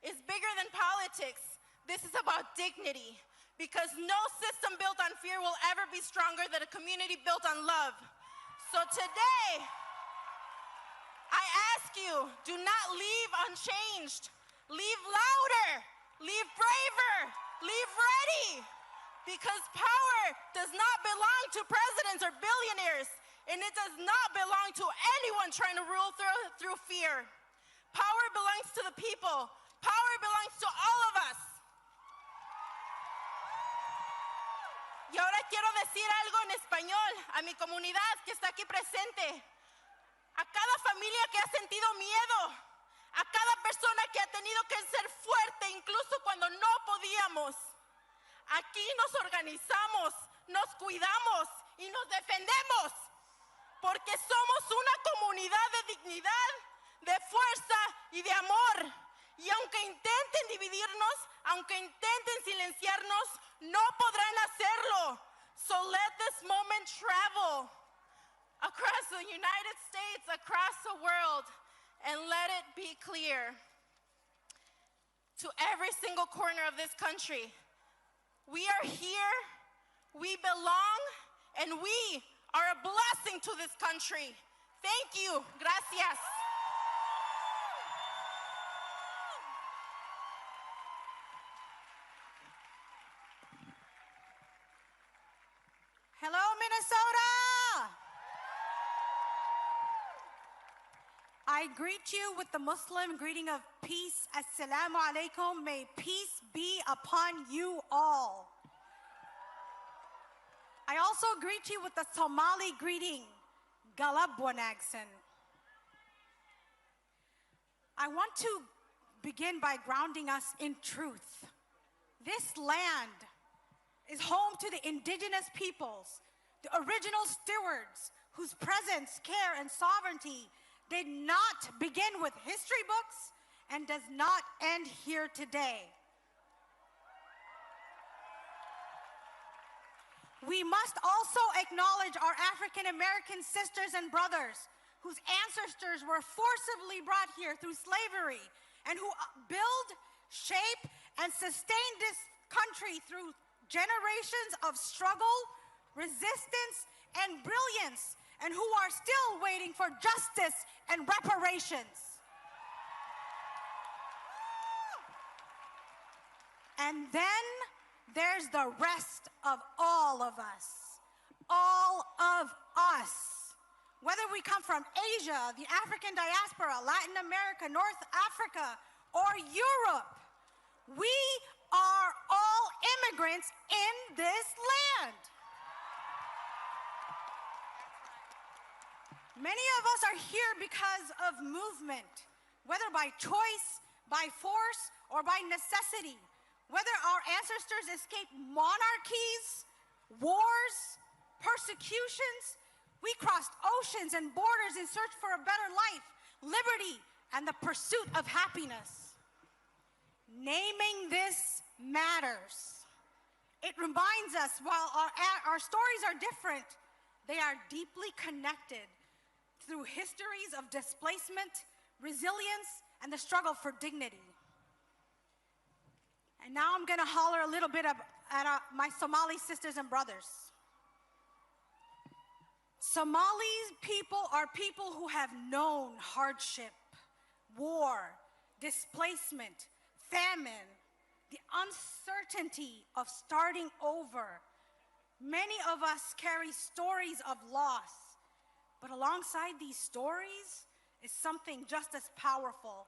is bigger than politics. This is about dignity. Because no system built on fear will ever be stronger than a community built on love. So today, I ask you, do not leave unchanged. Leave louder, leave braver, leave ready. Because power does not belong to presidents or billionaires, and it does not belong to anyone trying to rule through fear. Power belongs to the people. Power belongs to all of us. Y ahora quiero decir algo en español a mi comunidad que está aquí presente. A cada familia que ha sentido miedo, a cada persona que ha tenido que ser fuerte incluso cuando no podíamos. Aquí nos organizamos, nos cuidamos y nos defendemos. Porque somos una comunidad de dignidad, de fuerza y de amor. Y aunque intenten dividirnos, aunque intenten silenciarnos, no podrán hacerlo. So let this moment travel across the United States, across the world, and let it be clear to every single corner of this country. We are here, we belong, and we are a blessing to this country. Thank you. Gracias. Hello, Minnesota. I greet you with the Muslim greeting of peace. Assalamu alaikum. May peace be upon you all. I also greet you with the Somali greeting, Galab Wanagsan. I want to begin by grounding us in truth. This land is home to the indigenous peoples, the original stewards whose presence, care, and sovereignty did not begin with history books and does not end here today. We must also acknowledge our African American sisters and brothers whose ancestors were forcibly brought here through slavery and who build, shape, and sustain this country through generations of struggle, resistance, and brilliance, and who are still waiting for justice and reparations. And then there's the rest of all of us. All of us. Whether we come from Asia, the African diaspora, Latin America, North Africa, or Europe, we are all immigrants in this land. Many of us are here because of movement, whether by choice, by force, or by necessity. Whether our ancestors escaped monarchies, wars, persecutions, we crossed oceans and borders in search for a better life, liberty, and the pursuit of happiness. Naming this matters. It reminds us while our stories are different, they are deeply connected through histories of displacement, resilience, and the struggle for dignity. And now I'm going to holler a little bit at my Somali sisters and brothers. Somali people are people who have known hardship, war, displacement, famine, the uncertainty of starting over. Many of us carry stories of loss, but alongside these stories is something just as powerful: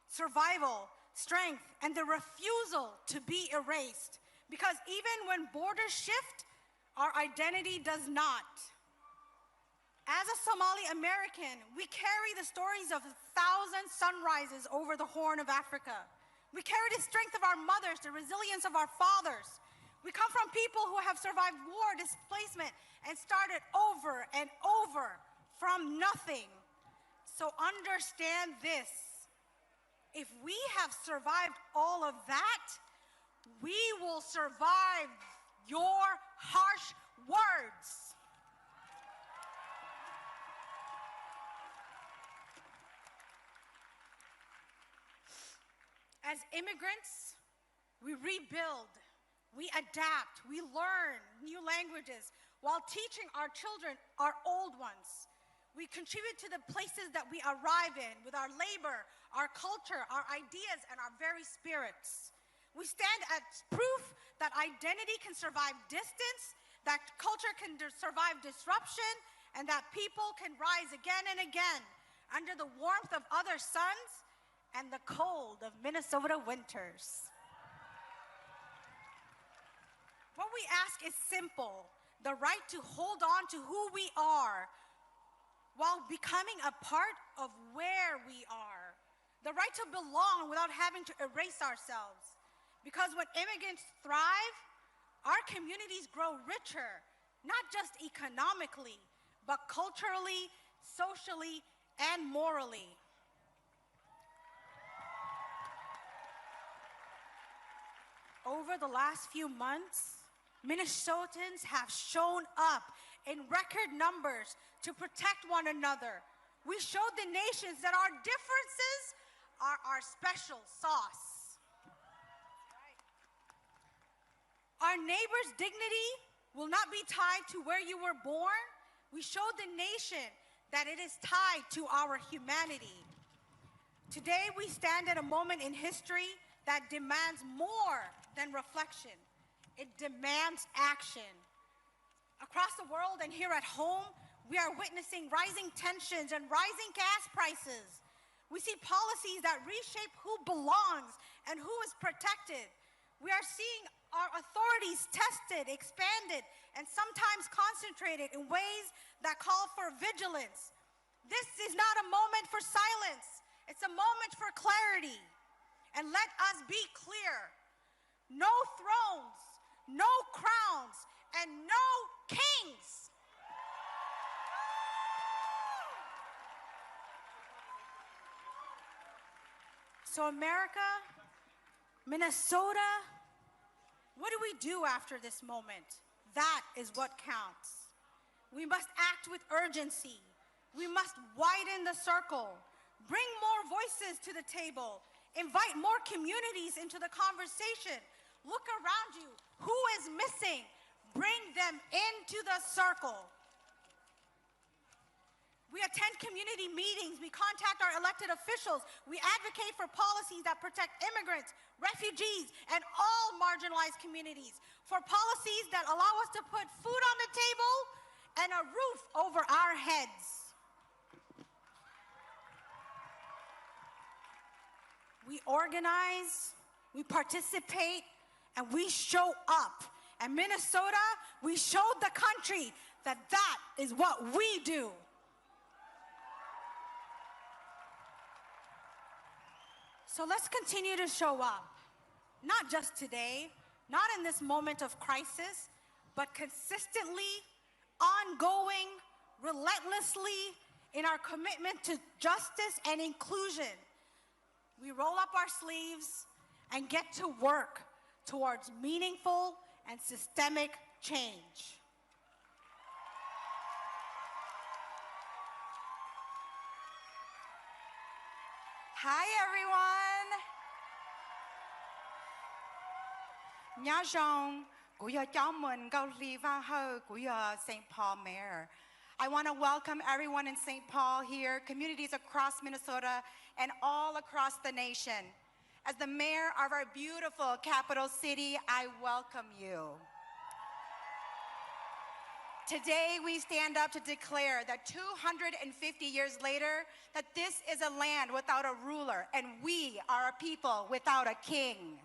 survival, strength, and the refusal to be erased. Because even when borders shift, our identity does not. As a Somali American, we carry the stories of 1,000 sunrises over the Horn of Africa. We carry the strength of our mothers, the resilience of our fathers. We come from people who have survived war, displacement, and started over and over from nothing. So understand this: if we have survived all of that, we will survive your harsh words. As immigrants, we rebuild, we adapt, we learn new languages while teaching our children our old ones. We contribute to the places that we arrive in with our labor, our culture, our ideas, and our very spirits. We stand as proof that identity can survive distance, that culture can survive disruption, and that people can rise again and again under the warmth of other suns and the cold of Minnesota winters. What we ask is simple: the right to hold on to who we are while becoming a part of where we are. The right to belong without having to erase ourselves. Because when immigrants thrive, our communities grow richer, not just economically, but culturally, socially, and morally. Over the last few months, Minnesotans have shown up in record numbers to protect one another. We showed the nations that our differences are our special sauce. Our neighbor's dignity will not be tied to where you were born. We showed the nation that it is tied to our humanity. Today, we stand at a moment in history that demands more than reflection. It demands action. Across the world and here at home, we are witnessing rising tensions and rising gas prices. We see policies that reshape who belongs and who is protected. We are seeing our authorities tested, expanded, and sometimes concentrated in ways that call for vigilance. This is not a moment for silence. It's a moment for clarity. And let us be clear: no thrones, no crowns, and no kings. So America, Minnesota, what do we do after this moment? That is what counts. We must act with urgency. We must widen the circle, bring more voices to the table, invite more communities into the conversation. Look around you. Who is missing? Bring them into the circle. We attend community meetings. We contact our elected officials. We advocate for policies that protect immigrants, refugees, and all marginalized communities. For policies that allow us to put food on the table and a roof over our heads. We organize, we participate, and we show up. And Minnesota, we showed the country that that is what we do. So let's continue to show up, not just today, not in this moment of crisis, but consistently, ongoing, relentlessly in our commitment to justice and inclusion. We roll up our sleeves and get to work towards meaningful and systemic change. Hi, everyone. Nhớ rằng của cháu mình câu li va hơi của St. Paul Mayor. I want to welcome everyone in St. Paul here, communities across Minnesota, and all across the nation. As the mayor of our beautiful capital city, I welcome you. Today, we stand up to declare that 250 years later, that this is a land without a ruler, and we are a people without a king.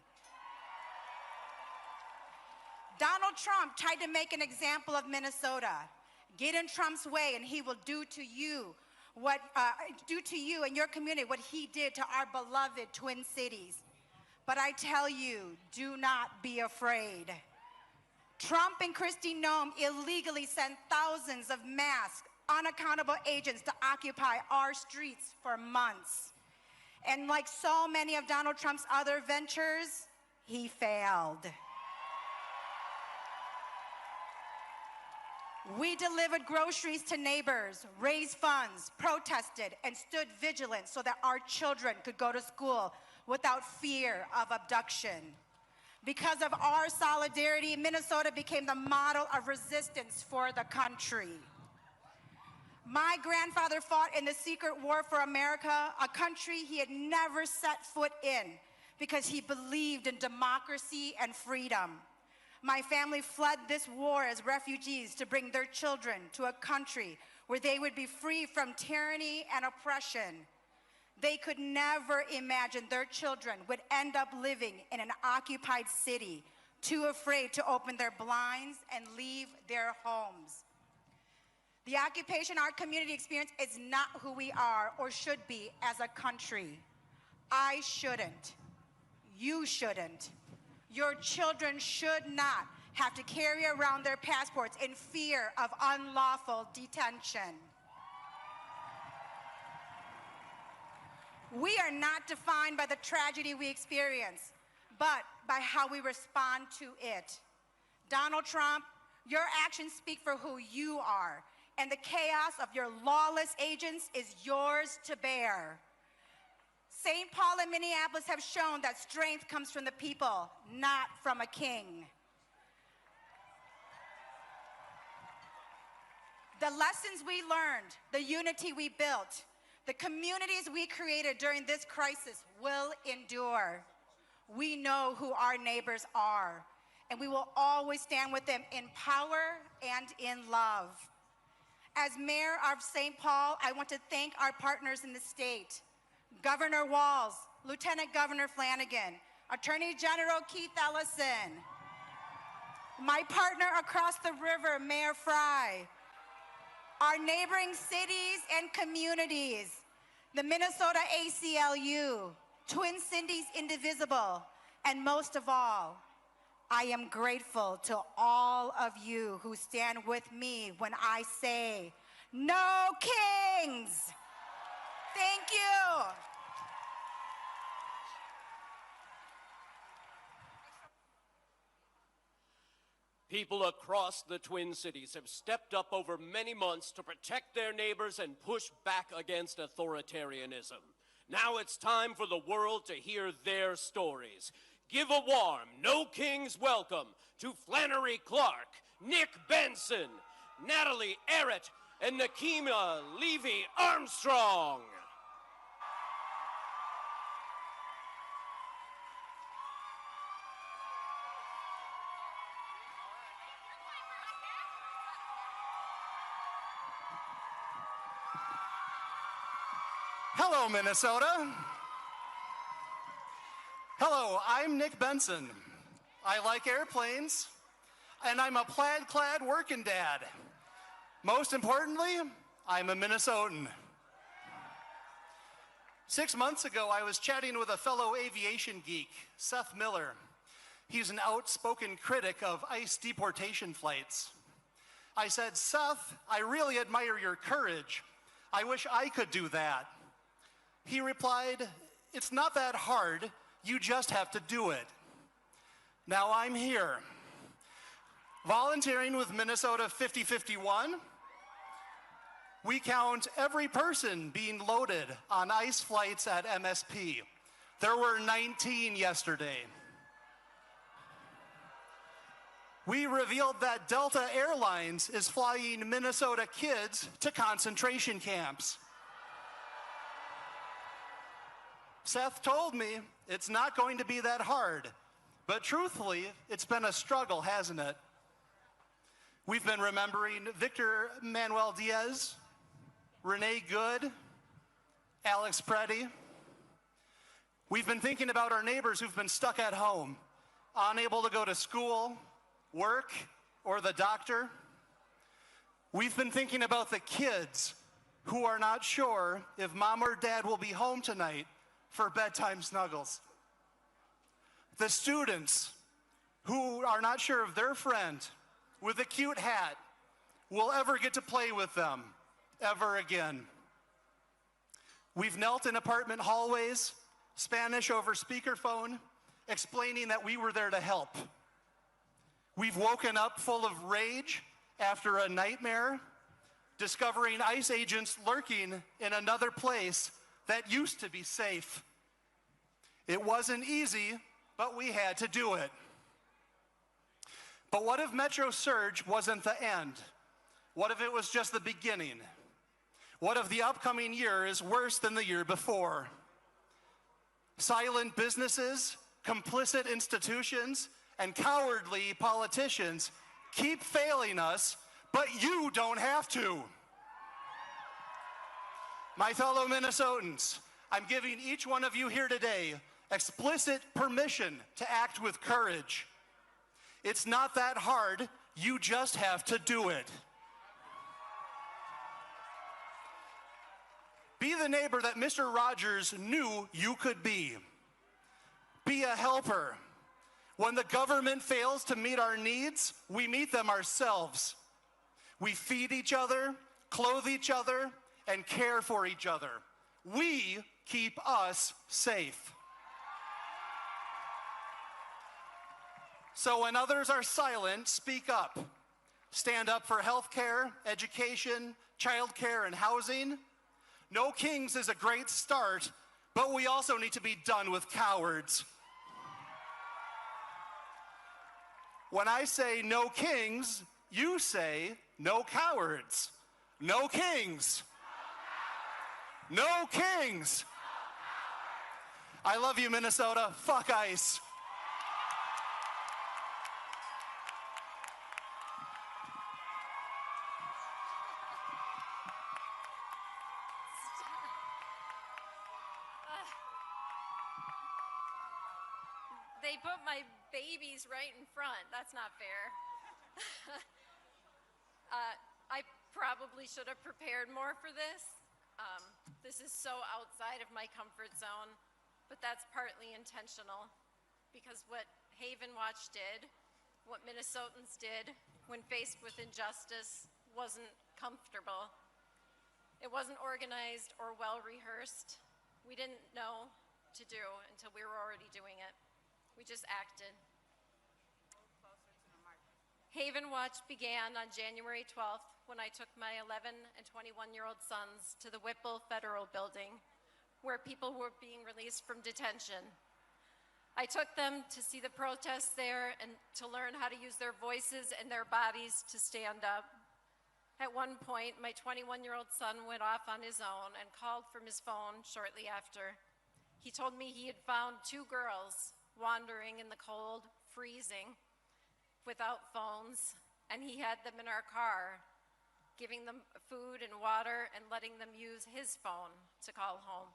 Donald Trump tried to make an example of Minnesota. Get in Trump's way, and he will do to you and your community what he did to our beloved Twin Cities. But I tell you, do not be afraid. Trump and Kristi Noem illegally sent thousands of masked, unaccountable agents to occupy our streets for months. And like so many of Donald Trump's other ventures, he failed. We delivered groceries to neighbors, raised funds, protested, and stood vigilant so that our children could go to school without fear of abduction. Because of our solidarity, Minnesota became the model of resistance for the country. My grandfather fought in the secret war for America, a country he had never set foot in, because he believed in democracy and freedom. My family fled this war as refugees to bring their children to a country where they would be free from tyranny and oppression. They could never imagine their children would end up living in an occupied city, too afraid to open their blinds and leave their homes. The occupation our community experienced is not who we are or should be as a country. I shouldn't. You shouldn't. Your children should not have to carry around their passports in fear of unlawful detention. We are not defined by the tragedy we experience, but by how we respond to it. Donald Trump, your actions speak for who you are, and the chaos of your lawless agents is yours to bear. St. Paul and Minneapolis have shown that strength comes from the people, not from a king. The lessons we learned, the unity we built, the communities we created during this crisis will endure. We know who our neighbors are, and we will always stand with them in power and in love. As mayor of St. Paul, I want to thank our partners in the state, Governor Walz, Lieutenant Governor Flanagan, Attorney General Keith Ellison, my partner across the river, Mayor Fry, our neighboring cities and communities, the Minnesota ACLU, Twin Cities Indivisible, and most of all, I am grateful to all of you who stand with me when I say, no kings! Thank you. People across the Twin Cities have stepped up over many months to protect their neighbors and push back against authoritarianism. Now it's time for the world to hear their stories. Give a warm, no kings welcome to Flannery Clark, Nick Benson, Natalie Errett, and Nakima Levy Armstrong. Hello, Minnesota. Hello, I'm Nick Benson. I like airplanes, and I'm a plaid-clad working dad. Most importantly, I'm a Minnesotan. 6 months ago, I was chatting with a fellow aviation geek, Seth Miller. He's an outspoken critic of ICE deportation flights. I said, Seth, I really admire your courage. I wish I could do that. He replied, it's not that hard, you just have to do it. Now I'm here, volunteering with Minnesota 5051. We count every person being loaded on ICE flights at MSP. There were 19 yesterday. We revealed that Delta Airlines is flying Minnesota kids to concentration camps. Seth told me it's not going to be that hard, but truthfully, it's been a struggle, hasn't it? We've been remembering Victor Manuel Diaz, Renee Good, Alex Preddy. We've been thinking about our neighbors who've been stuck at home, unable to go to school, work, or the doctor. We've been thinking about the kids who are not sure if mom or dad will be home tonight for bedtime snuggles. The students who are not sure if their friend with a cute hat will ever get to play with them ever again. We've knelt in apartment hallways, Spanish over speakerphone, explaining that we were there to help. We've woken up full of rage after a nightmare, discovering ICE agents lurking in another place that used to be safe. It wasn't easy, but we had to do it. But what if Metro Surge wasn't the end? What if it was just the beginning? What if the upcoming year is worse than the year before? Silent businesses, complicit institutions, and cowardly politicians keep failing us, but you don't have to. My fellow Minnesotans, I'm giving each one of you here today explicit permission to act with courage. It's not that hard, you just have to do it. Be the neighbor that Mr. Rogers knew you could be. Be a helper. When the government fails to meet our needs, we meet them ourselves. We feed each other, clothe each other, and care for each other. We keep us safe. So when others are silent, speak up. Stand up for health care, education, childcare, and housing. No kings is a great start, but we also need to be done with cowards. When I say no kings, you say no cowards. No kings. No kings. I love you, Minnesota. Fuck ICE. They put my babies right in front. That's not fair. I probably should have prepared more for this. This is so outside of my comfort zone, but that's partly intentional because what Haven Watch did, what Minnesotans did when faced with injustice wasn't comfortable. It wasn't organized or well rehearsed. We didn't know to do until we were already doing it. We just acted. Haven Watch began on January 12th when I took my 11 and 21-year-old sons to the Whipple Federal Building, where people were being released from detention. I took them to see the protests there and to learn how to use their voices and their bodies to stand up. At one point, my 21-year-old son went off on his own and called from his phone shortly after. He told me he had found 2 girls wandering in the cold, freezing, without phones, and he had them in our car, giving them food and water and letting them use his phone to call home.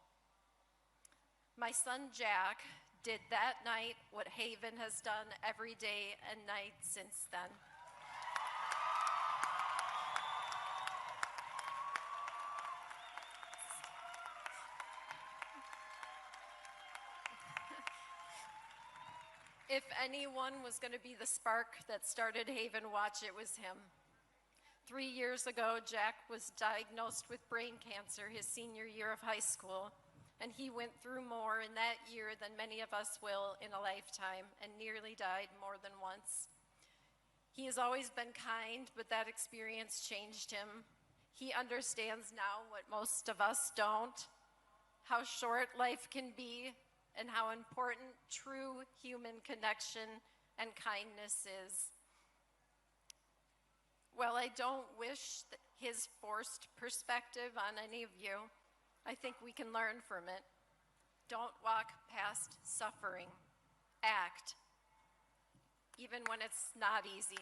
My son Jack did that night what Haven has done every day and night since then. If anyone was going to be the spark that started Haven Watch, it was him. 3 years ago, Jack was diagnosed with brain cancer his senior year of high school, and he went through more in that year than many of us will in a lifetime, and nearly died more than once. He has always been kind, but that experience changed him. He understands now what most of us don't, how short life can be, and how important true human connection and kindness is. While I don't wish his forced perspective on any of you, I think we can learn from it. Don't walk past suffering. Act, even when it's not easy.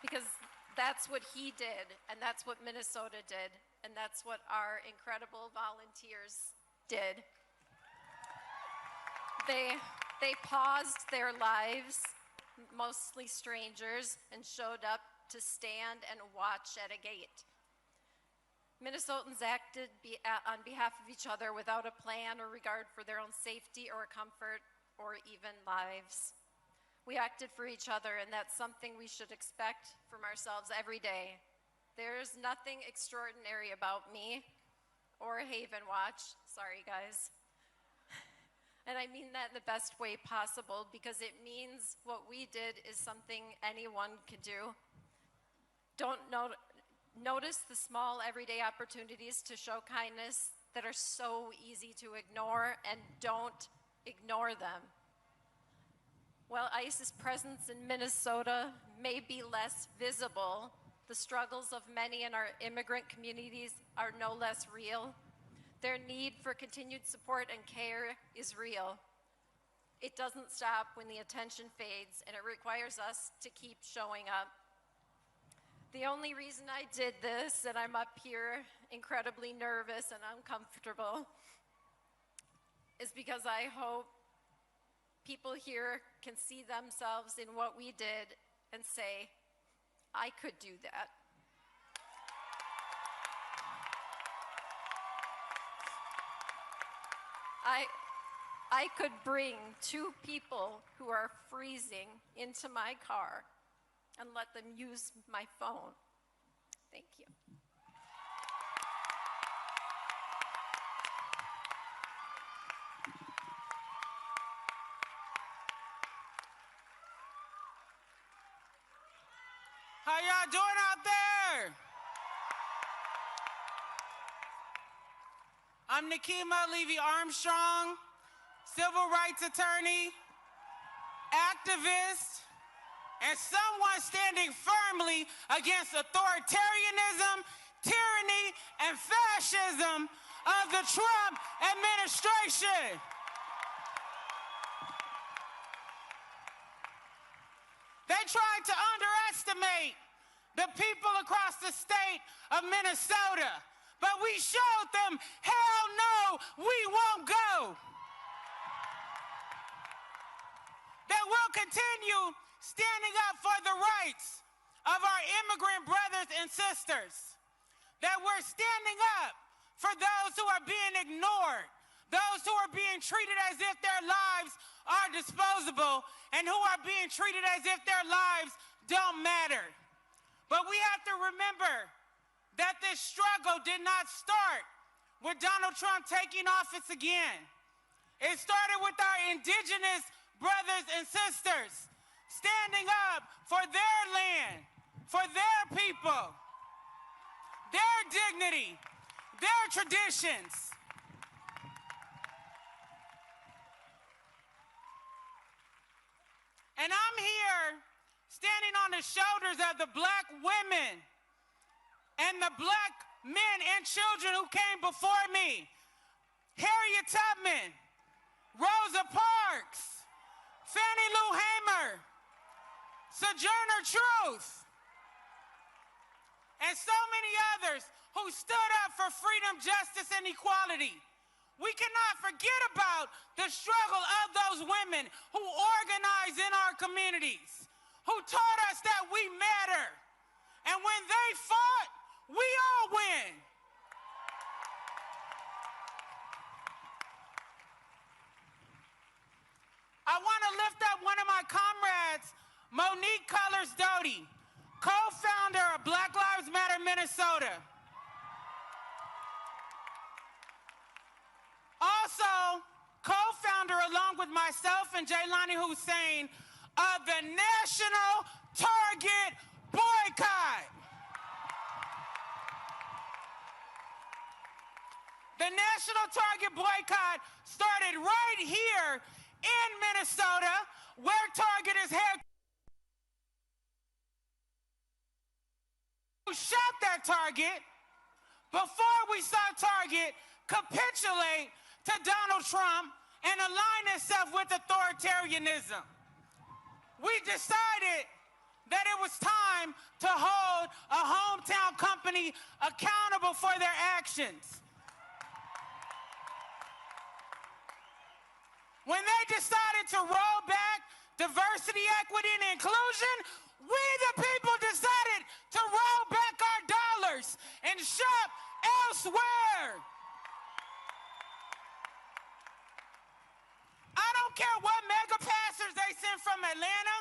Because that's what he did, and that's what Minnesota did, and that's what our incredible volunteers did. They paused their lives, mostly strangers, and showed up to stand and watch at a gate. Minnesotans acted on behalf of each other without a plan or regard for their own safety or comfort or even lives. We acted for each other, and that's something we should expect from ourselves every day. There's nothing extraordinary about me or Haven Watch. Sorry, guys. And I mean that in the best way possible, because it means what we did is something anyone can do. Don't notice the small everyday opportunities to show kindness that are so easy to ignore, and don't ignore them. While ICE's presence in Minnesota may be less visible, the struggles of many in our immigrant communities are no less real. Their need for continued support and care is real. It doesn't stop when the attention fades, and it requires us to keep showing up. The only reason I did this, and I'm up here incredibly nervous and uncomfortable, is because I hope people here can see themselves in what we did and say, I could do that. I could bring 2 people who are freezing into my car and let them use my phone. Thank you. How y'all doing out there? I'm Nikema Levy-Armstrong, civil rights attorney, activist, and someone standing firmly against authoritarianism, tyranny, and fascism of the Trump administration. They tried to underestimate the people across the state of Minnesota, but we showed them, hell no, we won't go. That we'll continue standing up for the rights of our immigrant brothers and sisters. That we're standing up for those who are being ignored, those who are being treated as if their lives are disposable, and who are being treated as if their lives don't matter. But we have to remember that this struggle did not start with Donald Trump taking office again. It started with our indigenous brothers and sisters, standing up for their land, for their people, their dignity, their traditions. And I'm here standing on the shoulders of the black women and the black men and children who came before me. Harriet Tubman, Rosa Parks, Fannie Lou Hamer, Sojourner Truth, and so many others who stood up for freedom, justice, and equality. We cannot forget about the struggle of those women who organized in our communities, who taught us that we matter. And when they fought, we all win. I want to lift up one of my comrades, Monique Colors Doty, co-founder of Black Lives Matter Minnesota. Also, co-founder along with myself and Jaylani Hussein of the National Target Boycott. The National Target Boycott started right here in Minnesota, where Target is headquartered. We shot that Target before we saw Target capitulate to Donald Trump and align itself with authoritarianism. We decided that it was time to hold a hometown company accountable for their actions. When they decided to roll back diversity, equity, and inclusion, we the people decided to roll back our dollars and shop elsewhere. I don't care what mega pastors they send from Atlanta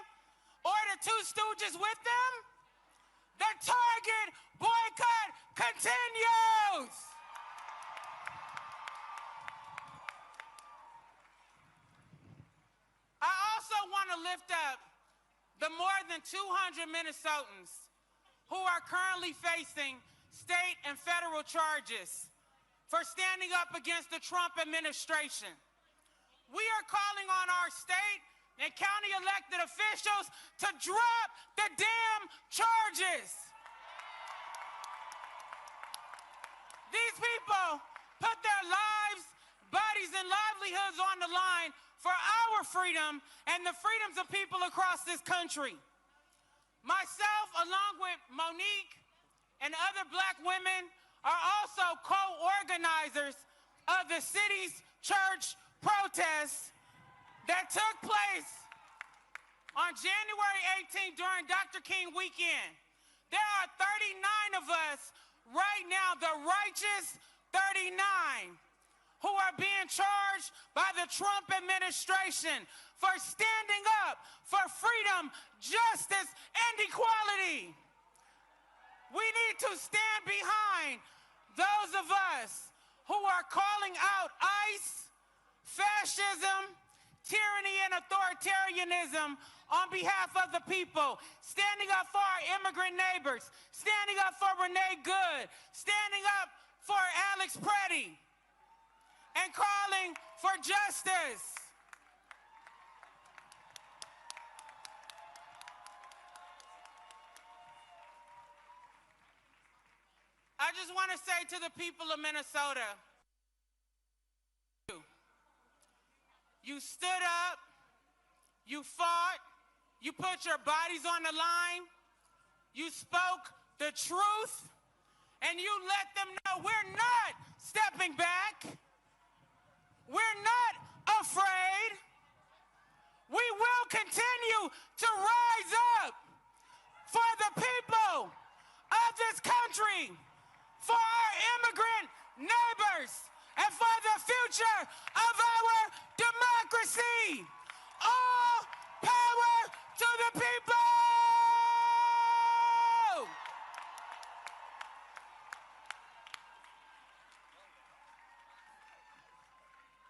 or the Two Stooges with them. The Target boycott continues. I also want to lift up the more than 200 Minnesotans who are currently facing state and federal charges for standing up against the Trump administration. We are calling on our state and county elected officials to drop the damn charges. These people put their lives, bodies, and livelihoods on the line for our freedom and the freedoms of people across this country. Myself, along with Monique and other black women, are also co-organizers of the city's church protests that took place on January 18th during Dr. King weekend. There are 39 of us right now, the righteous 39, who are being charged by the Trump administration for standing up for freedom, justice, and equality. We need to stand behind those of us who are calling out ICE, fascism, tyranny, and authoritarianism on behalf of the people, standing up for our immigrant neighbors, standing up for Renee Good, standing up for Alex Preddy, and calling for justice. I just want to say to the people of Minnesota, you stood up, you fought, you put your bodies on the line, you spoke the truth, and you let them know we're not stepping back. We're not afraid. We will continue to rise up for the people of this country, for our immigrant neighbors, and for the future of our democracy. All power to the people!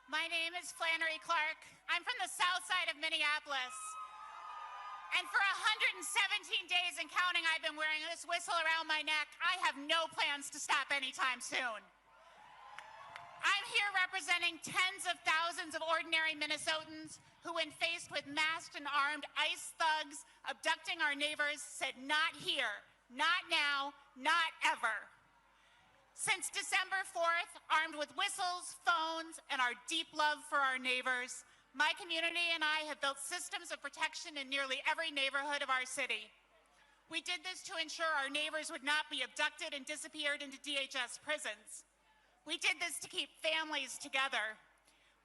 My name is Flannery Clark. I'm I'm from the south side of Minneapolis. And for 117 days and counting, I've been wearing this whistle around my neck. I have no plans to stop anytime soon. I'm here representing tens of thousands of ordinary Minnesotans who, when faced with masked and armed ICE thugs abducting our neighbors, said, "Not here, not now, not ever." Since December 4th, armed with whistles, phones, and our deep love for our neighbors, my community and I have built systems of protection in nearly every neighborhood of our city. We did this to ensure our neighbors would not be abducted and disappeared into DHS prisons. We did this to keep families together.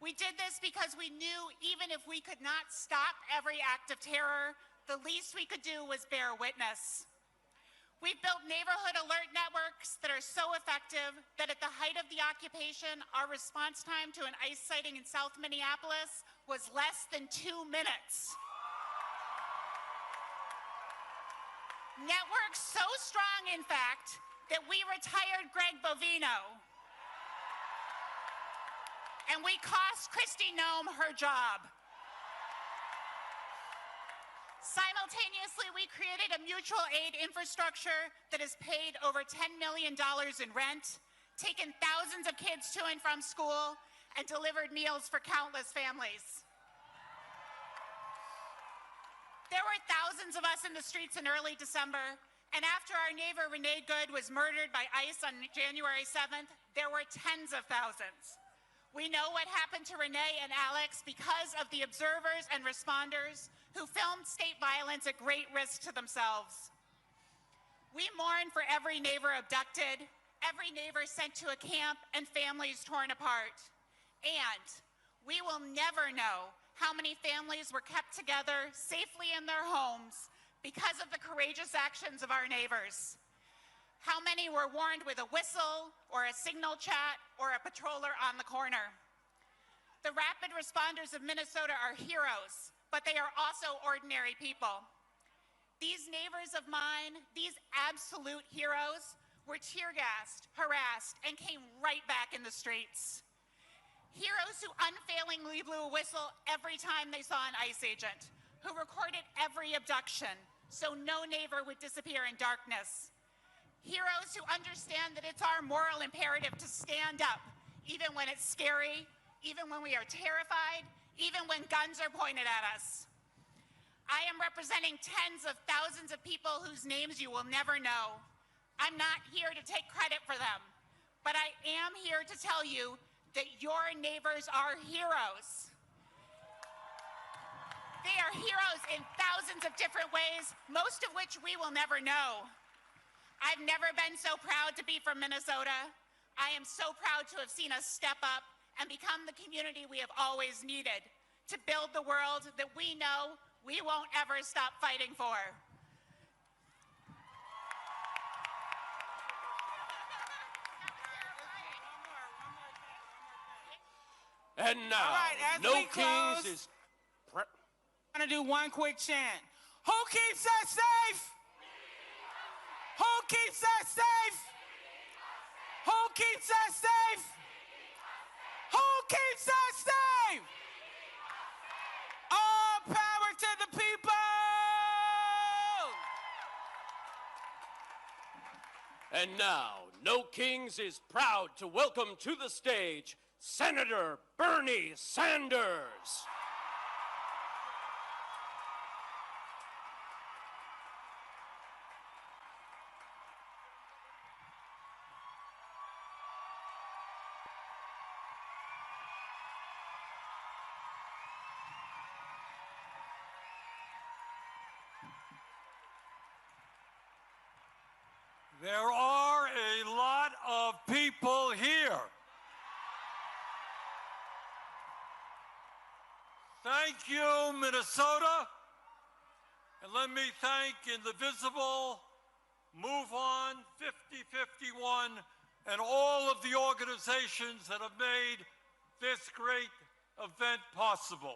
We did this because we knew even if we could not stop every act of terror, the least we could do was bear witness. We've built neighborhood alert networks that are so effective that at the height of the occupation, our response time to an ICE sighting in South Minneapolis was less than 2 minutes. Networks so strong, in fact, that we retired Greg Bovino. And we cost Kristi Noem her job. Simultaneously, we created a mutual aid infrastructure that has paid over $10 million in rent, taken thousands of kids to and from school, and delivered meals for countless families. There were thousands of us in the streets in early December, and after our neighbor Renee Good was murdered by ICE on January 7th, there were tens of thousands. We know what happened to Renee and Alex because of the observers and responders who filmed state violence at great risk to themselves. We mourn for every neighbor abducted, every neighbor sent to a camp, and families torn apart. And we will never know how many families were kept together safely in their homes because of the courageous actions of our neighbors. How many were warned with a whistle, or a signal chat, or a patroller on the corner. The rapid responders of Minnesota are heroes, but they are also ordinary people. These neighbors of mine, these absolute heroes, were tear-gassed, harassed, and came right back in the streets. Heroes who unfailingly blew a whistle every time they saw an ICE agent, who recorded every abduction so no neighbor would disappear in darkness. Heroes who understand that it's our moral imperative to stand up, even when it's scary, even when we are terrified, even when guns are pointed at us. I am representing tens of thousands of people whose names you will never know. I'm not here to take credit for them, but I am here to tell you that your neighbors are heroes. They are heroes in thousands of different ways, most of which we will never know. I've never been so proud to be from Minnesota. I am so proud to have seen us step up and become the community we have always needed, to build the world that we know we won't ever stop fighting for. And now, all right, as No we close, Kings is... I'm gonna do one quick chant. Who keeps us safe? Who keeps us safe? Who keeps us safe? Who keeps us safe? All power to the people! And now, No Kings is proud to welcome to the stage Senator Bernie Sanders. There are a lot of people here. Thank you, Minnesota. And let me thank Indivisible, Move On, 5051, and all of the organizations that have made this great event possible.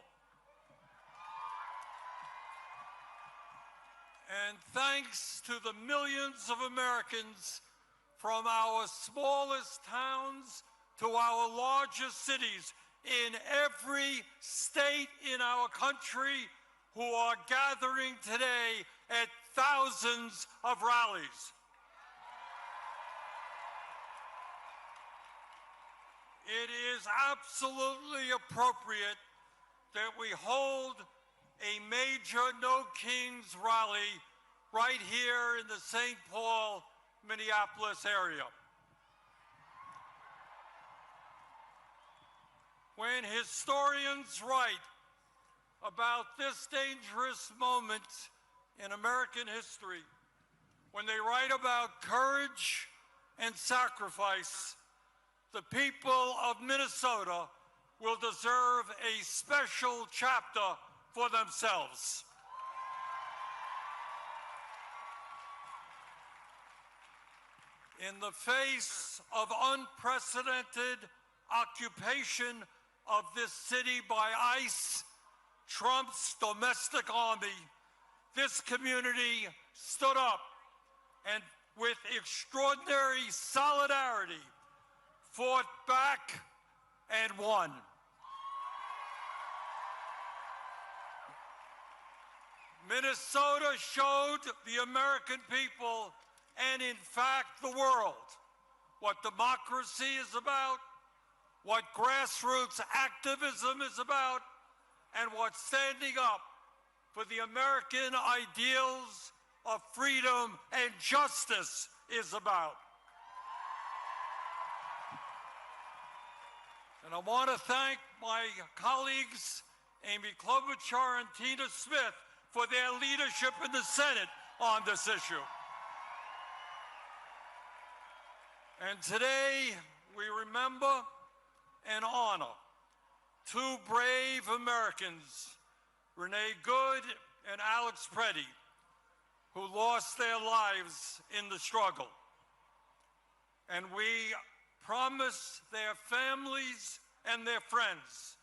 And thanks to the millions of Americans from our smallest towns to our largest cities in every state in our country who are gathering today at thousands of rallies. It is absolutely appropriate that we hold a major No Kings rally right here in the St. Paul, Minneapolis area. When historians write about this dangerous moment in American history, when they write about courage and sacrifice, the people of Minnesota will deserve a special chapter for themselves. In the face of unprecedented occupation of this city by ICE, Trump's domestic army, this community stood up and with extraordinary solidarity fought back and won. Minnesota showed the American people and in fact the world what democracy is about, what grassroots activism is about, and what standing up for the American ideals of freedom and justice is about. And I want to thank my colleagues, Amy Klobuchar and Tina Smith, for their leadership in the Senate on this issue. And today, we remember and honor two brave Americans, Renee Good and Alex Preddy, who lost their lives in the struggle. And we promise their families and their friends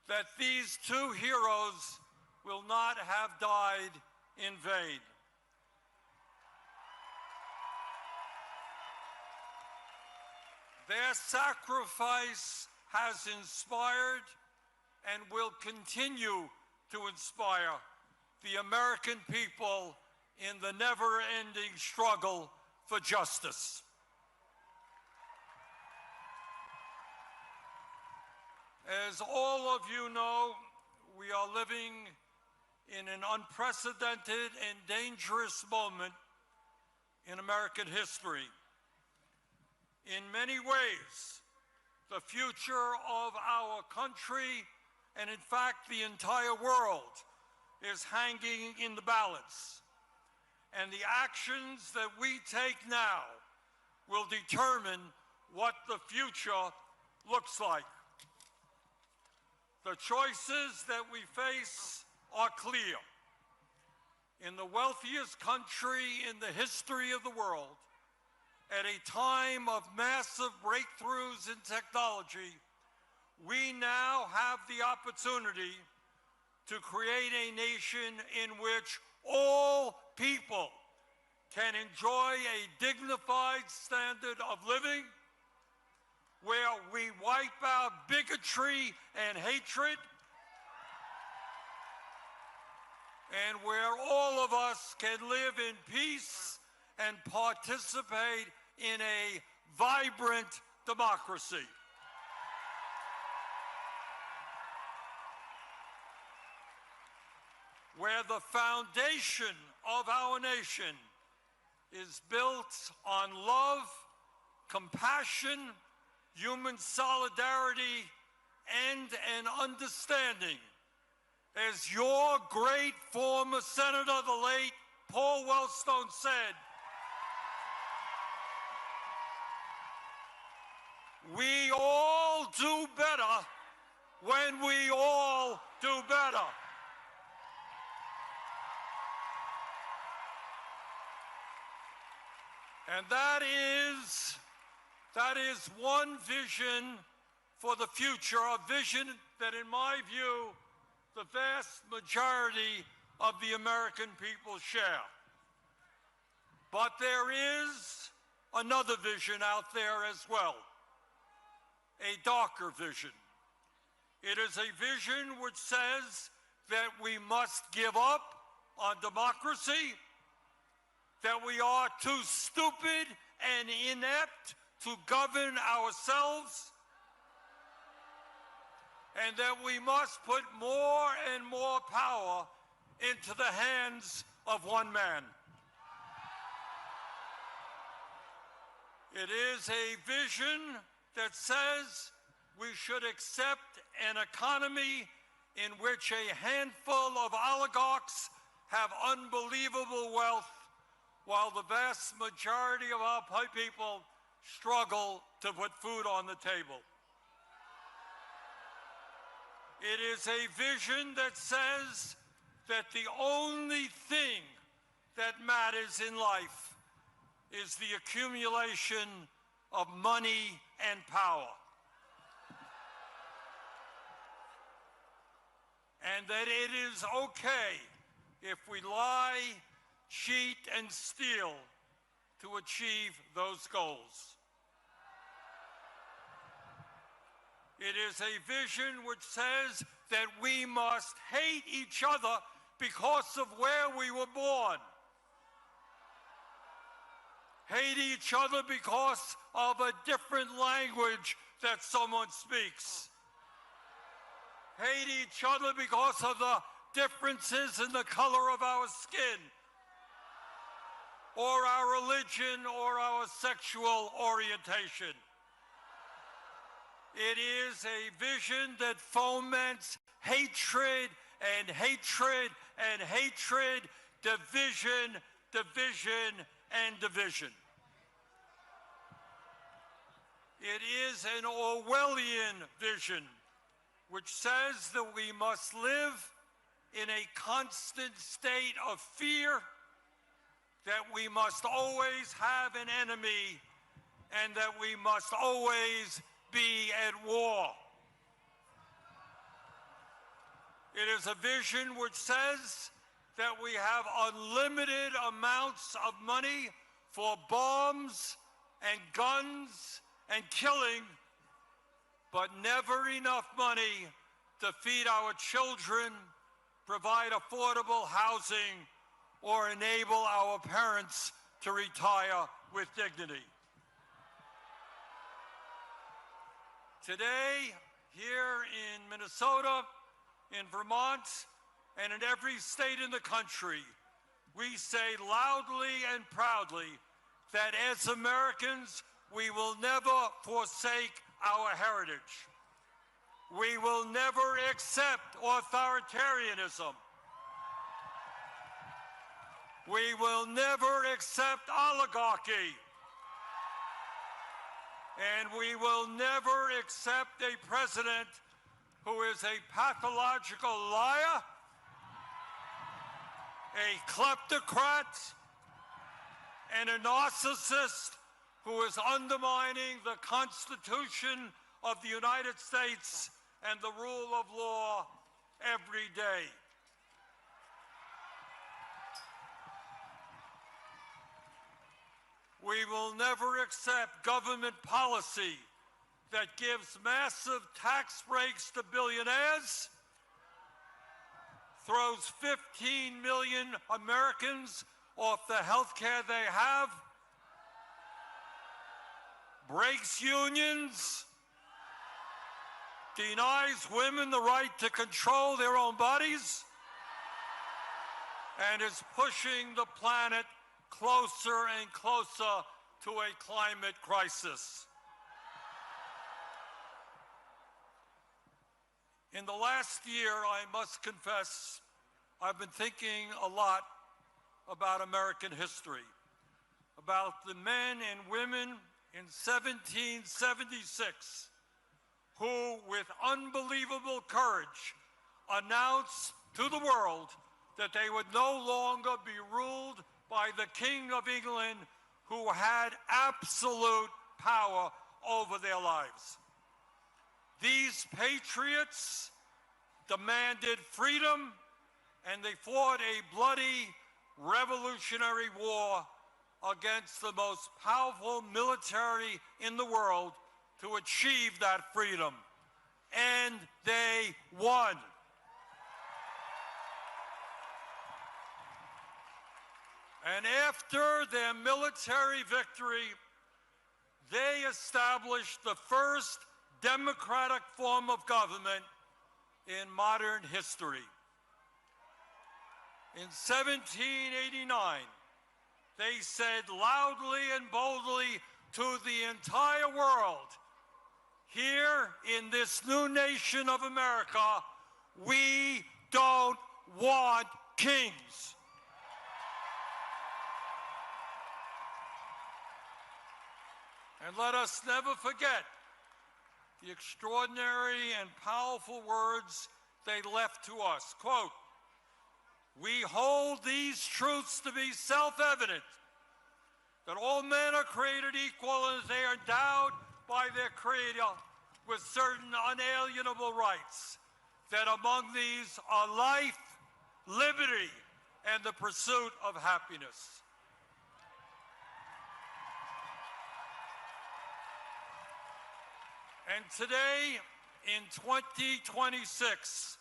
that these two heroes will not have died in vain. Their sacrifice has inspired and will continue to inspire the American people in the never-ending struggle for justice. As all of you know, we are living in an unprecedented and dangerous moment in American history. In many ways, the future of our country, and in fact the entire world, is hanging in the balance. And the actions that we take now will determine what the future looks like. The choices that we face are clear. In the wealthiest country in the history of the world, at a time of massive breakthroughs in technology, we now have the opportunity to create a nation in which all people can enjoy a dignified standard of living, where we wipe out bigotry and hatred, and where all of us can live in peace and participate in a vibrant democracy. Where the foundation of our nation is built on love, compassion, human solidarity, and an understanding. As your great former senator, the late Paul Wellstone, said, we all do better when we all do better. And that is one vision for the future, a vision that, in my view, the vast majority of the American people share. But there is another vision out there as well, a darker vision, It is a vision which says that we must give up on democracy, that we are too stupid and inept to govern ourselves, and that we must put more and more power into the hands of one man. It is a vision that says we should accept an economy in which a handful of oligarchs have unbelievable wealth, while the vast majority of our people struggle to put food on the table. It is a vision that says that the only thing that matters in life is the accumulation of money and power. And that it is okay if we lie, cheat, and steal to achieve those goals. It is a vision which says that we must hate each other because of where we were born. Hate each other because of a different language that someone speaks. Hate each other because of the differences in the color of our skin, or our religion, or our sexual orientation. It is a vision that foments hatred and hatred and hatred, division, division, and division. It is an Orwellian vision which says that we must live in a constant state of fear, that we must always have an enemy, and that we must always be at war. It is a vision which says that we have unlimited amounts of money for bombs and guns and killing, but never enough money to feed our children, provide affordable housing, or enable our parents to retire with dignity. Today, here in Minnesota, in Vermont, and in every state in the country, we say loudly and proudly that as Americans, we will never forsake our heritage. We will never accept authoritarianism. We will never accept oligarchy. And we will never accept a president who is a pathological liar, a kleptocrat, and a narcissist who is undermining the Constitution of the United States and the rule of law every day. We will never accept government policy that gives massive tax breaks to billionaires, throws 15 million Americans off the health care they have, breaks unions, denies women the right to control their own bodies, and is pushing the planet closer and closer to a climate crisis. In the last year, I must confess, I've been thinking a lot about American history, about the men and women in 1776 who, with unbelievable courage, announced to the world that they would no longer be ruled by the King of England, who had absolute power over their lives. These patriots demanded freedom, and they fought a bloody revolutionary war against the most powerful military in the world to achieve that freedom. and they won. And after their military victory, they established the first democratic form of government in modern history. In 1789, they said loudly and boldly to the entire world, here in this new nation of America, we don't want kings. And let us never forget the extraordinary and powerful words they left to us. Quote, "We hold these truths to be self-evident, that all men are created equal and they are endowed by their Creator with certain unalienable rights, that among these are life, liberty, and the pursuit of happiness." And today, in 2026,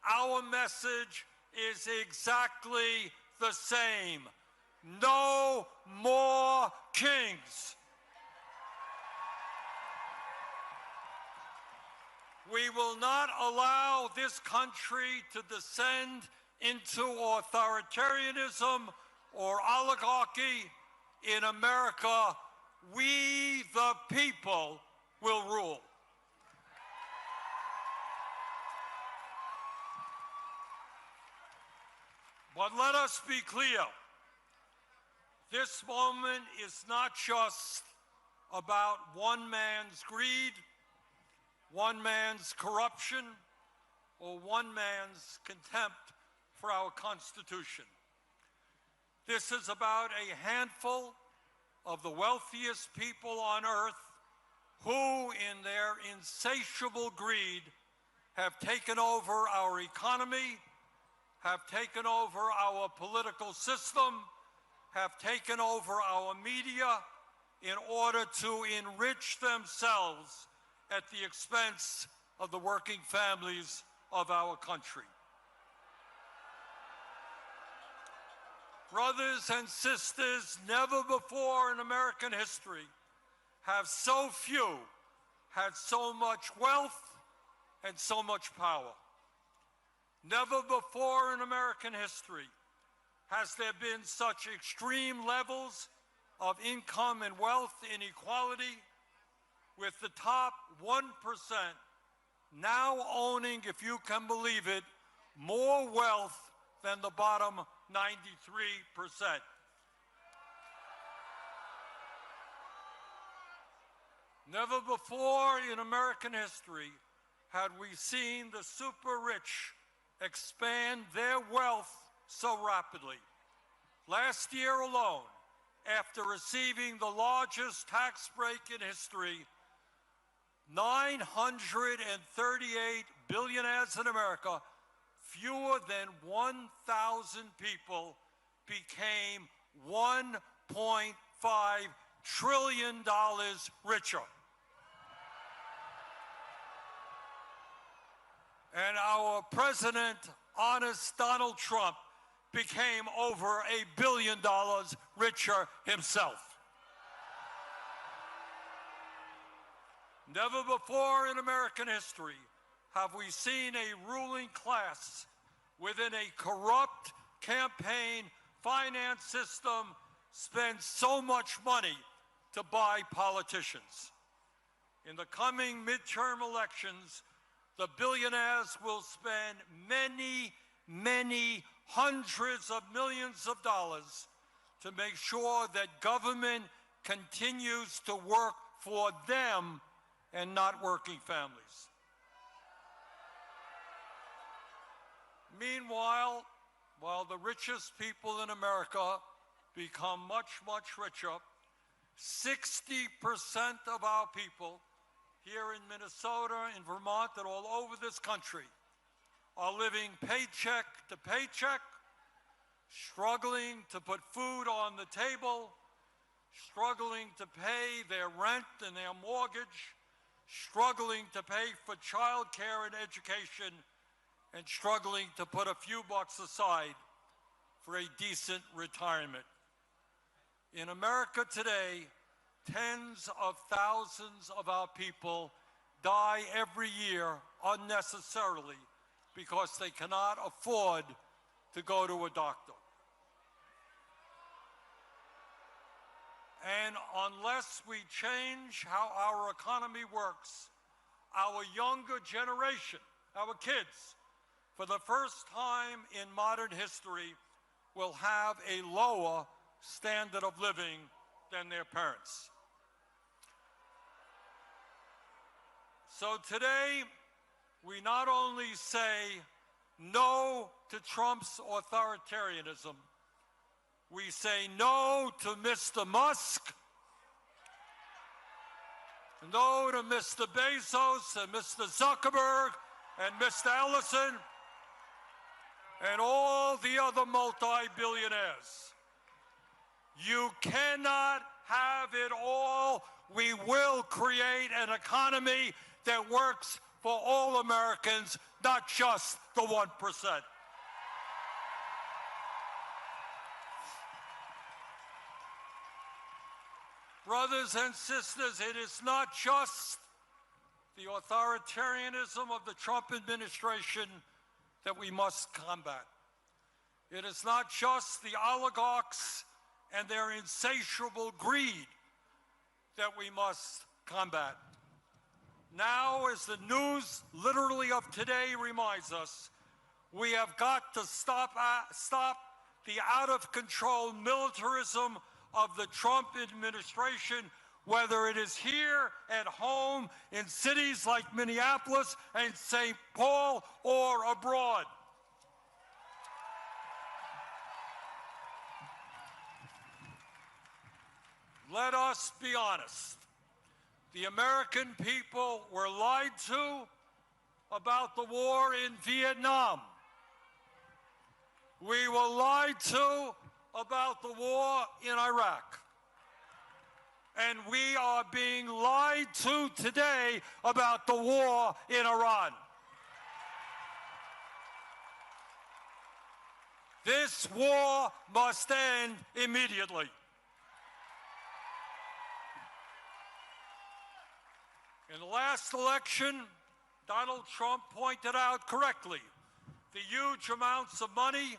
our message is exactly the same. No more kings. We will not allow this country to descend into authoritarianism or oligarchy. In America, we, the people, will rule. But let us be clear. This moment is not just about one man's greed, one man's corruption, or one man's contempt for our Constitution. This is about a handful of the wealthiest people on earth who, in their insatiable greed, have taken over our economy, have taken over our political system, have taken over our media in order to enrich themselves at the expense of the working families of our country. Brothers and sisters, never before in American history have so few had so much wealth and so much power. Never before in American history has there been such extreme levels of income and wealth inequality, with the top 1% now owning, if you can believe it, more wealth than the bottom 93%. Never before in American history had we seen the super rich expand their wealth so rapidly. Last year alone, after receiving the largest tax break in history, 938 billionaires in America, fewer than 1,000 people, became $1.5 trillion richer. And our president, honest Donald Trump, became over $1 billion richer himself. Never before in American history have we seen a ruling class within a corrupt campaign finance system spend so much money to buy politicians. In the coming midterm elections, the billionaires will spend many, many hundreds of millions of dollars to make sure that government continues to work for them and not working families. Meanwhile, while the richest people in America become much, much richer, 60% of our people here in Minnesota, in Vermont, and all over this country are living paycheck to paycheck, struggling to put food on the table, struggling to pay their rent and their mortgage, struggling to pay for child care and education, and struggling to put a few bucks aside for a decent retirement. In America today, tens of thousands of our people die every year unnecessarily because they cannot afford to go to a doctor. And unless we change how our economy works, our younger generation, our kids, for the first time in modern history, will have a lower standard of living than their parents. So today, we not only say no to Trump's authoritarianism, we say no to Mr. Musk, no to Mr. Bezos and Mr. Zuckerberg and Mr. Ellison and all the other multi-billionaires. You cannot have it all. We will create an economy that works for all Americans, not just the 1%. Brothers and sisters, it is not just the authoritarianism of the Trump administration that we must combat. It is not just the oligarchs and their insatiable greed that we must combat. Now, as the news literally of today reminds us, we have got to stop the out-of-control militarism of the Trump administration, whether it is here at home in cities like Minneapolis and St. Paul or abroad. Let us be honest. The American people were lied to about the war in Vietnam. We were lied to about the war in Iraq. And we are being lied to today about the war in Iran. This war must end immediately. In the last election, Donald Trump pointed out correctly the huge amounts of money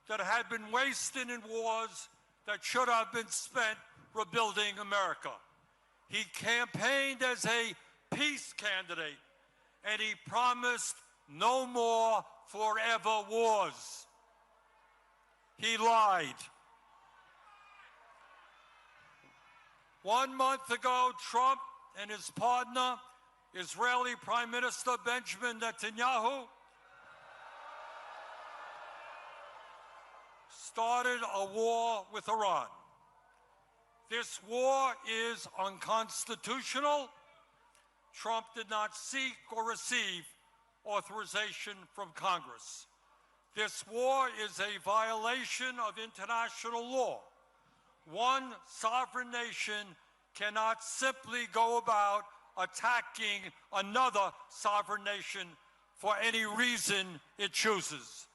that had been wasted in wars that should have been spent rebuilding America. He campaigned as a peace candidate, and he promised no more forever wars. He lied. 1 month ago, Trump and his partner, Israeli Prime Minister Benjamin Netanyahu, started a war with Iran. This war is unconstitutional. Trump did not seek or receive authorization from Congress. This war is a violation of international law. One sovereign nation cannot simply go about attacking another sovereign nation for any reason it chooses.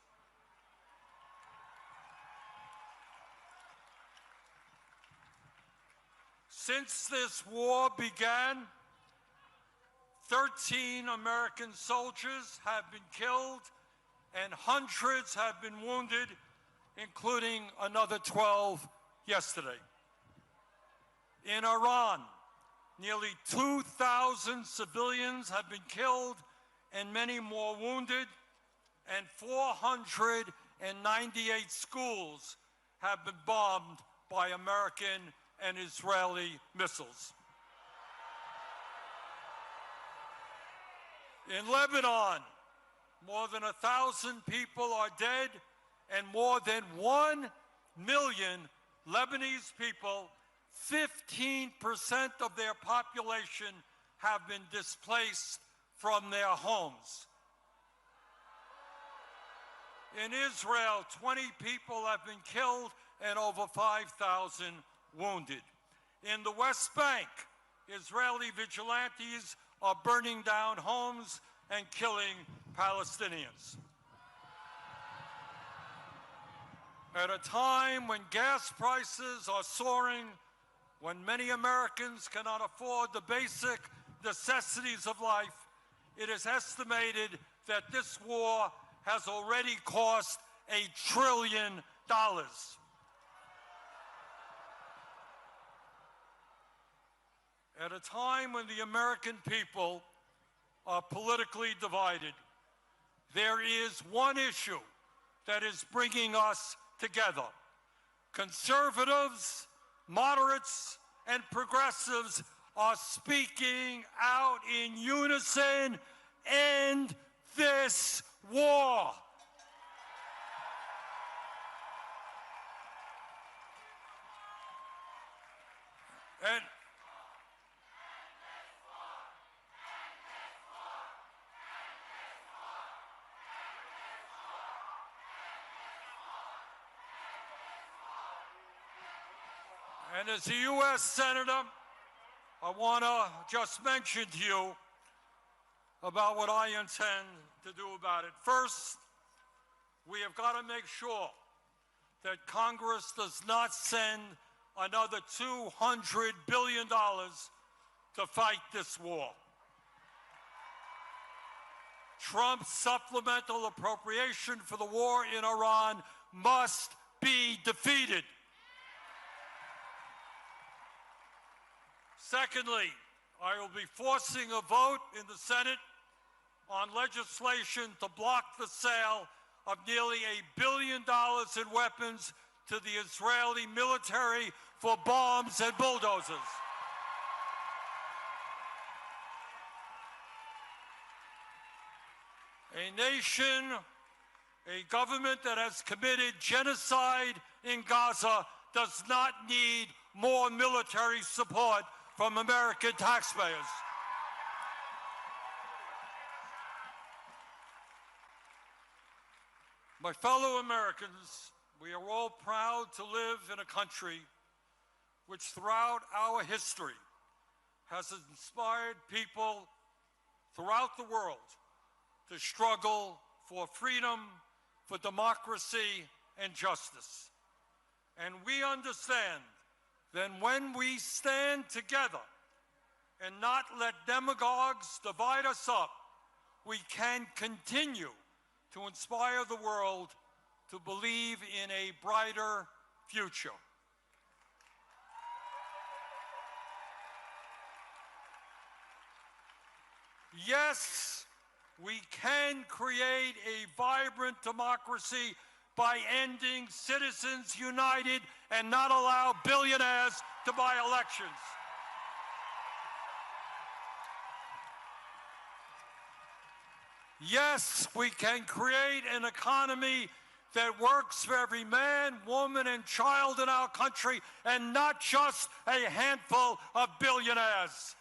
Since this war began, 13 American soldiers have been killed and hundreds have been wounded, including another 12 yesterday. In Iran, nearly 2,000 civilians have been killed and many more wounded, and 498 schools have been bombed by American and Israeli missiles. In Lebanon, more than 1,000 people are dead, and more than 1 million Lebanese people, 15% of their population, have been displaced from their homes. In Israel, 20 people have been killed and over 5,000 wounded. In the West Bank, Israeli vigilantes are burning down homes and killing Palestinians. At a time when gas prices are soaring, when many Americans cannot afford the basic necessities of life, it is estimated that this war has already cost $1 trillion. At a time when the American people are politically divided, there is one issue that is bringing us together. Conservatives, moderates, and progressives are speaking out in unison: end this war. And as a U.S. Senator, I want to just mention to you about what I intend to do about it. First, we have got to make sure that Congress does not send another $200 billion to fight this war. Trump's supplemental appropriation for the war in Iran must be defeated. Secondly, I will be forcing a vote in the Senate on legislation to block the sale of nearly $1 billion in weapons to the Israeli military for bombs and bulldozers. A nation, a government that has committed genocide in Gaza does not need more military support from American taxpayers. My fellow Americans, we are all proud to live in a country which throughout our history has inspired people throughout the world to struggle for freedom, for democracy, and justice. And we understand that when we stand together and not let demagogues divide us up, we can continue to inspire the world to believe in a brighter future. Yes, we can create a vibrant democracy by ending Citizens United and not allow billionaires to buy elections. Yes, we can create an economy that works for every man, woman, and child in our country, and not just a handful of billionaires.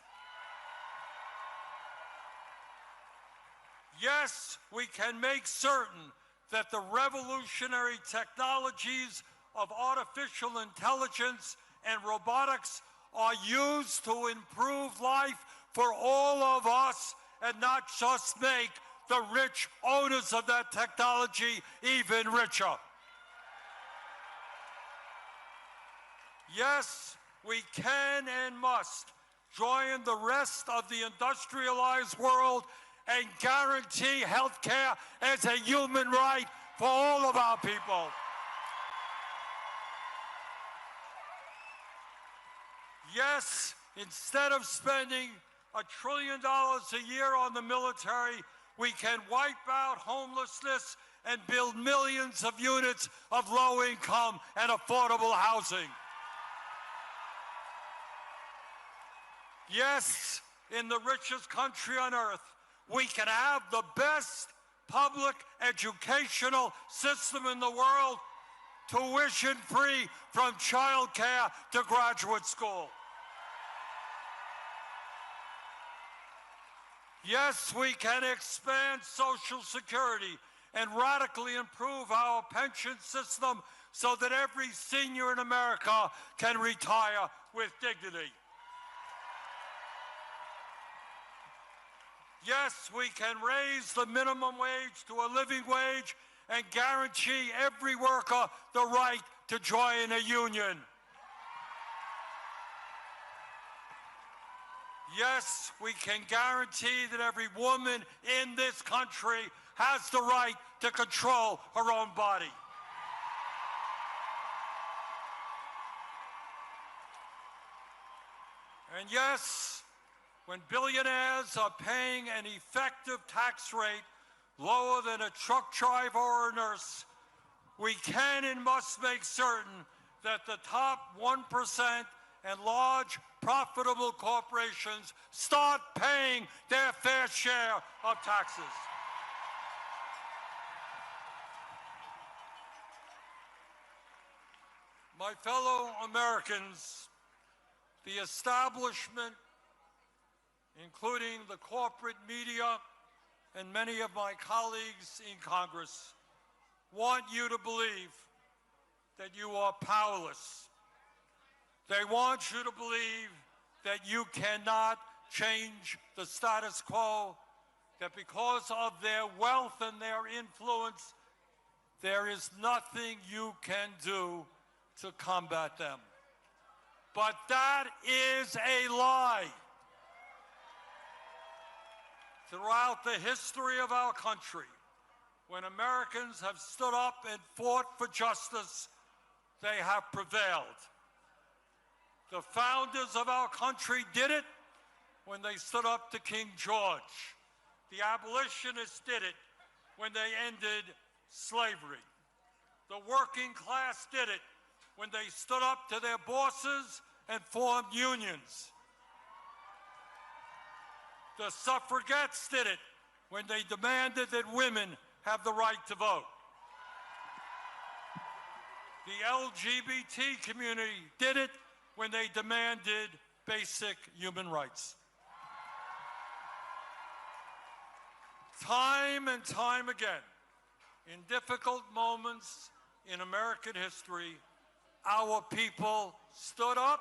Yes, we can make certain that the revolutionary technologies of artificial intelligence and robotics are used to improve life for all of us and not just make the rich owners of that technology even richer. Yes, we can and must join the rest of the industrialized world and guarantee health care as a human right for all of our people. Yes, instead of spending $1 trillion a year on the military, we can wipe out homelessness and build millions of units of low-income and affordable housing. Yes, in the richest country on earth, we can have the best public educational system in the world, tuition-free from child care to graduate school. Yes, we can expand Social Security and radically improve our pension system so that every senior in America can retire with dignity. Yes, we can raise the minimum wage to a living wage and guarantee every worker the right to join a union. Yes, we can guarantee that every woman in this country has the right to control her own body. And yes, when billionaires are paying an effective tax rate lower than a truck driver or a nurse, we can and must make certain that the top 1% and large profitable corporations start paying their fair share of taxes. My fellow Americans, the establishment, including the corporate media and many of my colleagues in Congress, want you to believe that you are powerless. They want you to believe that you cannot change the status quo, that because of their wealth and their influence, there is nothing you can do to combat them. But that is a lie. Throughout the history of our country, when Americans have stood up and fought for justice, they have prevailed. The founders of our country did it when they stood up to King George. The abolitionists did it when they ended slavery. The working class did it when they stood up to their bosses and formed unions. The suffragettes did it when they demanded that women have the right to vote. The LGBT community did it when they demanded basic human rights. Time and time again, in difficult moments in American history, our people stood up,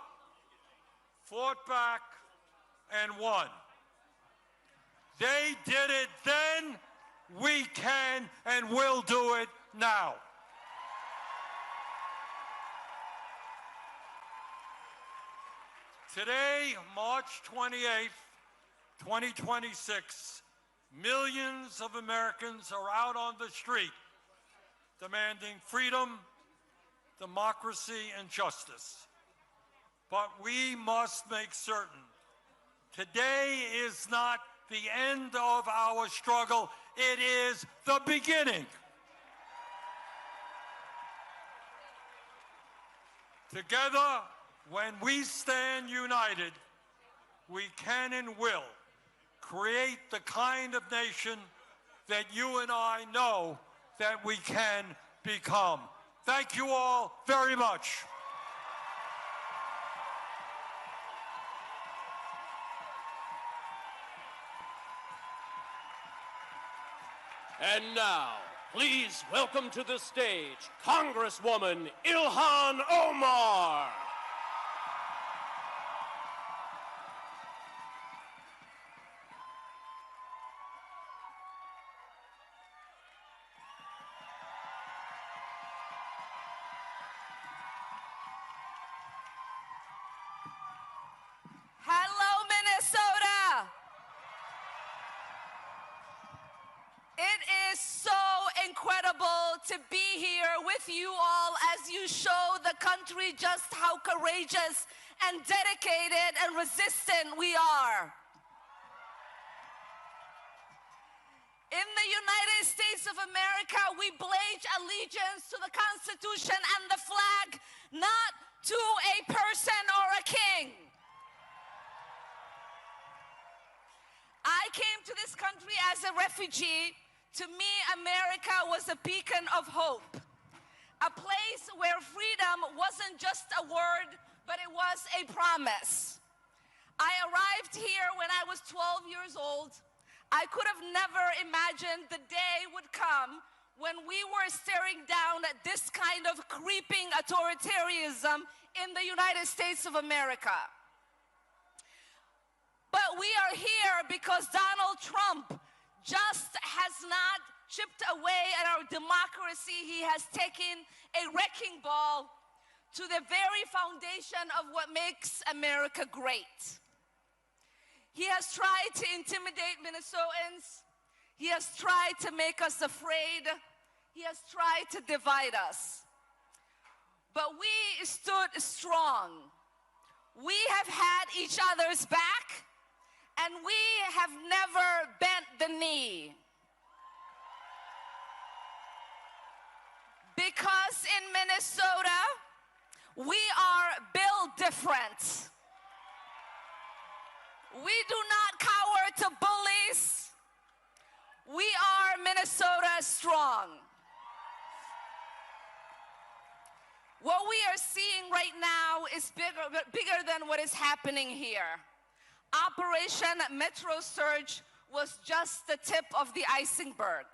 fought back, and won. They did it then, we can and will do it now. Today, March 28th, 2026, millions of Americans are out on the street demanding freedom, democracy, and justice. But we must make certain today is not the end of our struggle, it is the beginning. Together, when we stand united, we can and will create the kind of nation that you and I know that we can become. Thank you all very much. And now, please welcome to the stage Congresswoman Ilhan Omar. Hello, Minnesota. It is so incredible to be here with you all as you show the country just how courageous and dedicated and resistant we are. In the United States of America, we pledge allegiance to the Constitution and the flag, not to a person or a king. I came to this country as a refugee. To me, America was a beacon of hope, a place where freedom wasn't just a word, but it was a promise. I arrived here when I was 12 years old. I could have never imagined the day would come when we were staring down at this kind of creeping authoritarianism in the United States of America. But we are here because Donald Trump just has not chipped away at our democracy. He has taken a wrecking ball to the very foundation of what makes America great. He has tried to intimidate Minnesotans. He has tried to make us afraid. He has tried to divide us. But we stood strong. We have had each other's back, and we have never bent the knee. Because in Minnesota, we are built different. We do not cower to bullies. We are Minnesota strong. What we are seeing right now is bigger than what is happening here. Operation Metro Surge was just the tip of the iceberg.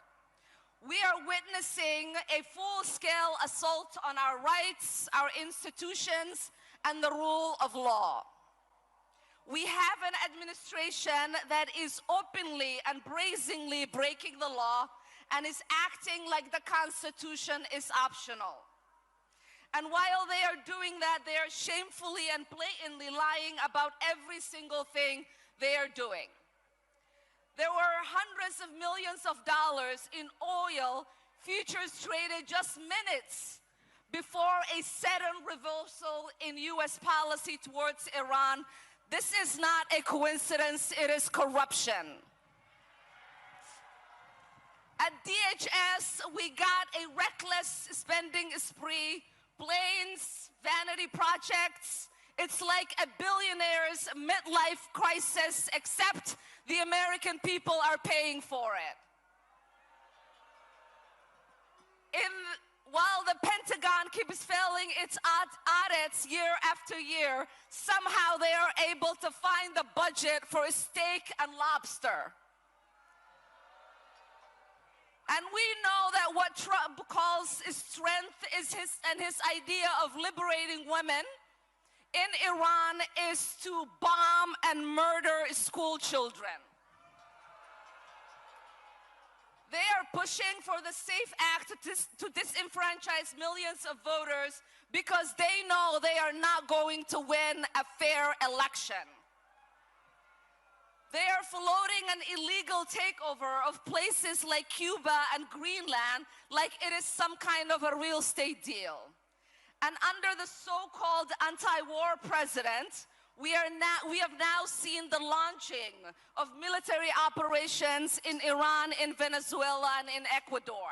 We are witnessing a full-scale assault on our rights, our institutions, and the rule of law. We have an administration that is openly and brazenly breaking the law and is acting like the Constitution is optional. And while they are doing that, they are shamefully and blatantly lying about every single thing they are doing. There were hundreds of millions of dollars in oil futures traded just minutes before a sudden reversal in U.S. policy towards Iran. This is not a coincidence, it is corruption. At DHS, we got a reckless spending spree, planes, vanity projects. It's like a billionaire's midlife crisis, except the American people are paying for it. While the Pentagon keeps failing its audits year after year, somehow they are able to find the budget for steak and lobster. And we know that what Trump calls strength is his idea of liberating women in Iran is to bomb and murder school children. They are pushing for the SAFE Act to disenfranchise millions of voters because they know they are not going to win a fair election. They are floating an illegal takeover of places like Cuba and Greenland like it is some kind of a real estate deal. And under the so-called anti-war president, we have now seen the launching of military operations in Iran, in Venezuela, and in Ecuador.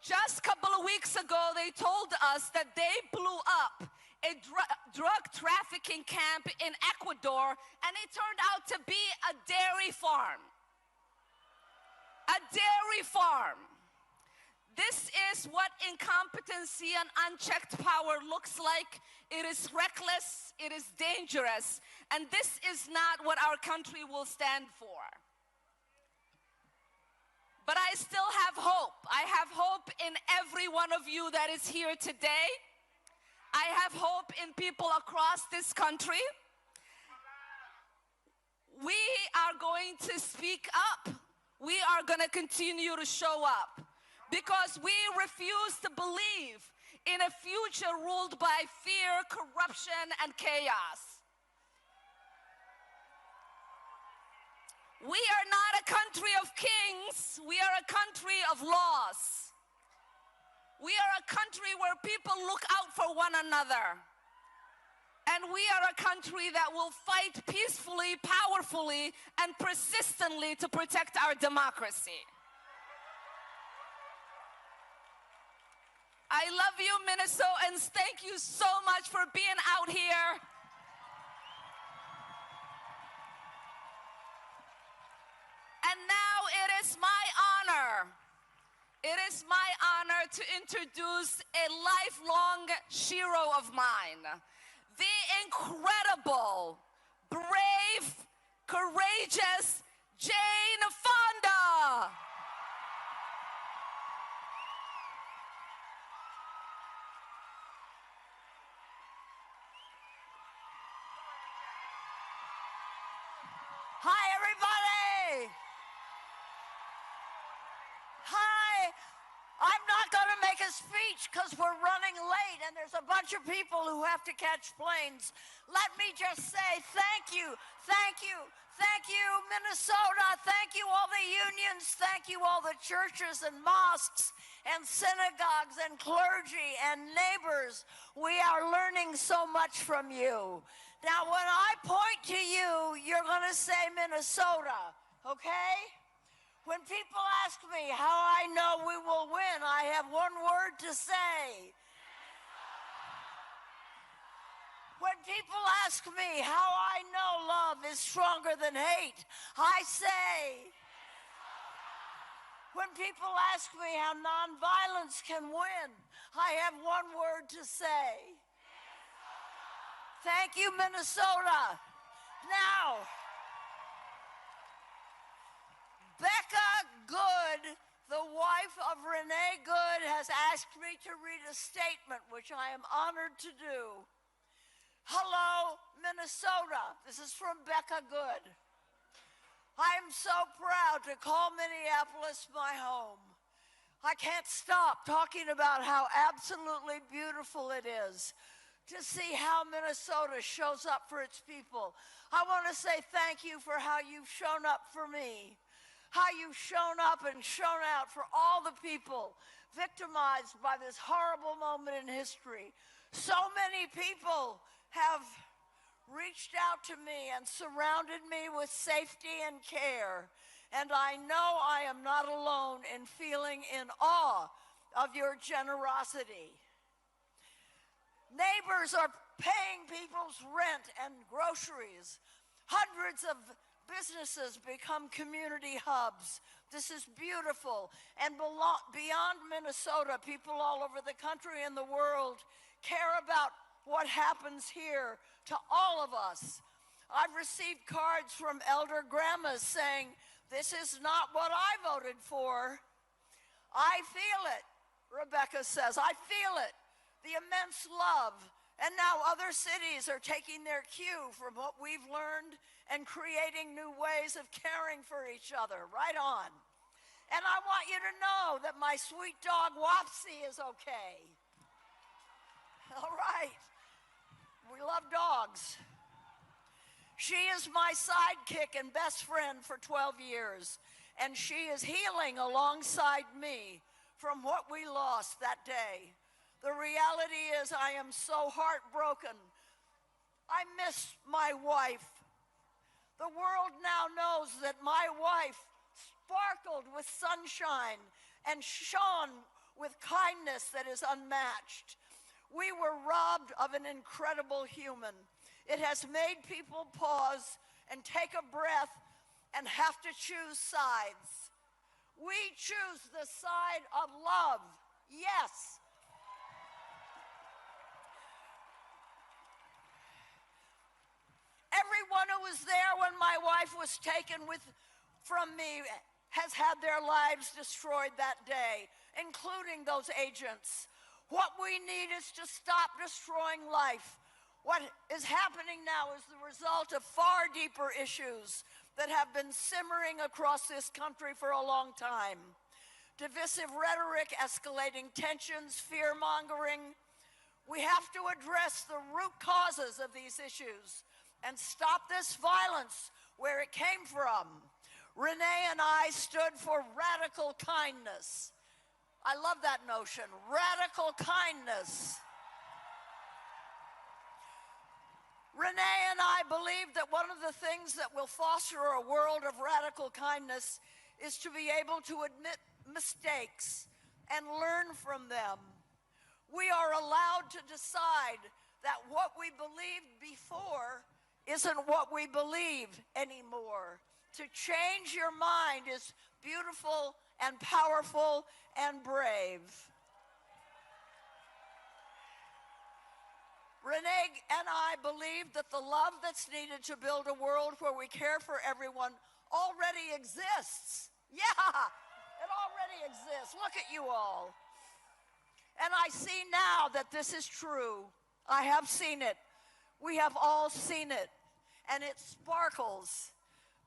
Just a couple of weeks ago, they told us that they blew up a drug trafficking camp in Ecuador, and it turned out to be a dairy farm. A dairy farm. This is what incompetency and unchecked power looks like. It is reckless, it is dangerous, and this is not what our country will stand for. But I still have hope. I have hope in every one of you that is here today. I have hope in people across this country. We are going to speak up. We are going to continue to show up. Because we refuse to believe in a future ruled by fear, corruption, and chaos. We are not a country of kings. We are a country of laws. We are a country where people look out for one another. And we are a country that will fight peacefully, powerfully, and persistently to protect our democracy. I love you, Minnesotans. Thank you so much for being out here. And now it is my honor. It is my honor to introduce a lifelong hero of mine, the incredible, brave, courageous Jane Fonda. Hi, everybody. Hi. I'm not going to make a speech because we're running late and there's a bunch of people who have to catch planes. Let me just say thank you, thank you, thank you, Minnesota. Thank you, all the unions. Thank you, all the churches and mosques and synagogues and clergy and neighbors. We are learning so much from you. Now, when I point to you, you're going to say Minnesota, okay? When people ask me how I know we will win, I have one word to say. When people ask me how I know love is stronger than hate, I say. When people ask me how nonviolence can win, I have one word to say. Thank you, Minnesota. Now, Becca Good, the wife of Renee Good, has asked me to read a statement, which I am honored to do. Hello, Minnesota. This is from Becca Good. I am so proud to call Minneapolis my home. I can't stop talking about how absolutely beautiful it is to see how Minnesota shows up for its people. I want to say thank you for how you've shown up for me. How you've shown up and shown out for all the people victimized by this horrible moment in history. So many people have reached out to me and surrounded me with safety and care. And I know I am not alone in feeling in awe of your generosity. Neighbors are paying people's rent and groceries. Hundreds of businesses become community hubs. This is beautiful. And beyond Minnesota, people all over the country and the world care about what happens here to all of us. I've received cards from elder grandmas saying, this is not what I voted for. I feel it, Rebecca says. I feel it, the immense love. And now other cities are taking their cue from what we've learned and creating new ways of caring for each other. Right on. And I want you to know that my sweet dog Wapsie is okay. All right. We love dogs. She is my sidekick and best friend for 12 years, and she is healing alongside me from what we lost that day. The reality is I am so heartbroken. I miss my wife. The world now knows that my wife sparkled with sunshine and shone with kindness that is unmatched. We were robbed of an incredible human. It has made people pause and take a breath and have to choose sides. We choose the side of love. Yes. Everyone who was there when my wife was taken from me has had their lives destroyed that day, including those agents. What we need is to stop destroying life. What is happening now is the result of far deeper issues that have been simmering across this country for a long time. Divisive rhetoric, escalating tensions, fear-mongering. We have to address the root causes of these issues and stop this violence where it came from. Renee and I stood for radical kindness. I love that notion, radical kindness. Renee and I believe that one of the things that will foster a world of radical kindness is to be able to admit mistakes and learn from them. We are allowed to decide that what we believed before isn't what we believe anymore. To change your mind is beautiful and powerful and brave. Renee and I believe that the love that's needed to build a world where we care for everyone already exists. Yeah, it already exists. Look at you all. And I see now that this is true. I have seen it. We have all seen it. And it sparkles.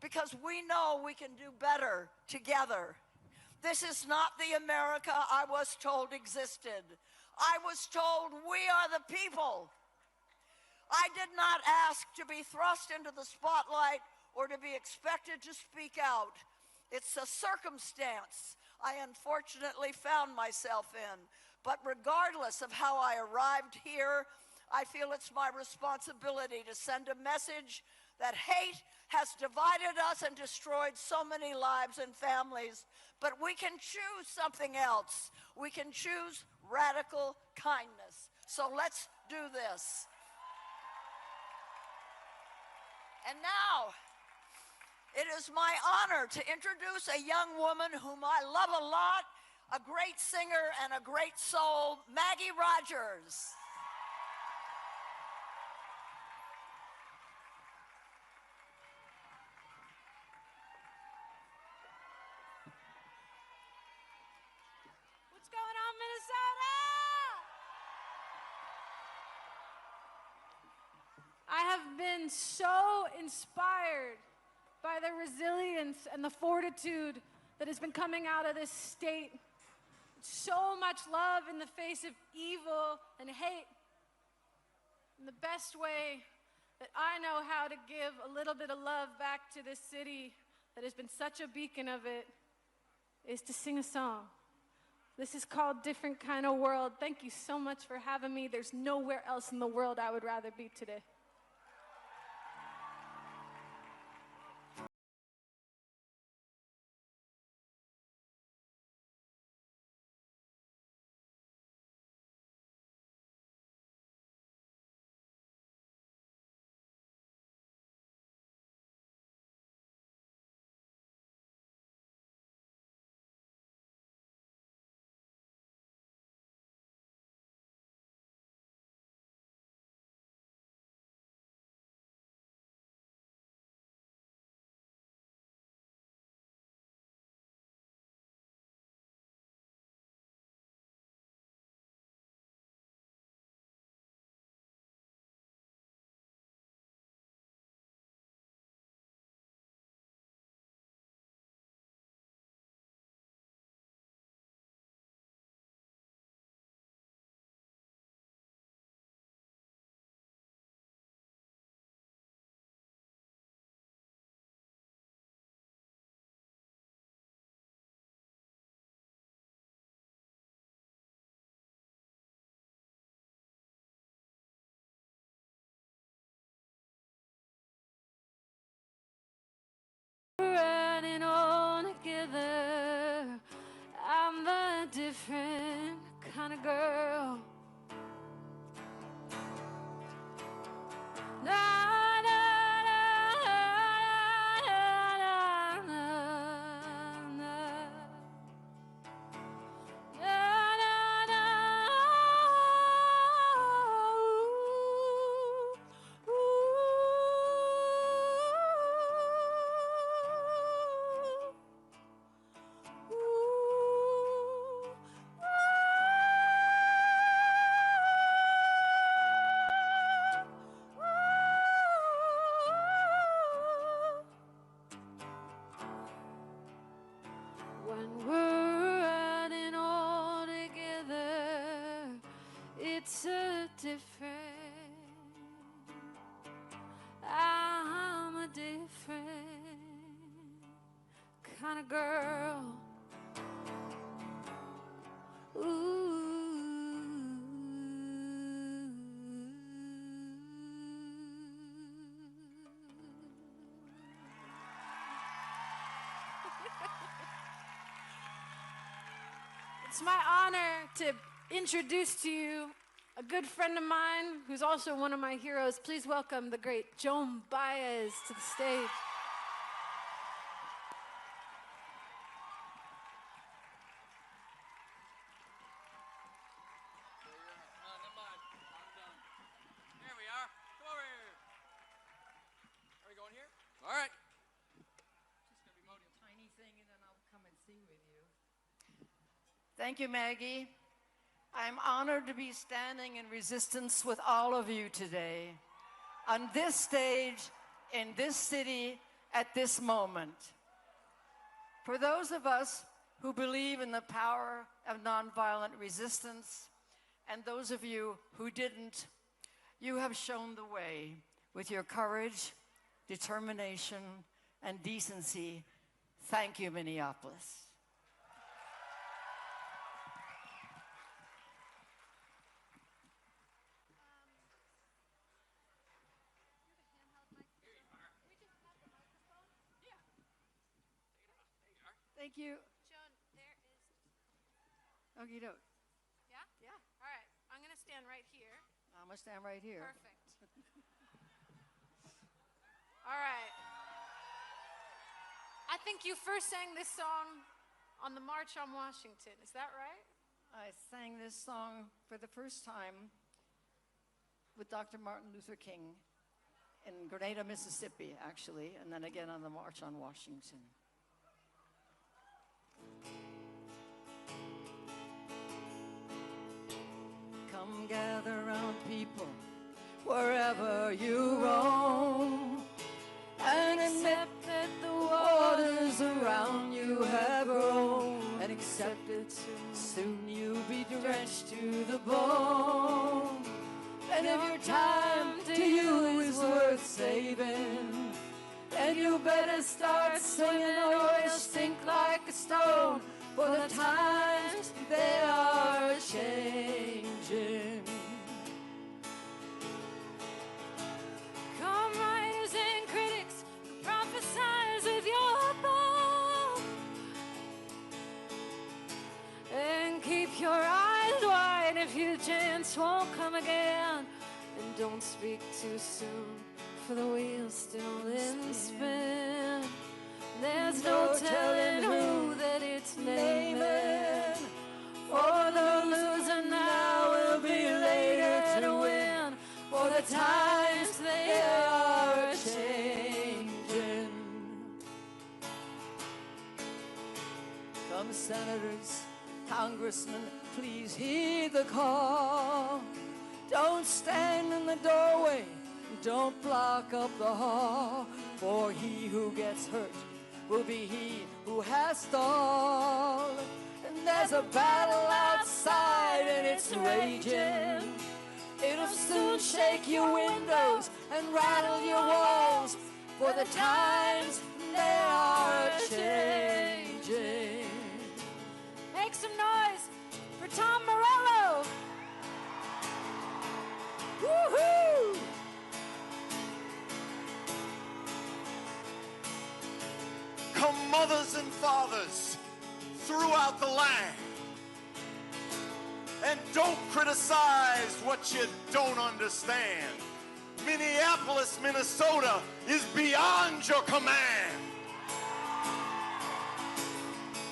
because we know we can do better together. This is not the America I was told existed. I was told we are the people. I did not ask to be thrust into the spotlight or to be expected to speak out. It's a circumstance I unfortunately found myself in. But regardless of how I arrived here, I feel it's my responsibility to send a message that hate has divided us and destroyed so many lives and families. But we can choose something else. We can choose radical kindness. So let's do this. And now, it is my honor to introduce a young woman whom I love a lot, a great singer and a great soul, Maggie Rogers. What's going on, Minnesota? I have been so inspired by the resilience and the fortitude that has been coming out of this state. So much love in the face of evil and hate. And the best way that I know how to give a little bit of love back to this city that has been such a beacon of it is to sing a song. This is called Different Kind of World. Thank you so much for having me. There's nowhere else in the world I would rather be today. Running all together, I'm a different kind of girl. Na, na, na, na, na, na, na, na, ooh, when we're riding all together, it's a different, I'm a different kind of girl. It's my honor to introduce to you a good friend of mine who's also one of my heroes. Please welcome the great Joan Baez to the stage. Here we are. Come over here. Are we going here? All right. Just gonna be moaning a tiny thing, and then I'll come and sing with you. Thank you, Maggie. I'm honored to be standing in resistance with all of you today. On this stage, in this city, at this moment. For those of us who believe in the power of nonviolent resistance, and those of you who didn't, you have shown the way with your courage, determination, and decency. Thank you, Minneapolis. Thank you. Joan, there is... Okie doke. Yeah? Yeah. All right. I'm going to stand right here. I'm going to stand right here. Perfect. All right. I think you first sang this song on the March on Washington. Is that right? I sang this song for the first time with Dr. Martin Luther King in Grenada, Mississippi, actually, and then again on the March on Washington. Come gather round, people, wherever you roam, and accept that the waters around you have grown, and accept it soon you'll be drenched to the bone. And if your time to you is worth saving, then you better start singing or you'll sink like a stone, for the times they are changing. Come, writers and critics, prophesize with your bow, and keep your eyes wide if your chance won't come again. And don't speak too soon, for the wheel's still in spin. There's no telling who that it's naming, for the loser now will be later to win, for the times they are changing. Come, senators, congressmen, please heed the call. Don't stand in the doorway, don't block up the hall, for he who gets hurt will be he who has stalled. And there's a battle outside and it's raging. It'll soon shake your windows and rattle your walls, for the times they are changing. Make some noise for Tom Morello. Woohoo! Come, mothers and fathers throughout the land, and don't criticize what you don't understand. Minneapolis, Minnesota is beyond your command.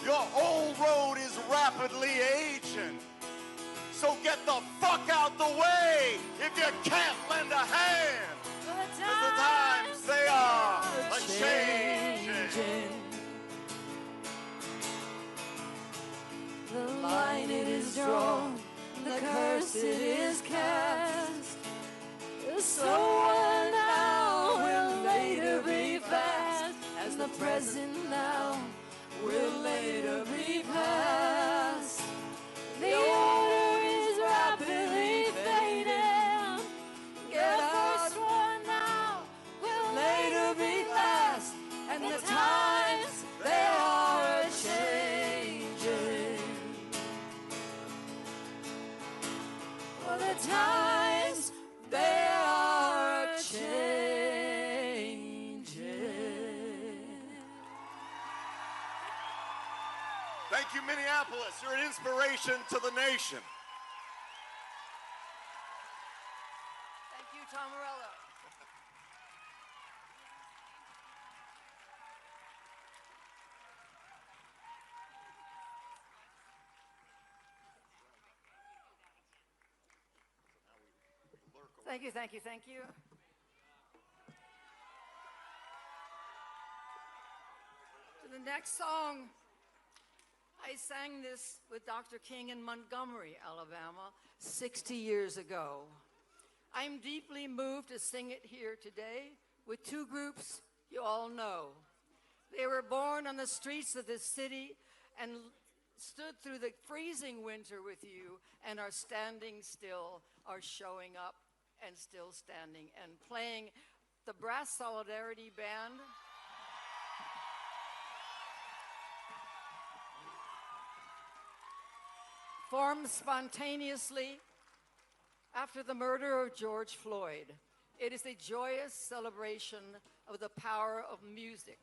Your old road is rapidly aging, so get the fuck out the way if you can't lend a hand. The times they are a-changing. The line it is drawn, the curse it is cast. So what now will later be fast, as the present now will later be past. The order is rapidly fading. The first one now will later be last, and the times they are changing. For the times they are changing. Thank you, Minneapolis. You're an inspiration to the nation. Thank you, Tom Morello. Thank you, thank you, thank you. To the next song, I sang this with Dr. King in Montgomery, Alabama, 60 years ago. I'm deeply moved to sing it here today with two groups you all know. They were born on the streets of this city and stood through the freezing winter with you and are standing still, are showing up and still standing and playing the Brass Solidarity Band. Formed spontaneously after the murder of George Floyd. It is a joyous celebration of the power of music.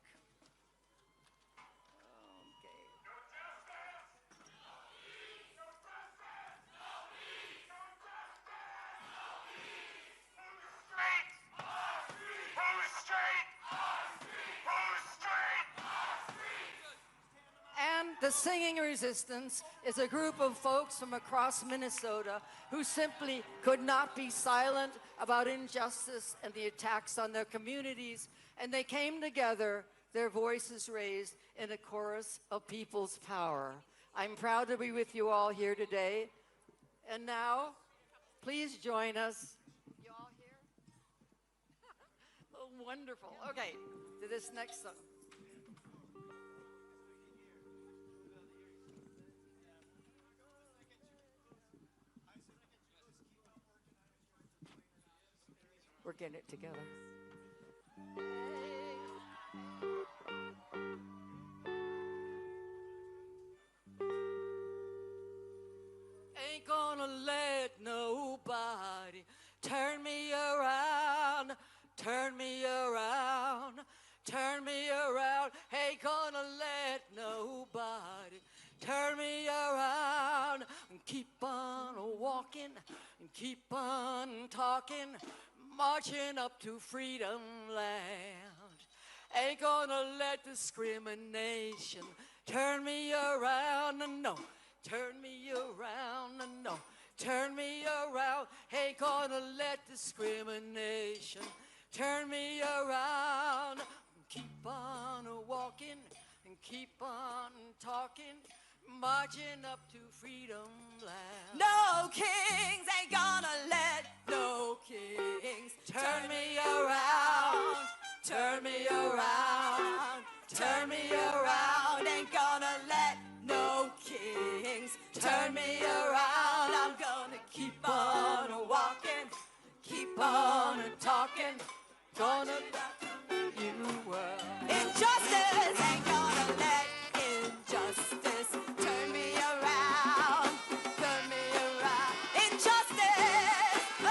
And the Singing Resistance is a group of folks from across Minnesota who simply could not be silent about injustice and the attacks on their communities, and they came together, their voices raised in a chorus of people's power. I'm proud to be with you all here today. And now, please join us. You all here? Oh, wonderful. Okay, to this next song. We're getting it together. Ain't gonna let nobody turn me around, turn me around, turn me around. Ain't gonna let nobody turn me around. Keep on walking and keep on talking, marching up to freedom land. Ain't gonna let discrimination turn me around, no. Turn me around, no. Turn me around. Ain't gonna let discrimination turn me around. Keep on walking and keep on talking, marching up to freedom land. No kings ain't gonna let no kings turn me around, turn me around, turn me around. Ain't gonna let no kings turn me around. I'm gonna keep on walking, keep on talking, gonna you injustice ain't gonna let injustice turn me around, turn me around. Injustice, oh,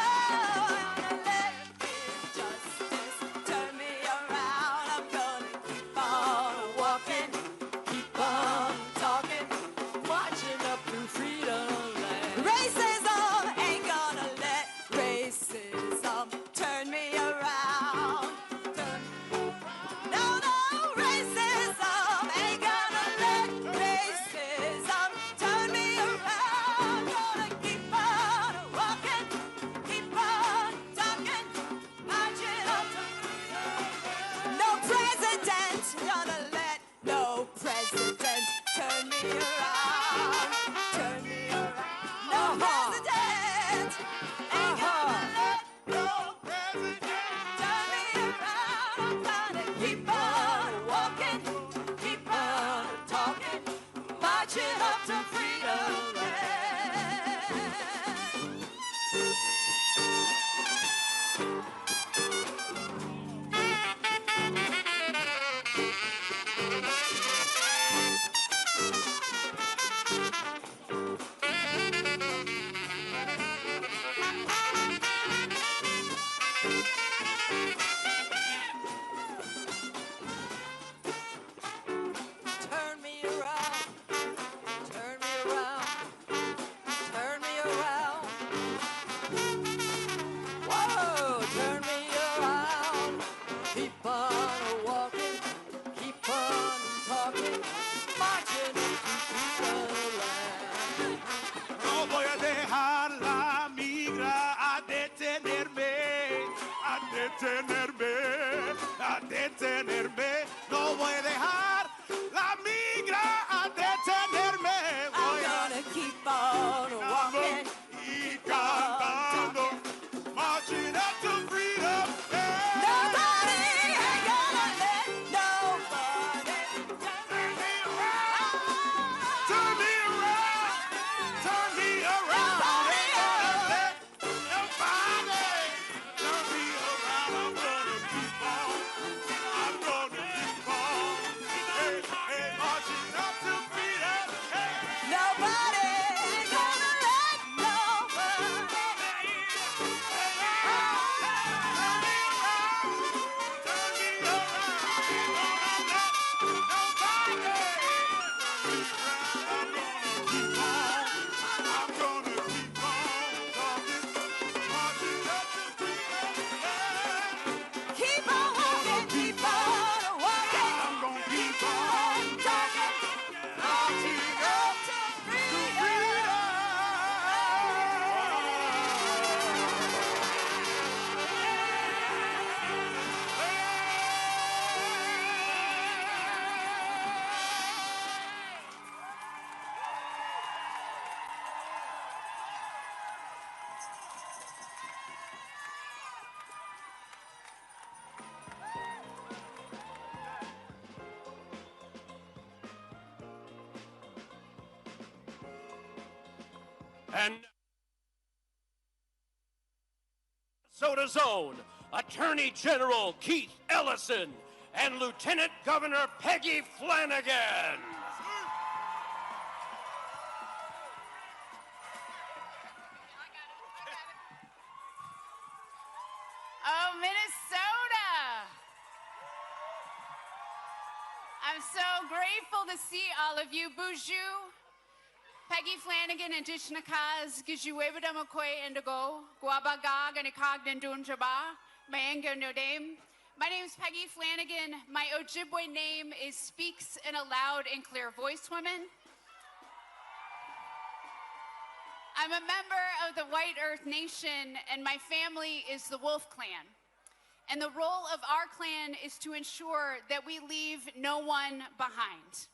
I'm gonna let injustice turn me around. I'm gonna keep on walking, keep on talking, marching up through freedom land. Racism ain't gonna let racism turn me around. No, no, racism ain't gonna let racism turn me around. Gonna keep on walking, keep on talking, marching up to freedom. No president gonna let no president turn me around, turn me around. No And Minnesota's own Attorney General Keith Ellison and Lieutenant Governor Peggy Flanagan. Oh, Minnesota! I'm so grateful to see all of you. Bonjour. Peggy Flanagan and Dishnakaz, Gijuebada McCoy Indigo, Guabagag and Ikogdan Dunjaba, Mayenga Nodame. My name is Peggy Flanagan. My Ojibwe name is Speaks in a Loud and Clear Voice Women. I'm a member of the White Earth Nation, and my family is the Wolf Clan. And the role of our clan is to ensure that we leave no one behind.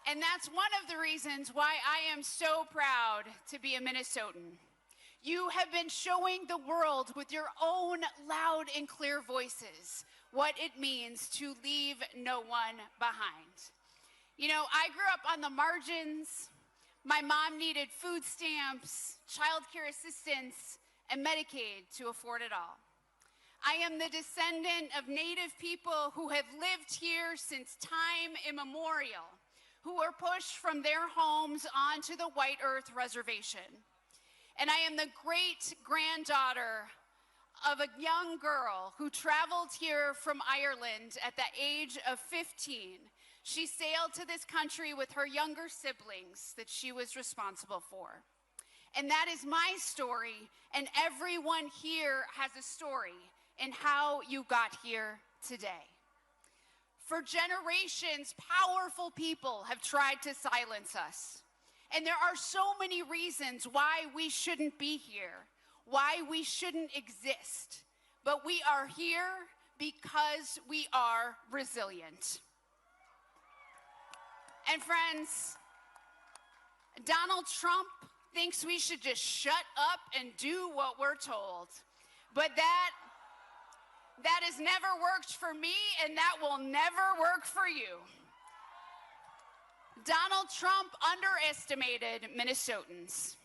And that's one of the reasons why I am so proud to be a Minnesotan. You have been showing the world with your own loud and clear voices what it means to leave no one behind. You know, I grew up on the margins. My mom needed food stamps, child care assistance, and Medicaid to afford it all. I am the descendant of Native people who have lived here since time immemorial, who were pushed from their homes onto the White Earth Reservation. And I am the great-granddaughter of a young girl who traveled here from Ireland at the age of 15. She sailed to this country with her younger siblings that she was responsible for. And that is my story, and everyone here has a story in how you got here today. For generations, powerful people have tried to silence us. And there are so many reasons why we shouldn't be here, why we shouldn't exist. But we are here because we are resilient. And friends, Donald Trump thinks we should just shut up and do what we're told. But that has never worked for me, and that will never work for you. Donald Trump underestimated Minnesotans.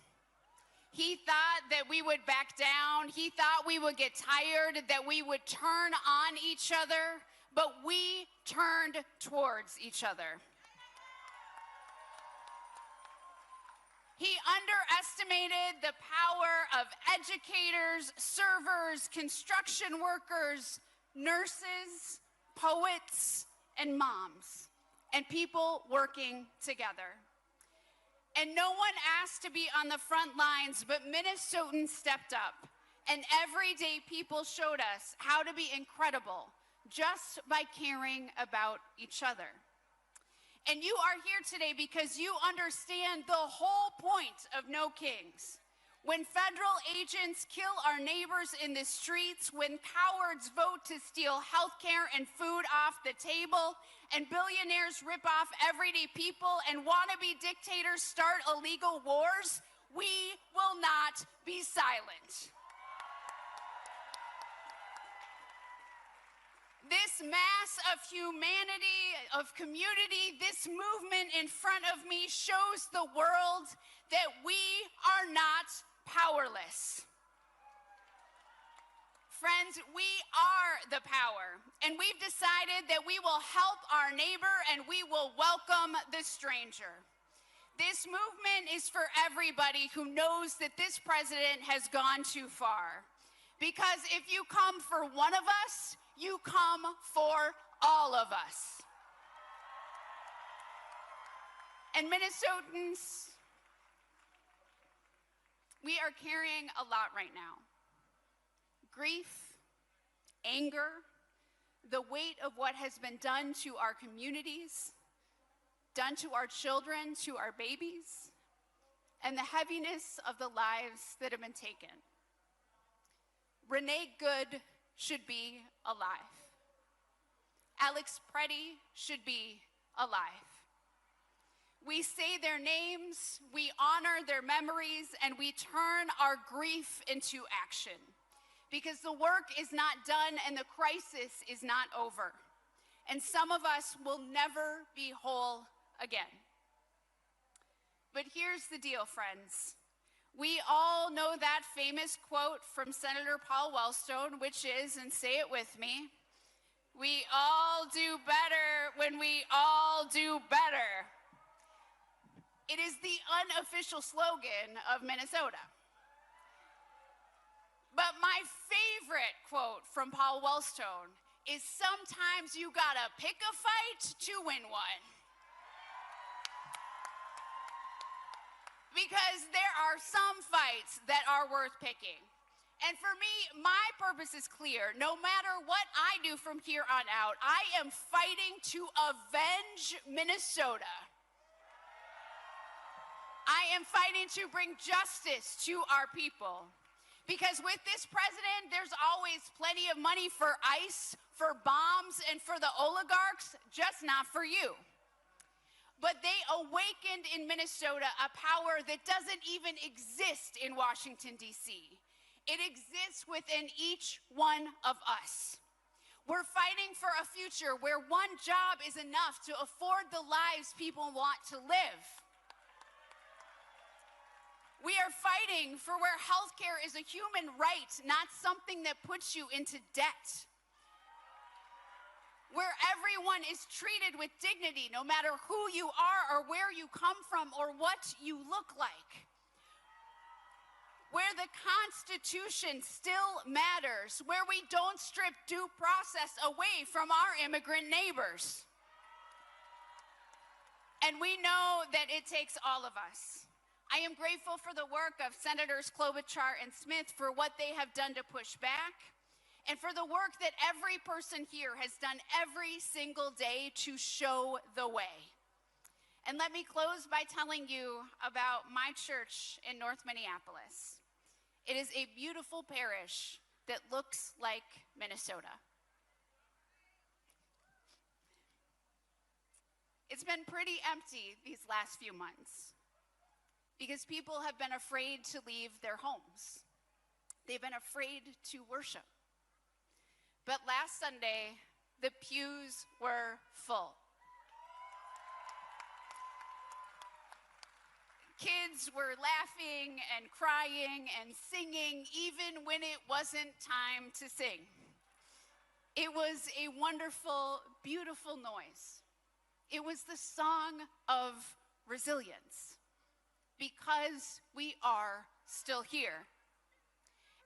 He thought that we would back down. He thought we would get tired, that we would turn on each other, but we turned towards each other. He underestimated the power of educators, servers, construction workers, nurses, poets, and moms, and people working together. And no one asked to be on the front lines, but Minnesotans stepped up. And everyday people showed us how to be incredible just by caring about each other. And you are here today because you understand the whole point of No Kings. When federal agents kill our neighbors in the streets, when cowards vote to steal health care and food off the table, and billionaires rip off everyday people, and wannabe dictators start illegal wars, we will not be silent. This mass of humanity, of community, this movement in front of me shows the world that we are not powerless. Friends, we are the power, and we've decided that we will help our neighbor and we will welcome the stranger. This movement is for everybody who knows that this president has gone too far. Because if you come for one of us, you come for all of us. And Minnesotans, we are carrying a lot right now. Grief, anger, the weight of what has been done to our communities, done to our children, to our babies, and the heaviness of the lives that have been taken. Renee Good should be alive. Alex Preddy should be alive. We say their names, we honor their memories, and we turn our grief into action. Because the work is not done and the crisis is not over. And some of us will never be whole again. But here's the deal, friends. We all know that famous quote from Senator Paul Wellstone, which is, and say it with me, we all do better when we all do better. It is the unofficial slogan of Minnesota. But my favorite quote from Paul Wellstone is, sometimes you gotta pick a fight to win one. Because there are some fights that are worth picking. And for me, my purpose is clear. No matter what I do from here on out, I am fighting to avenge Minnesota. I am fighting to bring justice to our people. Because with this president, there's always plenty of money for ICE, for bombs, and for the oligarchs, just not for you. But they awakened in Minnesota a power that doesn't even exist in Washington, D.C. It exists within each one of us. We're fighting for a future where one job is enough to afford the lives people want to live. We are fighting for where healthcare is a human right, not something that puts you into debt. Where everyone is treated with dignity, no matter who you are or where you come from or what you look like. Where the Constitution still matters, where we don't strip due process away from our immigrant neighbors. And we know that it takes all of us. I am grateful for the work of Senators Klobuchar and Smith for what they have done to push back, and for the work that every person here has done every single day to show the way. And let me close by telling you about my church in North Minneapolis. It is a beautiful parish that looks like Minnesota. It's been pretty empty these last few months because people have been afraid to leave their homes. They've been afraid to worship. But last Sunday, the pews were full. Kids were laughing and crying and singing even when it wasn't time to sing. It was a wonderful, beautiful noise. It was the song of resilience, because we are still here.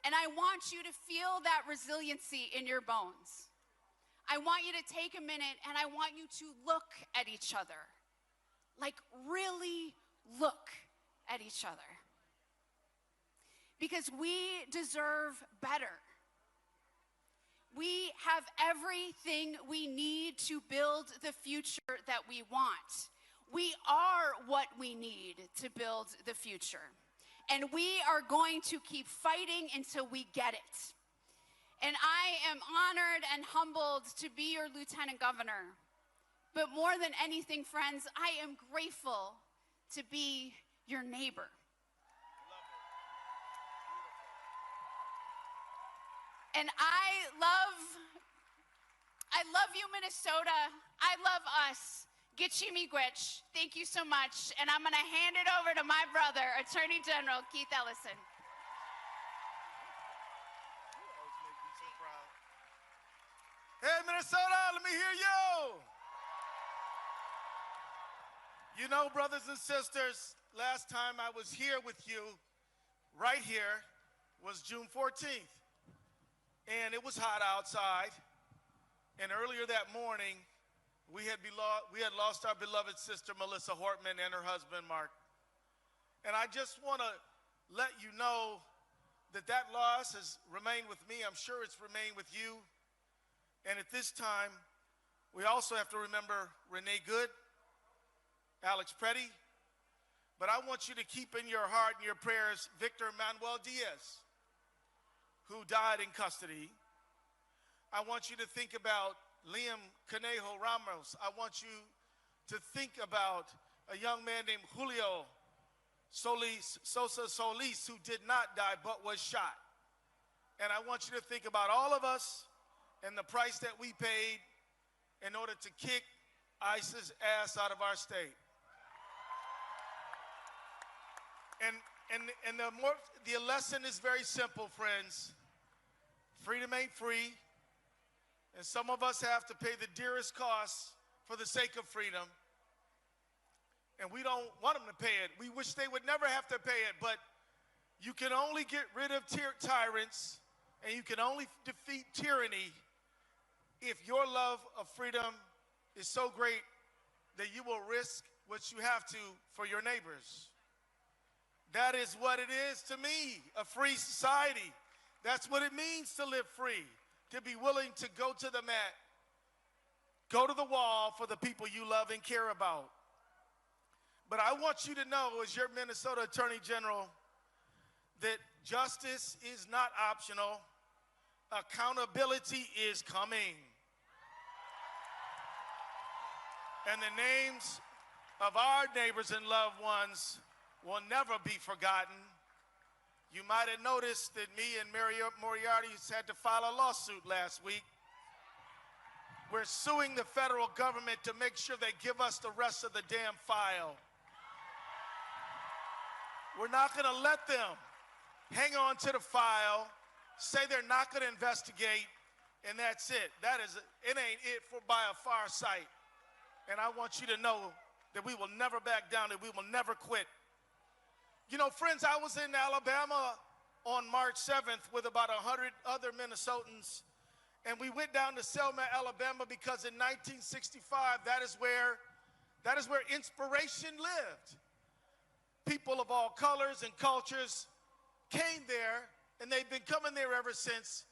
And I want you to feel that resiliency in your bones. I want you to take a minute and I want you to look at each other. Like, really look at each other. Because we deserve better. We have everything we need to build the future that we want. We are what we need to build the future. And we are going to keep fighting until we get it. And I am honored and humbled to be your lieutenant governor. But more than anything, friends, I am grateful to be your neighbor. And I love you, Minnesota. I love us. Gitchimigwich, thank you so much. And I'm going to hand it over to my brother, Attorney General Keith Ellison. Hey, Minnesota, let me hear you. You know, brothers and sisters, last time I was here with you, right here, was June 14th. And it was hot outside. And earlier that morning, we had lost our beloved sister, Melissa Hortman, and her husband, Mark. And I just want to let you know that that loss has remained with me. I'm sure it's remained with you. And at this time, we also have to remember Renee Good, Alex Preddy, but I want you to keep in your heart and your prayers Victor Manuel Diaz, who died in custody. I want you to think about Liam Conejo Ramos. I want you to think about a young man named Julio Sosa Solis, who did not die but was shot. And I want you to think about all of us and the price that we paid in order to kick ISIS ass out of our state. And the lesson is very simple, friends. Freedom ain't free, and some of us have to pay the dearest cost for the sake of freedom. And we don't want them to pay it. We wish they would never have to pay it, but you can only get rid of tyrants, and you can only defeat tyranny if your love of freedom is so great that you will risk what you have to for your neighbors. That is what it is to me, a free society. That's what it means to live free, to be willing to go to the mat, go to the wall for the people you love and care about. But I want you to know, as your Minnesota Attorney General, that justice is not optional. Accountability is coming. And the names of our neighbors and loved ones will never be forgotten. You might have noticed that me and Moriarty had to file a lawsuit last week. We're suing the federal government to make sure they give us the rest of the damn file. We're not going to let them hang on to the file, say they're not going to investigate, and that's it. It ain't it by a far sight. And I want you to know that we will never back down, that we will never quit. You know, friends, I was in Alabama on March 7th with about 100 other Minnesotans, and we went down to Selma, Alabama, because in 1965, that is where inspiration lived. People of all colors and cultures came there, and they've been coming there ever since,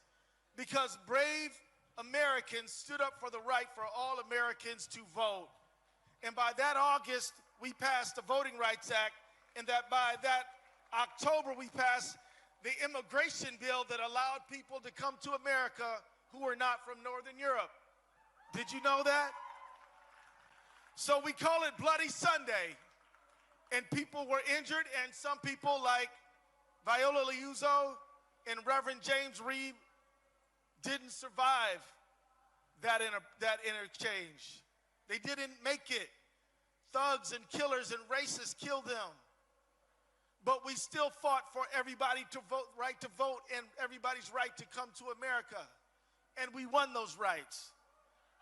because brave Americans stood up for the right for all Americans to vote. And by that August, we passed the Voting Rights Act, and that by that October, we passed the immigration bill that allowed people to come to America who were not from Northern Europe. Did you know that? So we call it Bloody Sunday, and people were injured, and some people like Viola Liuzzo and Reverend James Reeb didn't survive that interchange. They didn't make it. Thugs and killers and racists killed them. But we still fought for everybody to vote, right to vote, and everybody's right to come to America. And we won those rights.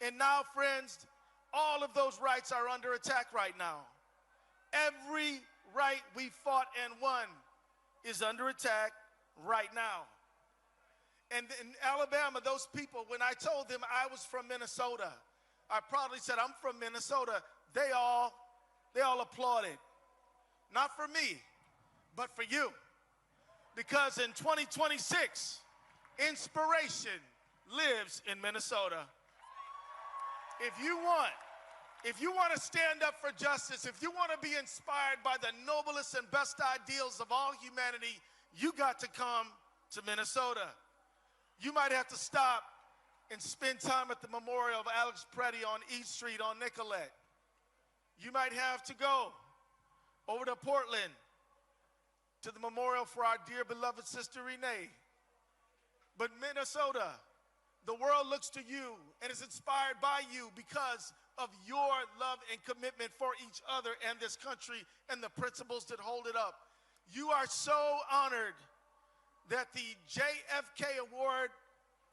And now, friends, all of those rights are under attack right now. Every right we fought and won is under attack right now. And in Alabama, those people, when I told them I was from Minnesota, I proudly said, I'm from Minnesota. They all applauded. Not for me, but for you. Because in 2026, inspiration lives in Minnesota. If you want to stand up for justice, if you want to be inspired by the noblest and best ideals of all humanity, you got to come to Minnesota. You might have to stop and spend time at the memorial of Alex Preddy on East Street on Nicollet. You might have to go over to Portland to the memorial for our dear beloved sister Renee. But Minnesota, the world looks to you and is inspired by you because of your love and commitment for each other and this country and the principles that hold it up. You are so honored that the JFK Award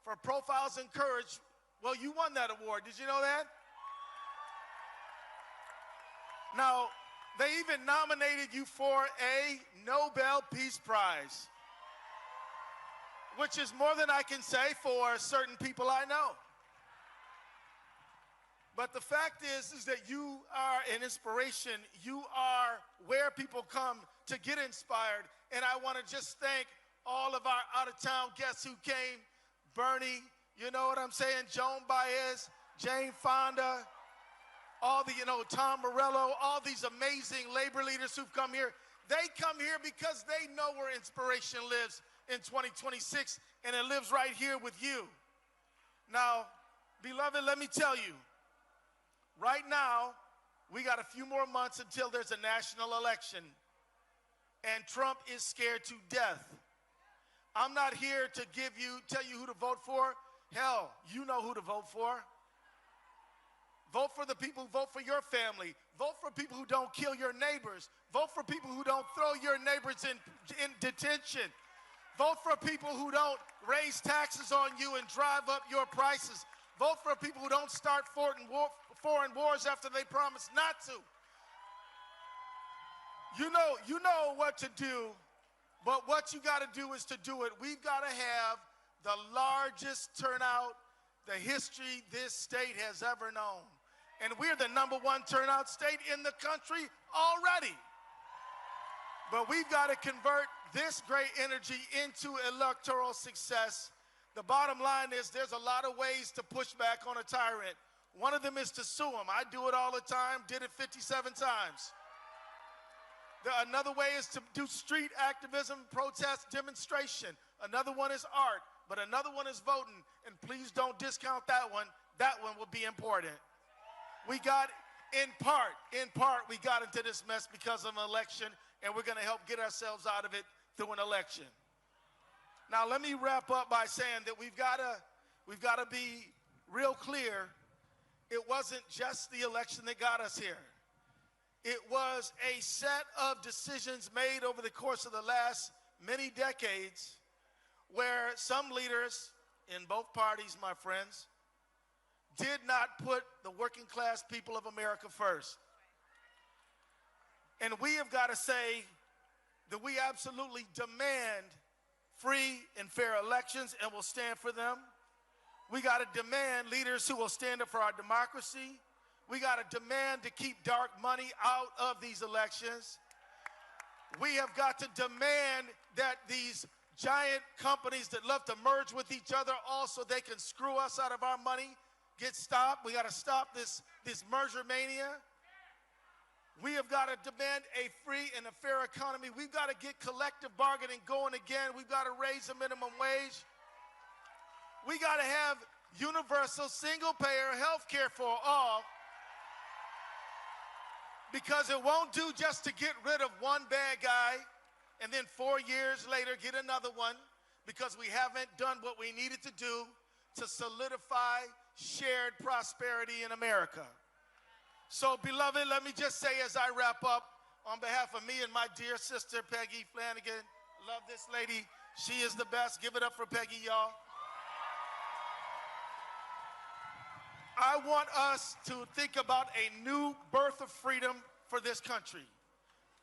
for Profiles in Courage, well, you won that award. Did you know that? Now, they even nominated you for a Nobel Peace Prize, which is more than I can say for certain people I know. But the fact is that you are an inspiration. You are where people come to get inspired. And I want to just thank all of our out-of-town guests who came. Bernie, you know what I'm saying? Joan Baez, Jane Fonda, all the, Tom Morello, all these amazing labor leaders who've come here. They come here because they know where inspiration lives in 2026, and it lives right here with you. Now, beloved, let me tell you, right now, we got a few more months until there's a national election, and Trump is scared to death. I'm not here to tell you who to vote for. Hell, you know who to vote for. Vote for the people who vote for your family. Vote for people who don't kill your neighbors. Vote for people who don't throw your neighbors in detention. Vote for people who don't raise taxes on you and drive up your prices. Vote for people who don't start foreign wars after they promise not to. You know what to do, but what you got to do is to do it. We've got to have the largest turnout the history this state has ever known. And we're the #1 turnout state in the country already. But we've got to convert this great energy into electoral success. The bottom line is there's a lot of ways to push back on a tyrant. One of them is to sue him. I do it all the time, did it 57 times. Another way is to do street activism, protest, demonstration. Another one is art, but another one is voting. And please don't discount that one. That one will be important. We got, in part, we got into this mess because of an election, and we're going to help get ourselves out of it through an election. Now, let me wrap up by saying that we've got to be real clear. It wasn't just the election that got us here. It was a set of decisions made over the course of the last many decades where some leaders in both parties, my friends, did not put the working class people of America first. And we have got to say that we absolutely demand free and fair elections and will stand for them. We got to demand leaders who will stand up for our democracy. We got to demand to keep dark money out of these elections. We have got to demand that these giant companies that love to merge with each other also they can screw us out of our money get stopped. We got to stop this merger mania. We have got to demand a free and a fair economy. We've got to get collective bargaining going again. We've got to raise the minimum wage. We got to have universal single-payer health care for all, because it won't do just to get rid of one bad guy and then 4 years later get another one, because we haven't done what we needed to do to solidify shared prosperity in America. So, beloved, let me just say as I wrap up, on behalf of me and my dear sister, Peggy Flanagan, love this lady. She is the best. Give it up for Peggy, y'all. I want us to think about a new birth of freedom for this country.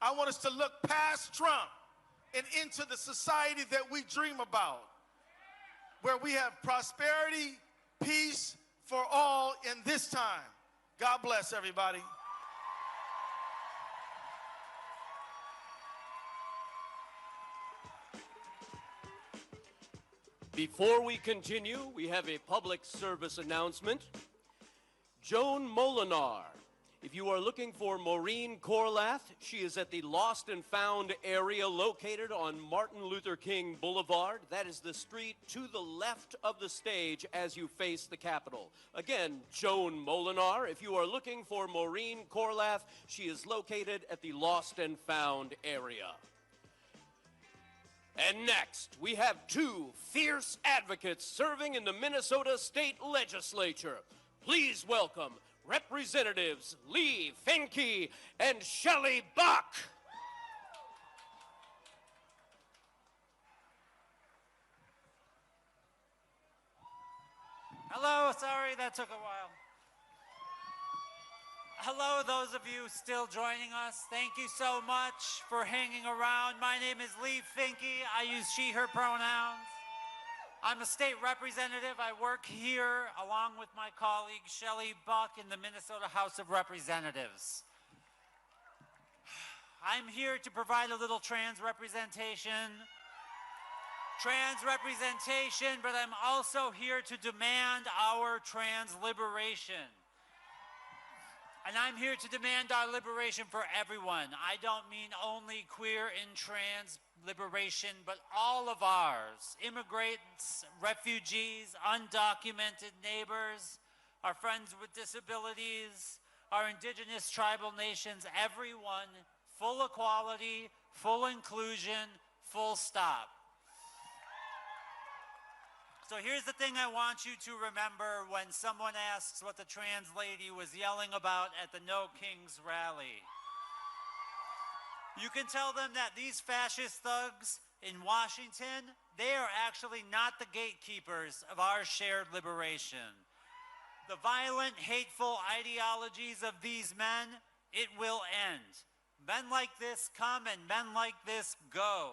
I want us to look past Trump and into the society that we dream about, where we have prosperity, peace for all in this time. God bless everybody. Before we continue, we have a public service announcement. Joan Molinar. If you are looking for Maureen Corlath, she is at the Lost and Found area located on Martin Luther King Boulevard. That is the street to the left of the stage as you face the Capitol. Again, Joan Molinar. If you are looking for Maureen Corlath, she is located at the Lost and Found area. And next, we have two fierce advocates serving in the Minnesota State Legislature. Please welcome Representatives Lee Finke and Shelley Buck. Hello, sorry that took a while. Hello, those of you still joining us. Thank you so much for hanging around. My name is Lee Finke. I use she, her pronouns. I'm a state representative. I work here along with my colleague Shelley Buck in the Minnesota House of Representatives. I'm here to provide a little trans representation, but I'm also here to demand our trans liberation. And I'm here to demand our liberation for everyone. I don't mean only queer and trans liberation, but all of ours. Immigrants, refugees, undocumented neighbors, our friends with disabilities, our indigenous tribal nations, everyone, full equality, full inclusion, full stop. So here's the thing I want you to remember when someone asks what the trans lady was yelling about at the No Kings rally. You can tell them that these fascist thugs in Washington, they are actually not the gatekeepers of our shared liberation. The violent, hateful ideologies of these men, it will end. Men like this come and men like this go.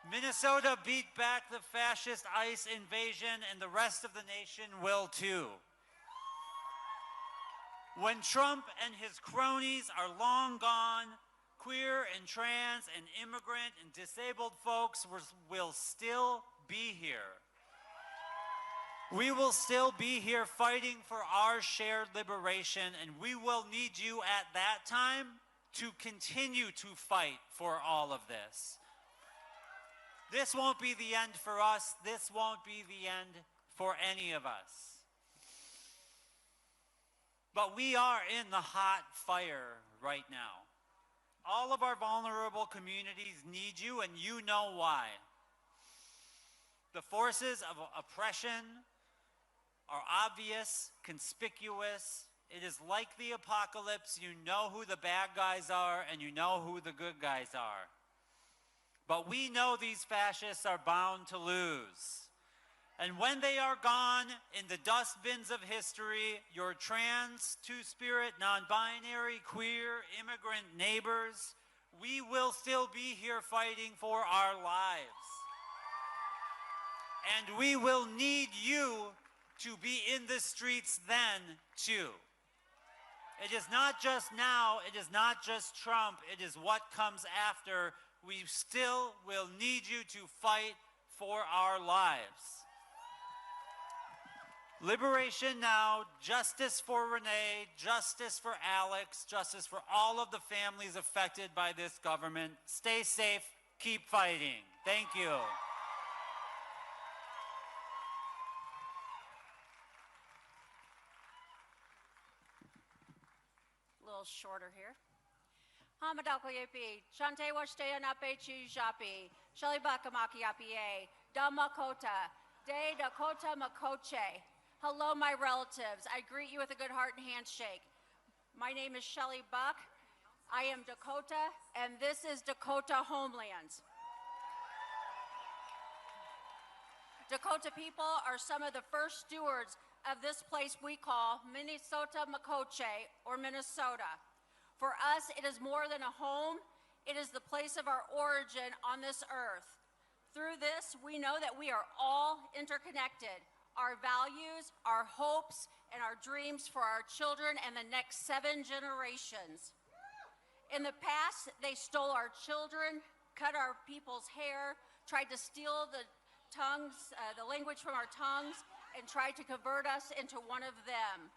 Minnesota beat back the fascist ICE invasion, and the rest of the nation will too. When Trump and his cronies are long gone, queer and trans and immigrant and disabled folks will still be here. We will still be here fighting for our shared liberation, and we will need you at that time to continue to fight for all of this. This won't be the end for us. This won't be the end for any of us. But we are in the hot fire right now. All of our vulnerable communities need you, and you know why. The forces of oppression are obvious, conspicuous. It is like the apocalypse. You know who the bad guys are, and you know who the good guys are. But we know these fascists are bound to lose. And when they are gone in the dustbins of history, your trans, two-spirit, non-binary, queer, immigrant neighbors, we will still be here fighting for our lives. And we will need you to be in the streets then, too. It is not just now, it is not just Trump, it is what comes after. We still will need you to fight for our lives. Liberation now, justice for Renee, justice for Alex, justice for all of the families affected by this government. Stay safe, keep fighting. Thank you. A little shorter here. Hamadako Yepi, Shante Washtea Nape Chi Japi, Shelly Bakamaki Yapie, Damakota, De Dakota Makoche. Hello, my relatives. I greet you with a good heart and handshake. My name is Shelly Buck. I am Dakota, and this is Dakota Homelands. Dakota people are some of the first stewards of this place we call Minnesota Makoche, or Minnesota. For us, it is more than a home. It is the place of our origin on this earth. Through this, we know that we are all interconnected. Our values, our hopes, and our dreams for our children and the next 7 generations. In the past, they stole our children, cut our people's hair, tried to steal the language from our tongues, and tried to convert us into one of them.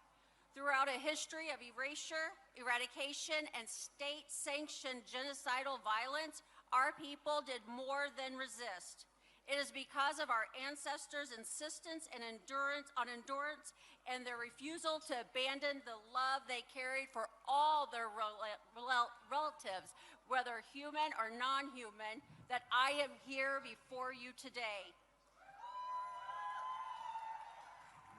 Throughout a history of erasure, eradication, and state-sanctioned genocidal violence, our people did more than resist. It is because of our ancestors' insistence and endurance and their refusal to abandon the love they carried for all their relatives, whether human or non-human, that I am here before you today.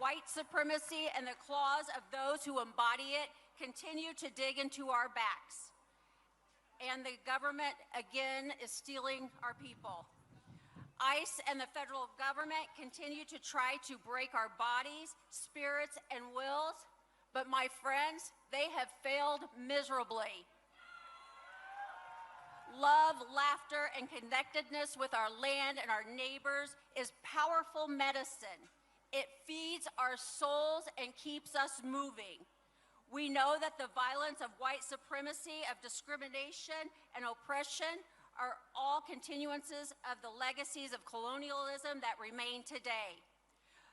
White supremacy and the claws of those who embody it continue to dig into our backs. And the government, again, is stealing our people. ICE and the federal government continue to try to break our bodies, spirits, and wills, but my friends, they have failed miserably. Love, laughter, and connectedness with our land and our neighbors is powerful medicine. It feeds our souls and keeps us moving. We know that the violence of white supremacy, of discrimination and oppression are all continuances of the legacies of colonialism that remain today.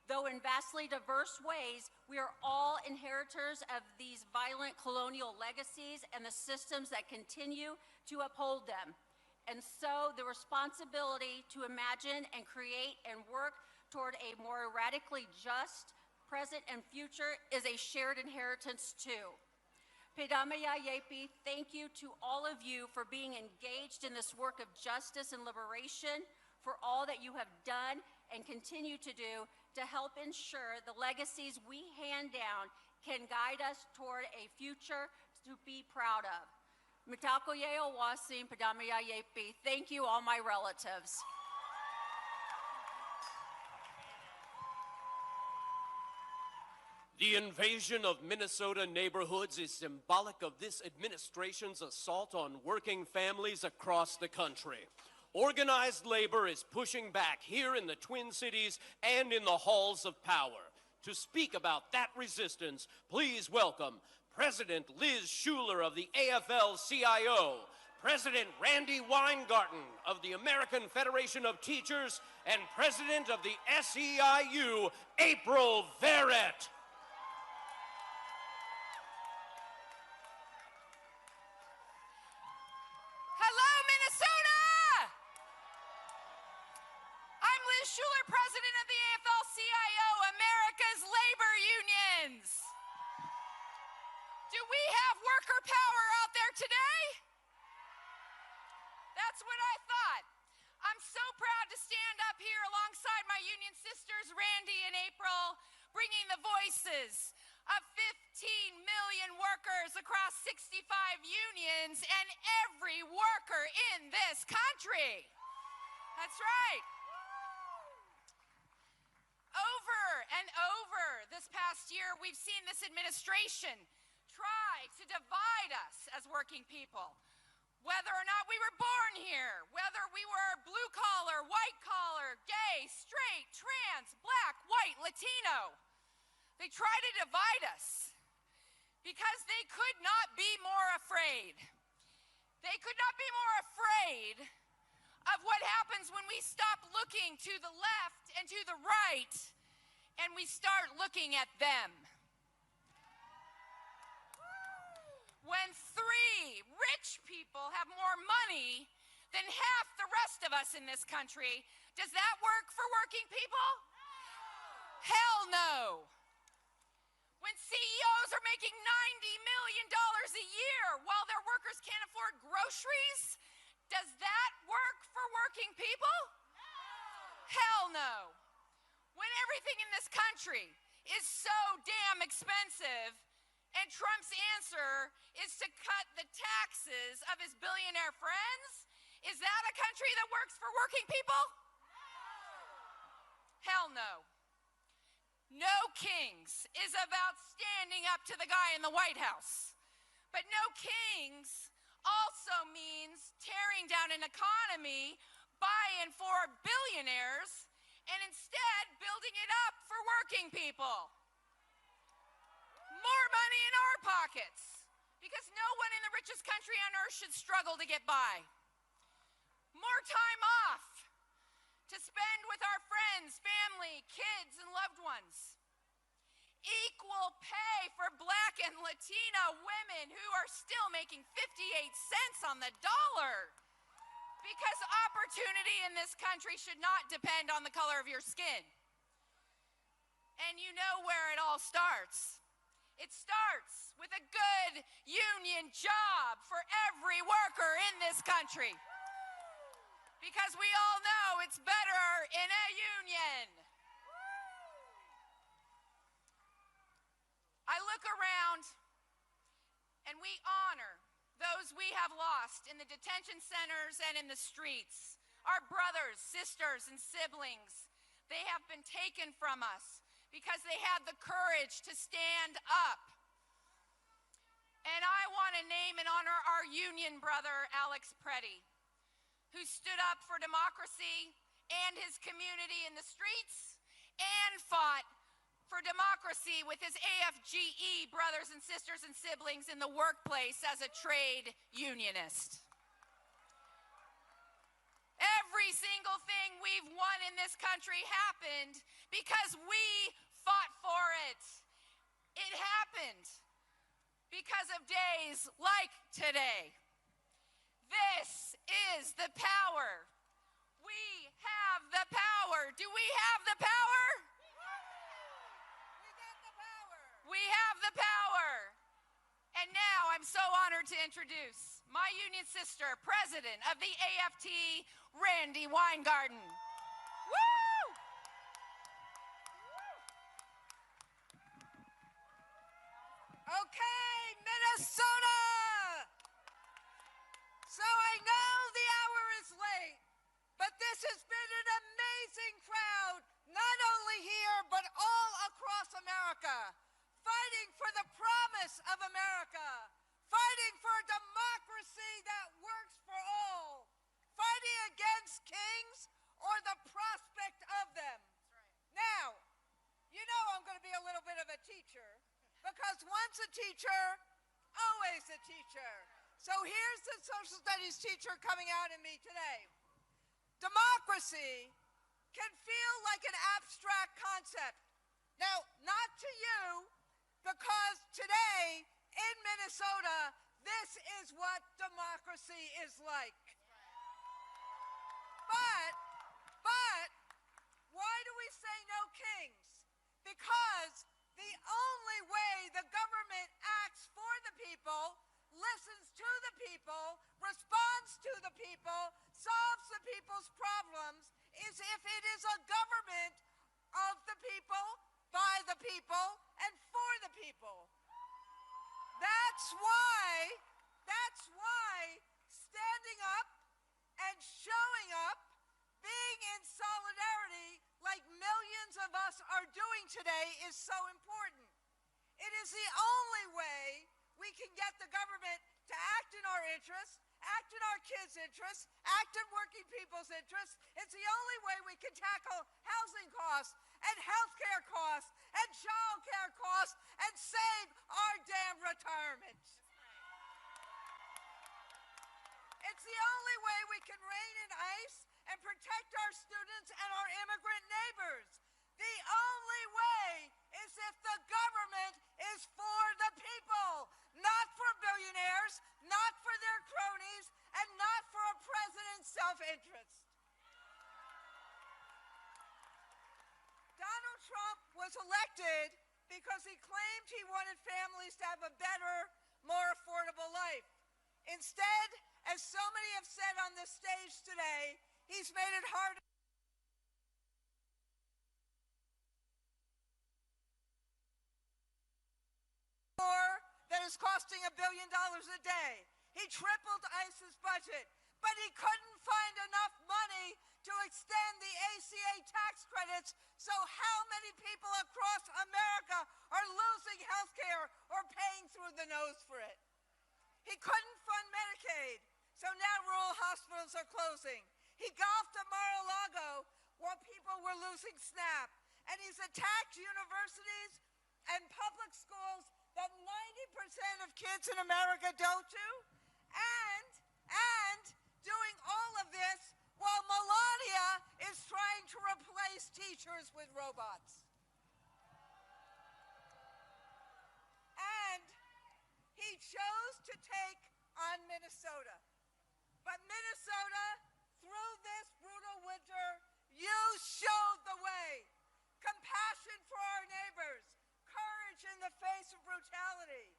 Though in vastly diverse ways, we are all inheritors of these violent colonial legacies and the systems that continue to uphold them. And so the responsibility to imagine and create and work toward a more radically just present and future is a shared inheritance too. Pedamaya Yepi, thank you to all of you for being engaged in this work of justice and liberation, for all that you have done and continue to do to help ensure the legacies we hand down can guide us toward a future to be proud of. Mitakoye Owasim Padamaya Yepi. Thank you, all my relatives. The invasion of Minnesota neighborhoods is symbolic of this administration's assault on working families across the country. Organized labor is pushing back here in the Twin Cities and in the halls of power. To speak about that resistance, please welcome President Liz Shuler of the AFL-CIO, President Randy Weingarten of the American Federation of Teachers, and President of the SEIU, April Verrett. Hello, Minnesota! I'm Liz Shuler, President of the AFL-CIO, America's labor unions. Do we have worker power out there today? That's what I thought. I'm so proud to stand up here alongside my union sisters, Randy and April, bringing the voices of 15 million workers across 65 unions and every worker in this country. That's right. Over and over this past year, we've seen this administration try to divide us as working people. Whether or not we were born here, whether we were blue collar, white collar, gay, straight, trans, black, white, Latino, they try to divide us because they could not be more afraid. They could not be more afraid of what happens when we stop looking to the left and to the right and we start looking at them. When 3 rich people have more money than half the rest of us in this country, does that work for working people? Hell no. When CEOs are making $90 million a year while their workers can't afford groceries, does that work for working people? Hell no. When everything in this country is so damn expensive and Trump's answer is to cut the taxes of his billionaire friends, is that a country that works for working people? Hell no. No Kings is about standing up to the guy in the White House. But no Kings also means tearing down an economy, buying for billionaires, and instead building it up for working people. More money in our pockets, because no one in the richest country on earth should struggle to get by. More time off to spend with our friends, family, kids, and loved ones. Equal pay for Black and Latino women who are still making 58 cents on the dollar. Because opportunity in this country should not depend on the color of your skin. And you know where it all starts. It starts with a good union job for every worker in this country. Because we all know it's better in a union. I look around and we honor those we have lost in the detention centers and in the streets. Our brothers, sisters, and siblings, they have been taken from us because they had the courage to stand up. And I want to name and honor our union brother, Alex Preddy, who stood up for democracy and his community in the streets and fought for democracy with his AFGE brothers and sisters and siblings in the workplace as a trade unionist. Every single thing we've won in this country happened because we fought for it. It happened because of days like today. This is the power. We have the power. Do we have the power? We have the power. And now I'm so honored to introduce my union sister, President of the AFT, Randy Weingarten. Woo! Okay, Minnesota! So I know the hour is late, but this has been an amazing crowd, not only here, but all across America, fighting for the promise of America, fighting for a democracy that works for all, fighting against kings or the prospect of them. Now, you know I'm going to be a little bit of a teacher, because once a teacher, always a teacher. So here's the social studies teacher coming out in me today. Democracy can feel like an abstract concept. Now, not to you, because today in Minnesota, this is what democracy is like. But, why do we say no kings? Because the only way the government acts for the people, listens to the people, responds to the people, solves the people's problems, is if it is a government of the people, by the people, and for the people. That's why standing up and showing up, being in solidarity like millions of us are doing today is so important. It is the only way we can get the government to act in our interests, act in our kids' interests, act in working people's interests. It's the only way we can tackle housing costs and healthcare costs and child care costs and save our damn retirement. It's the only way we can rein in ICE and protect our students and our immigrant neighbors. The only way is if the government is for the people, not for billionaires, not for their cronies, and not for a president's self-interest. Donald Trump was elected because he claimed he wanted families to have a better, more affordable life. Instead, as so many have said on this stage today, he's made it harder that is costing $1 billion a day. He tripled ICE's budget, but he couldn't find enough money to extend the ACA tax credits, so how many people across America are losing health care or paying through the nose for it? He couldn't fund Medicaid, so now rural hospitals are closing. He golfed at Mar-a-Lago while people were losing SNAP, and he's attacked universities and public schools that 90% of kids in America go to, and doing all of this while Melania is trying to replace teachers with robots. And he chose to take on Minnesota. But Minnesota, through this brutal winter, you showed the way. Compassion for our neighbors, courage in the face of brutality,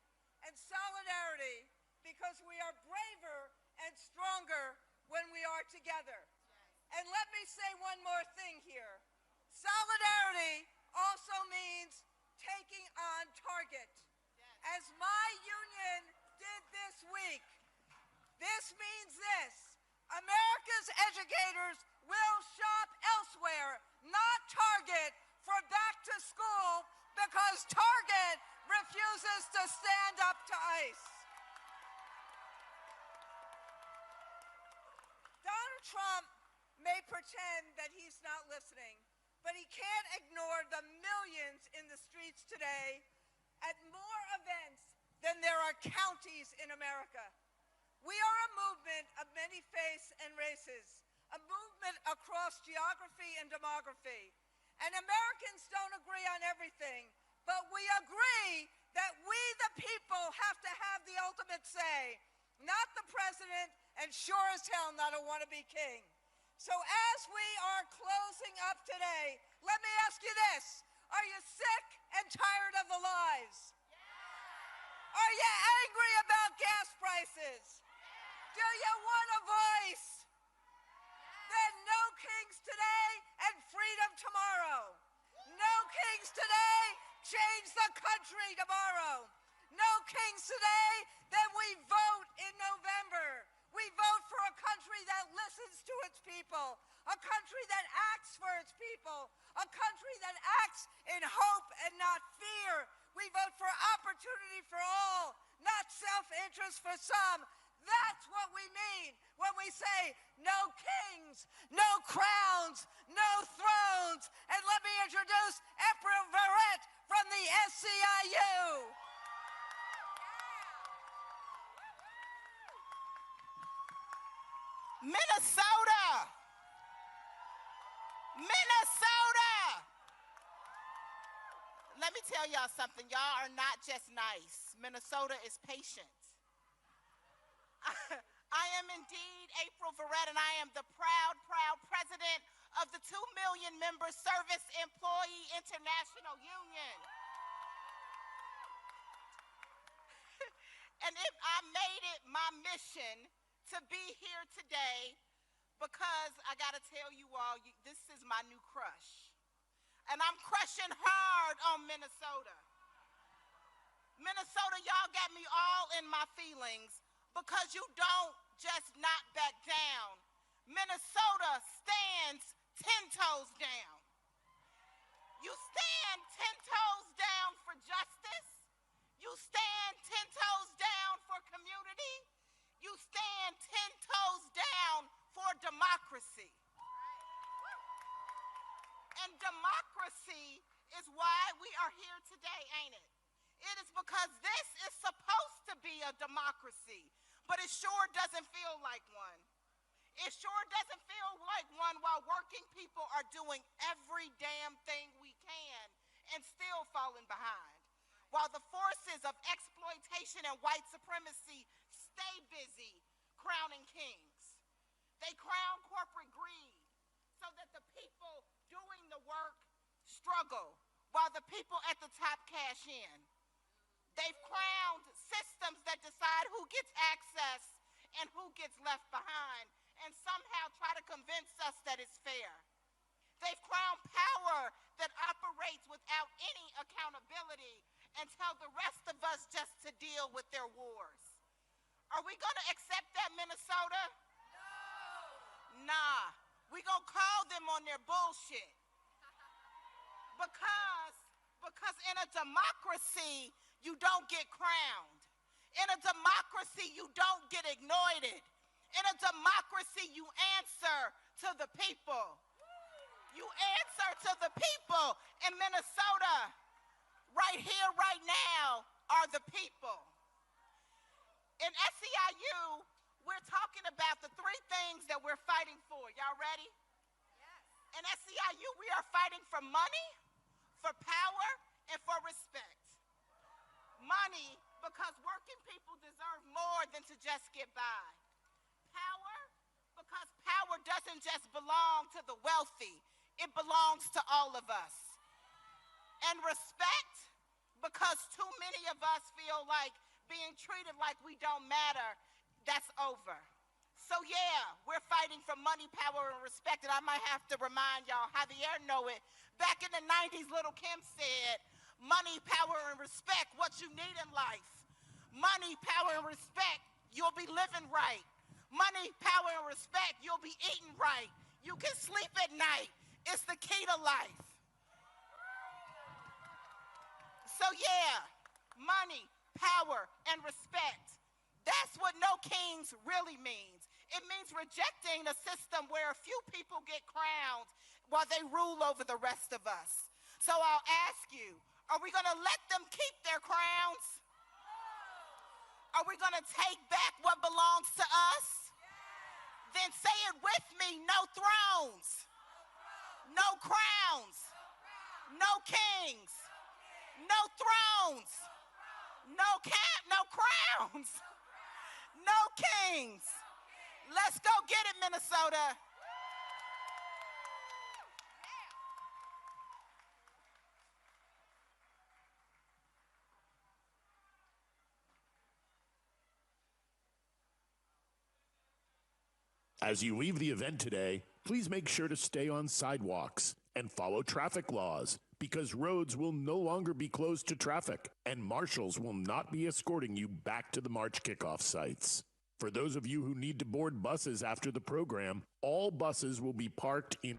and solidarity, because we are braver and stronger when we are together. And let me say one more thing here. Solidarity also means taking on target. As my union did this week, this means this: America's educators will shop elsewhere, not Target, for back to school, because Target refuses to stand up to ICE. Donald Trump may pretend that he's not listening, but he can't ignore the millions in the streets today at more events than there are counties in America. We are a movement of many faiths and races, a movement across geography and demography. And Americans don't agree on everything, but we agree that we, the people, have to have the ultimate say, not the president, and sure as hell not a wannabe king. So as we are closing up today, let me ask you this: are you sick and tired of the lies? Are you angry about gas prices? Do you want a voice? Then no kings today and freedom tomorrow. No kings today, change the country tomorrow. No kings today, then we vote in November. We vote for a country that listens to its people, a country that acts for its people, a country that acts in hope and not fear. We vote for opportunity for all, not self-interest for some. That's what we mean when we say no kings, no crowns, no thrones. And let me introduce Emperor Verrett from the SCIU. Minnesota! Minnesota! Let me tell y'all something. Y'all are not just nice. Minnesota is patient. I am indeed April Verrett, and I am the proud president of the 2 million member Service Employee International Union. And I made it my mission to be here today because I gotta tell you all, this is my new crush. And I'm crushing hard on Minnesota. Minnesota, y'all got me all in my feelings because you don't just not back down. Minnesota stands 10 toes down. You stand 10 toes down for justice. You stand 10 toes down for community. You stand 10 toes down for democracy. And democracy is why we are here today, ain't it? It is because this is supposed to be a democracy, but it sure doesn't feel like one. It sure doesn't feel like one while working people are doing every damn thing we can and still falling behind. While the forces of exploitation and white supremacy stay busy crowning kings. They crown corporate greed so that the people doing the work struggle while the people at the top cash in. They've crowned systems that decide who gets access and who gets left behind and somehow try to convince us that it's fair. They've crowned power that operates without any accountability and tell the rest of us just to deal with their wars. Are we going to accept that, Minnesota? No. Nah. We're going to call them on their bullshit. Because in a democracy, you don't get crowned. In a democracy, you don't get ignored. In a democracy, you answer to the people. You answer to the people. In Minnesota, right here, right now, are the people. In SEIU, we're talking about the 3 things that we're fighting for. Y'all ready? Yes. In SEIU, we are fighting for money, for power, and for respect. Money, because working people deserve more than to just get by. Power, because power doesn't just belong to the wealthy. It belongs to all of us. And respect, because too many of us feel like being treated like we don't matter. That's over. So yeah, we're fighting for money, power, and respect. And I might have to remind y'all, Javier know it. Back in the 90s, Little Kim said, money, power, and respect, what you need in life. Money, power, and respect, you'll be living right. Money, power, and respect, you'll be eating right. You can sleep at night. It's the key to life. So yeah, money, power, and respect. That's what no kings really means. It means rejecting a system where a few people get crowned while they rule over the rest of us. So I'll ask you, are we going to let them keep their crowns? Are we going to take back what belongs to us? Then say it with me, no thrones, no crowns, no kings, no thrones, no crowns, no kings. Let's go get it, Minnesota. As you leave the event today, please make sure to stay on sidewalks and follow traffic laws, because roads will no longer be closed to traffic and marshals will not be escorting you back to the March kickoff sites. For those of you who need to board buses after the program, all buses will be parked in